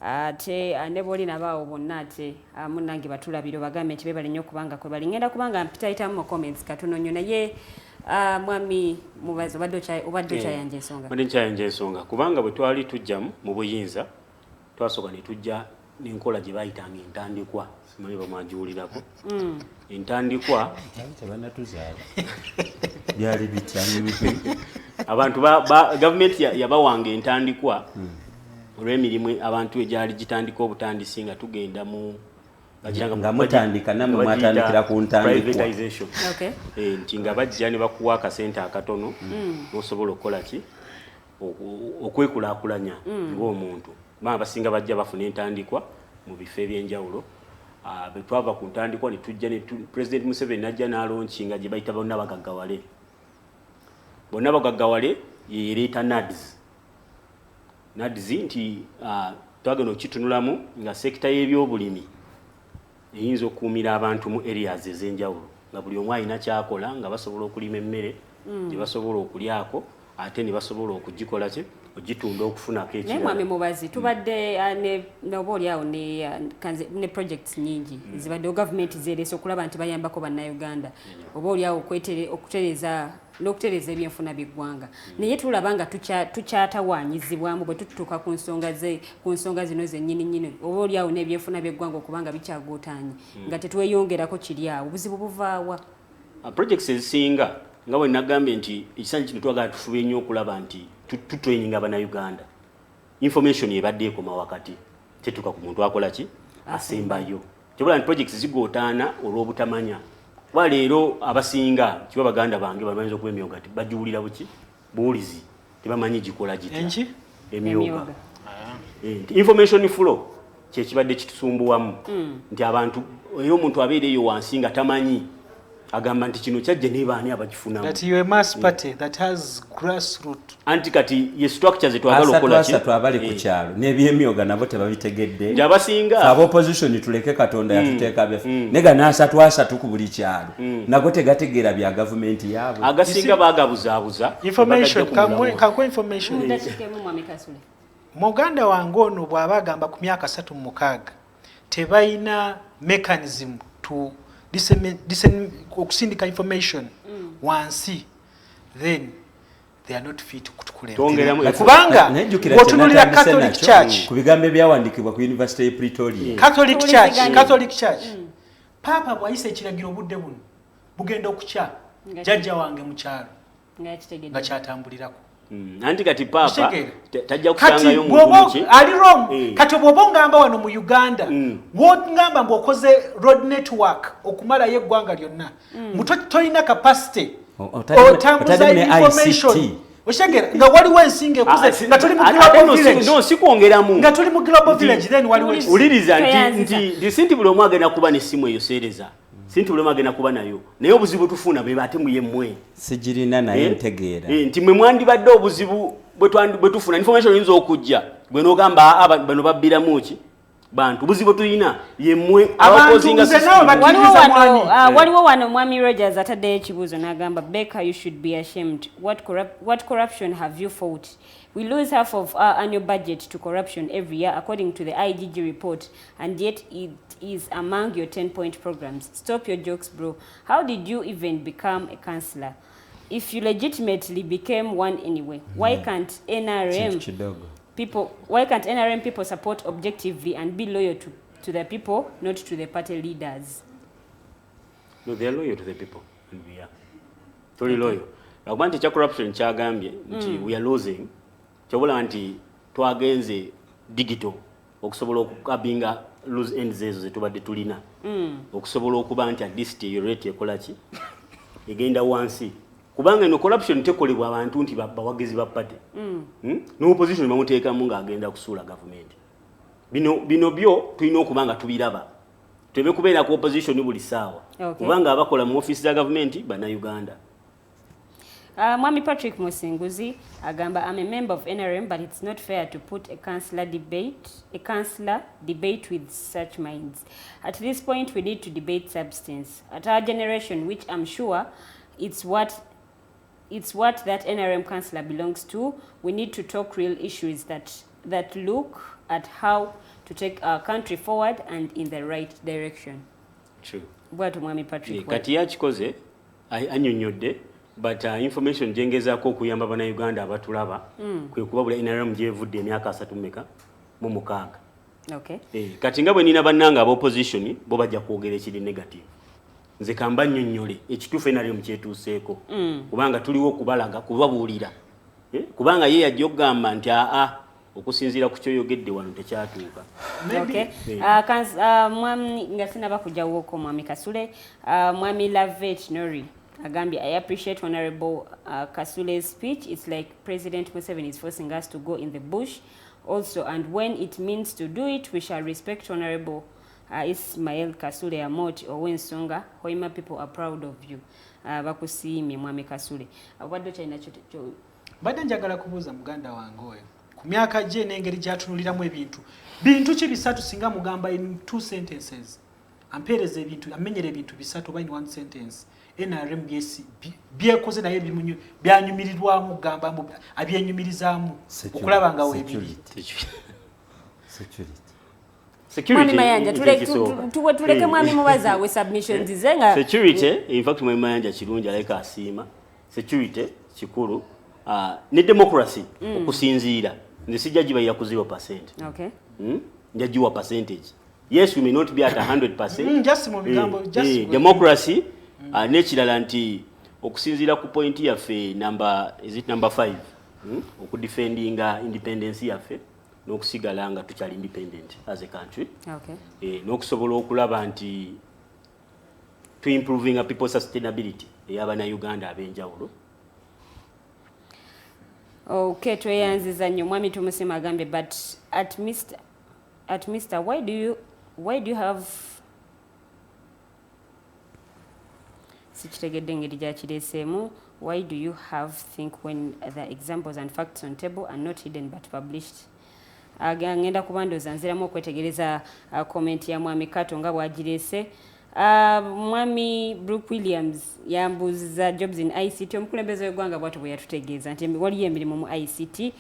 ate ne bwolina baawo bonna ate munnange batulabira bagambe nti beebale nnyo okubanga kwe bali ngenda kubanga mpitayitamu mu comments katono nnyo naye mwami Mubazi obadde okyayanja ensonga. Badde nkyayanja ensonga kubanga bwe twali tujja mu buyinza twasooka ne tujja n'enkola gye baayitanga entandikwa simanyi bamwagiwulirako entandikwa tebanatuzaala byali bitya abantu gavumenti yabawanga entandikwa olw'emirimu abantu egyali gitandika obutandisi nga tugenda mu nga mutandika namwe mwatandikira ku ntandikwa nti nga bajja ne bakuwa akasente akatono n'osobola okukola ki okwekulaakulanya ng'omuntu baa basinga bajja bafuna entandikwa mu bifo ebyenjawulo. Bwe twava ku ntandikwa ne tujja ne President Museveni najja n'alonkinga gye bayita bonna bagaggawale. Bonna bagaggawale yeereeta NADS nti twagenda okukitunulamu nga sekita y'ebyobulimi eyinza okukuumira abantu mu areas ez'enjawulo nga buli omu alina kyakola nga basobola okulima emmere gye basobola okulyako ate ne basobola okugikola ki ogitunda okufunako ekirala. Naye mwami Mubazi tubadde oba oliawo ne projects nyingi zibadde gavumenti zeereese okulaba nti bayambako bannayuganda oba oliawo okutereeza n'okutereeza ebyenfuna by'eggwanga naye tulaba nga tukyatawaanyizibwamu bwe tutuuka ku nsonga zino zennyini oba oliawo n'ebyenfuna by'eggwanga okubanga bikyagootaanye nga tetweyongerako kiri awo obuzibu buvaawa. Projects ezisinga nga bwe nagambye nti ekisanyi kino twagala tufube nnyo okulaba nti tutraininga abannayuganda information ebadde ekoma wakati tetuuka ku muntu akola ki asembayo kyobola nti projects zigootaana olw'obutamanya kuba leero abasinga kiba baganda bange bamanyiza okuba emyoga bagiwulira buki buwulizi tebamanyi gikola gitya emyoga information flow kyekibadde kitusumbuwamu nti abantu eyo omuntu abeereeyo wansi nga tamanyi agamba nti kino kyajja nebaani abakifunamu anti kati ye structure zetwagala okukola ki twabali ku kyalo n'ebyemyoga nabo tebabitegedde nti abasinga abo opposition tuleke katonda yatuteeka befe nega n'asatu ku buli kyalo nago tegategeera bya gavumenti yaabwe agasinga baagabuzaabuza information muganda wange ono bw'aba agamba ku myaka 36 tebalina mechanism to okusindika information wansi then they are not fit kutukulembera kubanga otunulira Catholic Church ku bigambo ebyawandikibwa ku University of Pretoria Catholic Church papa bwayise ekiragiro obudde buno bugenda okukya jjajja wange mu kyalo nga kyatambulirako anti kati papa tajja kusangayo omuntu ali wrong kati bw'oba ngamba wano mu Uganda ngamba mbu okoze road network okumalayo eggwanga lyonna tolina capacity otambuza information oshagera nga waliwo ensinga ekuze nga tuli mu global village no sikwongeramu nga tuli mu global village then waliwo uliriza nti sinti buli omu agenda kuba n'essimu eyo seereza sinti buli omu agenda kuba nayo naye obuzibu tufuna bwe bate muyemmwe sigirina naye ntegeera nti mwe mwandibadde obuzibu bwe tufuna information oyinza okujja bwe n'ogamba bano babbiramu ki bantu buzibu tulina yemmwe waliwo wano mwami Rogers ataddeyo ekibuuzo n'agamba Baker, you should be ashamed. What corruption have you fought? We lose half of our annual budget to corruption every year according to the IGG report, and yet it is among your 10-point programs. Stop your jokes, bro. How did you even become a councillor? If you legitimately became one anyway, why can't NRM people support objectively and be loyal to the people, not to the party leaders? No, they are loyal to the people, and we are very loyal. Abantu kya corruption kyagambye nti we are losing. Kyobola nti twagenze digital okusobola okukabinga lose ends ezo zetubadde tulina okusobola okuba nti at least your rate ekola ki egenda wansi. Kubanga no corruption tekolebwa abantu nti bawagezi ba party no opposition bamuteekamu ng'agenda kusuula government. Bino byo tulina okubanga tubiraba tebe kubeera ku opposition buli ssaawa kubanga abakola mu office za government bana Uganda. Mwami Patrick Musinguzi agamba, I'm a member of NRM, but it's not fair to put a councillor debate with such minds. At this point, we need to debate substance. At our generation, which I'm sure it's what that NRM councillor belongs to, we need to talk real issues that look at how to take our country forward and in the right direction. True. Bwatu Mwami Patrick. Kati yakikoze anyonyodde. But information jengezaako okuyamba bana Uganda abatulaba kwe kubabula NRM gyevudde emyaka 3 mu 6. Okay. Kati nga bwe nina bannanga aba opposition bo bajja kwogera ekiri negative. Nze kamba nnyonnyole ekituufu NRM kyetuuseeko kubanga tuliwo okubalaga kubabuulira kubanga ye yajja okugamba nti okusinziira ku kyoyogedde wano tekyatuuka. Okay. Mwami nga sinaba kujjawoko Mwami Kasule, Mwami Lavet Nori Agambi, I appreciate Honorable Kasule's speech. It's like President Museveni is forcing us to go in the bush also, and when it means to do it, we shall respect Honorable Ismail Kasule Amoti or Wensonga. Hoima people are proud of you. Bakusiimi Mwami Kasule. Wadde China chocho. Badde njagala kubuuza muganda wange oyo. Ku myaka gye n'engeri gy'atunuliramu ebintu. Bintu ki bisatu singa mugamba in 2 sentences. Ampeereza ebintu, amenyera ebintu bisatu by 1 sentence. NRM byekoze naye byanyumirirwamu gamba abyenyumirizaamu okulaba nga webiri. Mwami Mayanja tuleke Mwami Mubazi awe submissions zenga. Security, in fact Mwami Mayanja kirungi aleka asiima. Security kikulu ne democracy okusinziira nze sijja gibayira ku 0%. Okay. Njagiwa percentage. Yes, we may not be at 100%. Just mu bigambo just democracy nekirala nti okusinziira ku point yaffe number 5 okudefendinga independence yaffe n'okusigala nga tukyali independent as a country. Okay. N'okusobola okulaba nti to improving a people sustainability ey'abana Uganda ab'enjawulo. Okay, tweyanziza nnyo Mwami Tumusima agambe, but at Mr. why do you have why do you have think when the examples and facts on table are not hidden but published? Ngenda kubandoza nziramu okwetegereza comment ya Mwami Kato nga bwagirese. Mwami Brooke Williams yambuza jobs in ICT, omukulembeze w'eggwanga bwatu bwe yatutegeeza nti waliyo emirimu mu ICT.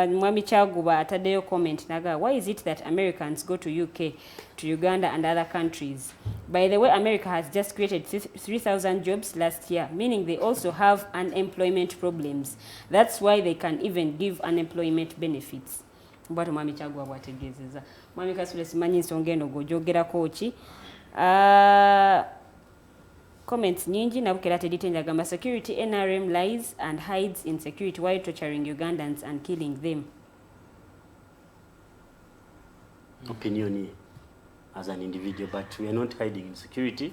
Mwami Chaguba ataddeyo comment naga, why is it that Americans go to UK, to Uganda and other countries? By the way, America has just created 3,000 jobs last year, meaning they also have unemployment problems. That's why they can even give unemployment benefits. Bwatu Mwami Chaguba bwategeezeza. Mwami Kasule simanyi nsonga eno gwogerako ki. Comments nyingi nabukera teditenja gamba, security NRM lies and hides in security while torturing Ugandans and killing them. Opinion as an individual, but we are not hiding in security.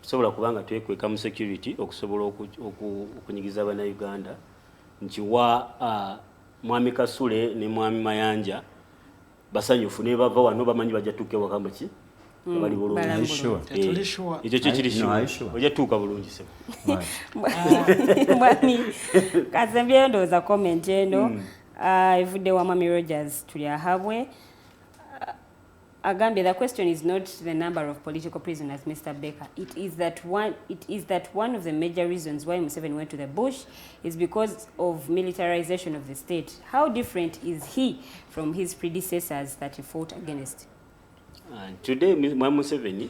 tusobola kubanga twekweka mu security okusobola okunyigiza Abannayuganda nti wa mwami Kasule ne mwami Mayanja basanyufu ne bava wano bamanyi bajja tuuka ewaka ki bali bulungi. Ekyo kiri sure. Ojja tuuka bulungi sebo. Mwami Kazembyeyo ndowooza comment eno evudde wa Mwami Rogers tuli ahabwe. Agambye, the question is not the number of political prisoners, Mr. Baker. It is that one of the major reasons why Museveni went to the bush is because of militarization of the state. How different is he from his predecessors that he fought against? Today, Museveni,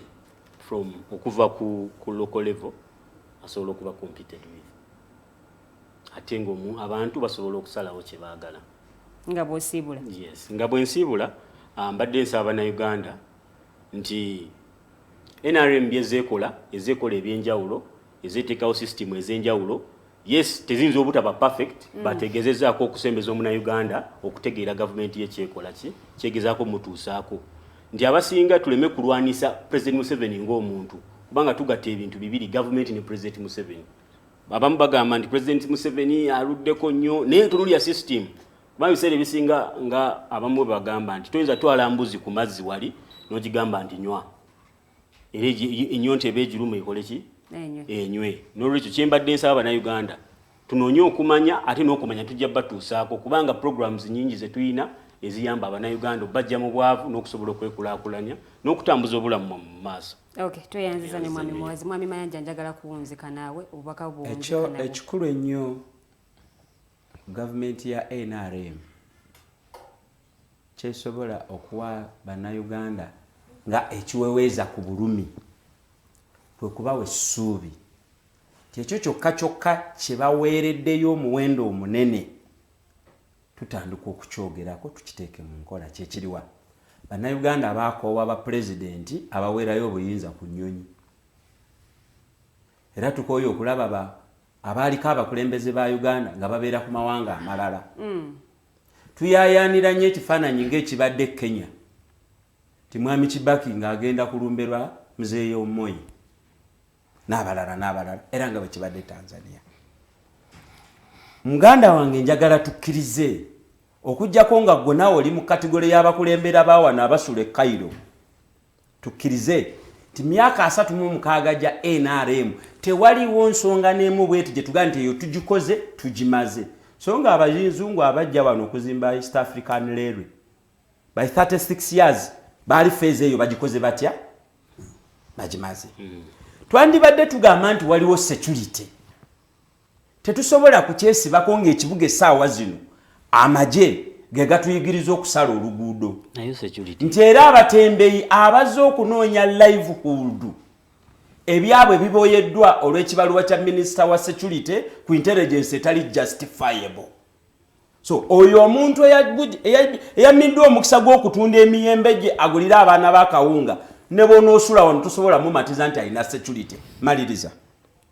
from okuva ku local level, asobola okuba competed with. Ate abantu basobola okusalawo kye baagala. Nga bw'osiibula. Yes, nga bw'ensiibula. Mbadde nsaba Bannayuganda nti NRM byezeekola ebyenjawulo ezeetekawo system ez'enjawulo. Yes, teziyinza obutaba perfect bategezezaako okusembeza Omunnayuganda okutegeera gavumenti ye kyekola ki kyegezaako mutuusaako nti abasinga tuleme kulwanisa President Museveni ng'omuntu kubanga tugatta ebintu bibiri, gavumenti ne President Museveni. Abamu bagamba nti President Museveni aluddeko nnyo naye tululya system. Biseera ebisinga nga abamu bagamba nti toyinza twala mbuzi ku mazzi wali n'ogigamba nti nywa. Era ennyonta eba egirumu ekole ki? Enywe. N'olwekyo kye mbadde nsaba Bannayuganda tunoonye okumanya ate n'okumanya tujja batuusaako kubanga programs nnyingi ze tuyina eziyamba Abannayuganda bajja mu bwavu n'okusobola okwekulaakulanya n'okutambuza obulamu mu maaso. Okay, tweyanziza ne Mwami Mubazi. Mwami Mayanja njagala kuwunzika naawe obubaka buwunzika naawe. Ekikulu ennyo Government ya NRM kyesobola okuwa Bannayuganda nga ekiweweeza ku bulumi kwe kubawa essuubi kyekyo kyokka kye baweereddeyo omuwendo omunene tutandika okukyogerako tukiteeke mu nkola kyekiriwa. Bannayuganda abaakoowa bapulezidenti abaweerayo obuyinza ku nnyonyi era tukooye okulaba abaaliko abakulembeze ba Uganda nga babeera ku mawanga amalala. Tuyaayaanira nnyo ekifaananyi ng'ekibadde Kenya ti Mwami Kibaki ng'agenda kulumberwa Muzeeyi Moi n'abalala era nga bwe kibadde Tanzania. Muganda wange njagala tukkirize okujjako nga gwe naawe oli mu kategole y'abakulembera baawano abasula Cairo. Tukkirize ti myaka 36 gya NRM tewaliwo nsonga n'emu bweti gye tugaa nti eyo tugikoze tugimaze. So nga Abazungu abajja wano okuzimba East African Railway by 36 years baali feezi eyo bagikoze batya? Bagimaze. Twandibadde tugamba nti waliwo security. Tetusobola kukyesibako ng'ekibuga essaawa zino amagye ge gatuyigiriza okusala oluguudo. Nti era abatembeeyi abazze okunoonya livelihood ebyabwe biboyeddwa olw'ekibaluwa kya minisita wa security ku intelligence etali justifiable. So oyo omuntu eyamiddwa omukisa gw'okutunda emiyembe gye agulira abaana b'akawunga ne bw'onoosula wano tusobola mumatiza nti alina security. Maliriza.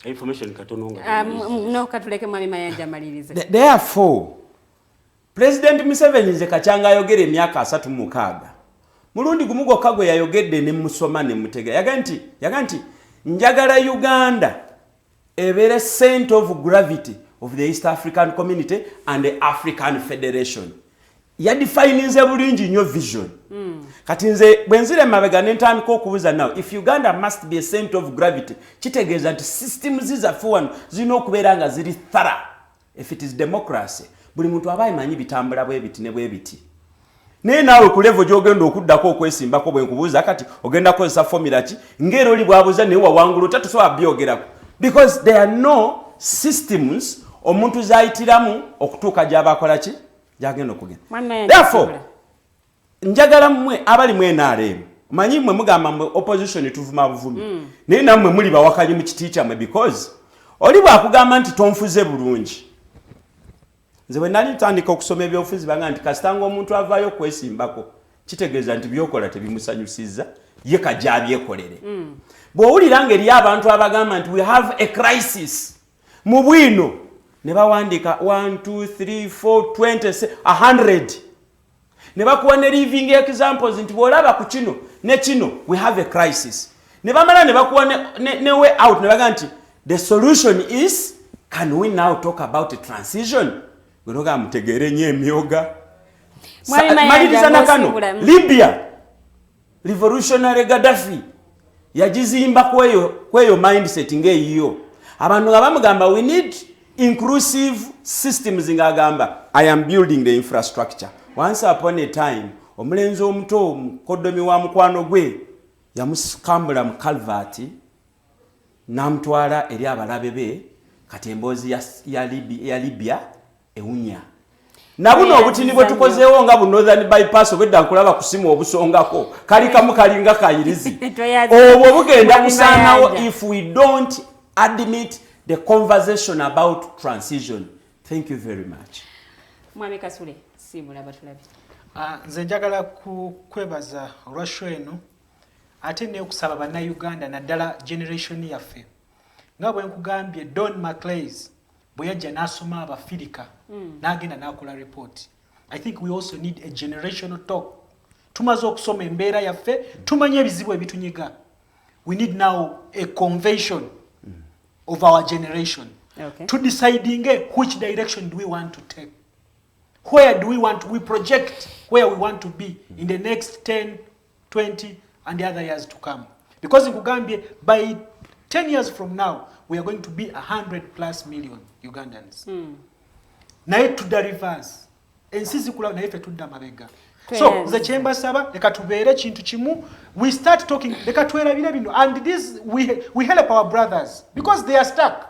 Information katono nga. No katuleke Mwami Mayanja malirize. Therefore, President Museveni nze kakyanga ayogera emyaka 36. Mulundi gumu gwokka gwe yayogedde ne musoma ne mutega. Yaga nti njagala Uganda ebeere center of gravity of the East African Community and the African Federation. Yadefininze bulungi nnyo vision. Kati nze bwenzire mabega n'entandika okubuuza nawe if Uganda must be a center of gravity kitegeeza nti systems zaffe wano zirina okubeera nga ziri thorough. If it is democracy buli muntu aba amanyi bitambula bwe biti ne bwe biti. Naye naawe ku level gy'ogenda okuddako okwesimbako bwe nkubuuza kati ogenda kukozesa formula ki ng'era oli bw'abuuza naye wawangula tatusobola byogerako because there are no systems omuntu zayitiramu okutuuka gy'abakola ki gy'agenda okugenda. Therefore njagala mmwe abali mu NRM manyi mmwe mugamba mmwe opposition tuvuma buvumi naye nammwe muli bawakanyi mu kiti kyammwe because oli bw'akugamba nti tonfuze bulungi. Nze bwe nali ntandika okusoma ebyobufuzi banga nti kasitanga omuntu avaayo okwesimbako kitegeeza nti byokola tebimusanyusizza ye kajja abyekolere. Bw'owulira ng'eri abantu abagamba nti we have a crisis mu bwino ne bawandiika 1 2 3 4 20 100 ne bakuwa ne living examples nti bw'olaba ku kino ne kino we have a crisis. ne bamala ne bakuwa ne way out ne baga nti the solution is can we now talk about a transition ngonoga mutegere nye emyoga maliriza nakano Libya revolutionary Gaddafi yajizimba kweyo mindset ngeyiyo abantu nga bamugamba we need inclusive systems ngagamba I am building the infrastructure. Once upon a time omulenzi omuto mukodomi wa mukwano gwe yamusikambula mu Calvert namtwala eri abalabe be kati emboozi ya Libya ewunya nabuno obutini bwe tukozeewo nga bu northern bypass obedda nkulaba kusimu obusongako kali kamu kalinga kayirizi obwo bugenda kusaanawo if we don't admit the conversation about transition. Thank you very much. Mwami Kasule simula batulabi. Nze njagala kwebaza olwasho eno ate ne okusaba bannayuganda naddala generation yaffe nga bwe nkugambye Don McLeys bwe yajja n'asoma abafirika n'agenda n'akola report. I think we also need a generational talk. Tumaze okusoma embeera yaffe tumanye ebizibu ebitunyiga. We need now a convention of our generation to deciding which direction do we want to take. Where do we want we project where we want to be in the next 10, 20 and the other years to come. Because in Uganda, by 10 years from now, we are going to be 100+ million Ugandans. Nae to the reverse. And sisi kula nae fetunda mabega. So the chamber saba leka tubere chintu chimu we start talking leka tuera bile bino and this we help our brothers because they are stuck.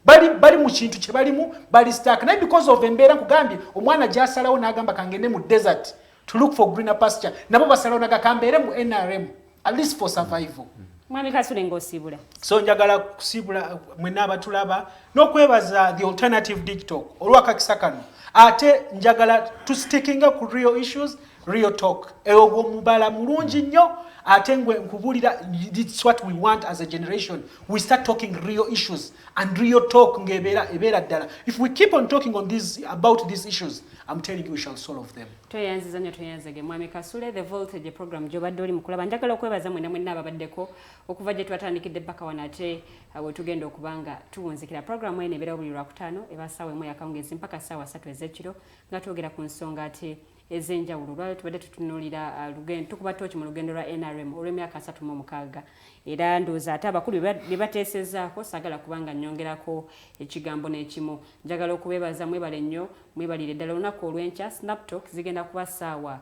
Bali mu chintu che balimu bali stuck na because of embera kugambye omwana jasalawo nagamba kangene mu desert to look for greener pasture nabo basalawo nagakambere mu NRM at least for survival. Mwami Kasule ngosibula. So njagala kusibula mwena abatulaba n'okwebaza the alternative TikTok olwakakisakano ate njagala to sticking up ku real issues real talk ewo mubala mulungi nnyo ate ngwe nkubulira it's what we want as a generation. We start talking real issues and real talk ngebera ddala. If we keep on talking on about these issues, I'm telling you we shall solve them. Toyanziza nnyo toyanzage Mwami Kasule the voltage program jobadde oli mukulaba njagala okwebaza mwena ababaddeko okuva gye twatandikidde bbaka wanate we tugenda okubanga tuwunzikira program eno ebeera buli lwakutaano eba ssaawa emu yakawungezi mpaka ssaawa 3 ez'ekiro nga twogera ku nsonga ate ezenjawulo lwali tubadde tutunuulira tukuba tooki mu lugendo lwa NRM olw'emyaka 36 era ndowooza ate abakulu bye bateesezaako saagala kubanga nnyongerako ekigambo n'ekimu njagala okubeebaza mwebale nnyo mwebalire ddala olunaku olw'enkya snaptalk zigenda kuba ssaawa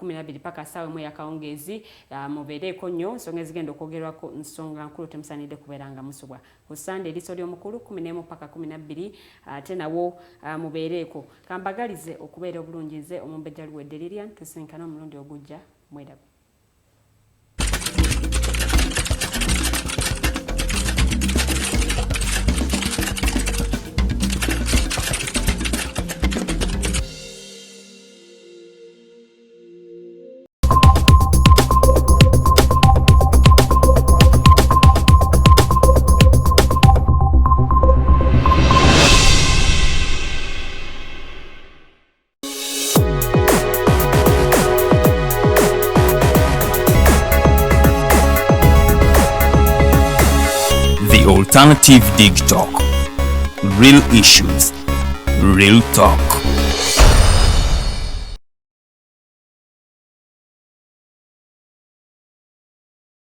12 paka ssaawa emu eyakawungezi mubeereeko nnyo nsonga ezigenda okwogerwako nsonga nkulu temusaanidde kubeera nga musubwa ku Sunday eriiso ly'omukulu 11 paka 12 ate nawo mubeereeko kambagalize okubeera obulungi nze Omumbejja Luwedde Lilian tusinkana omulundi ogujja mwerabe. Alternative Dig Talk. Real issues, real talk.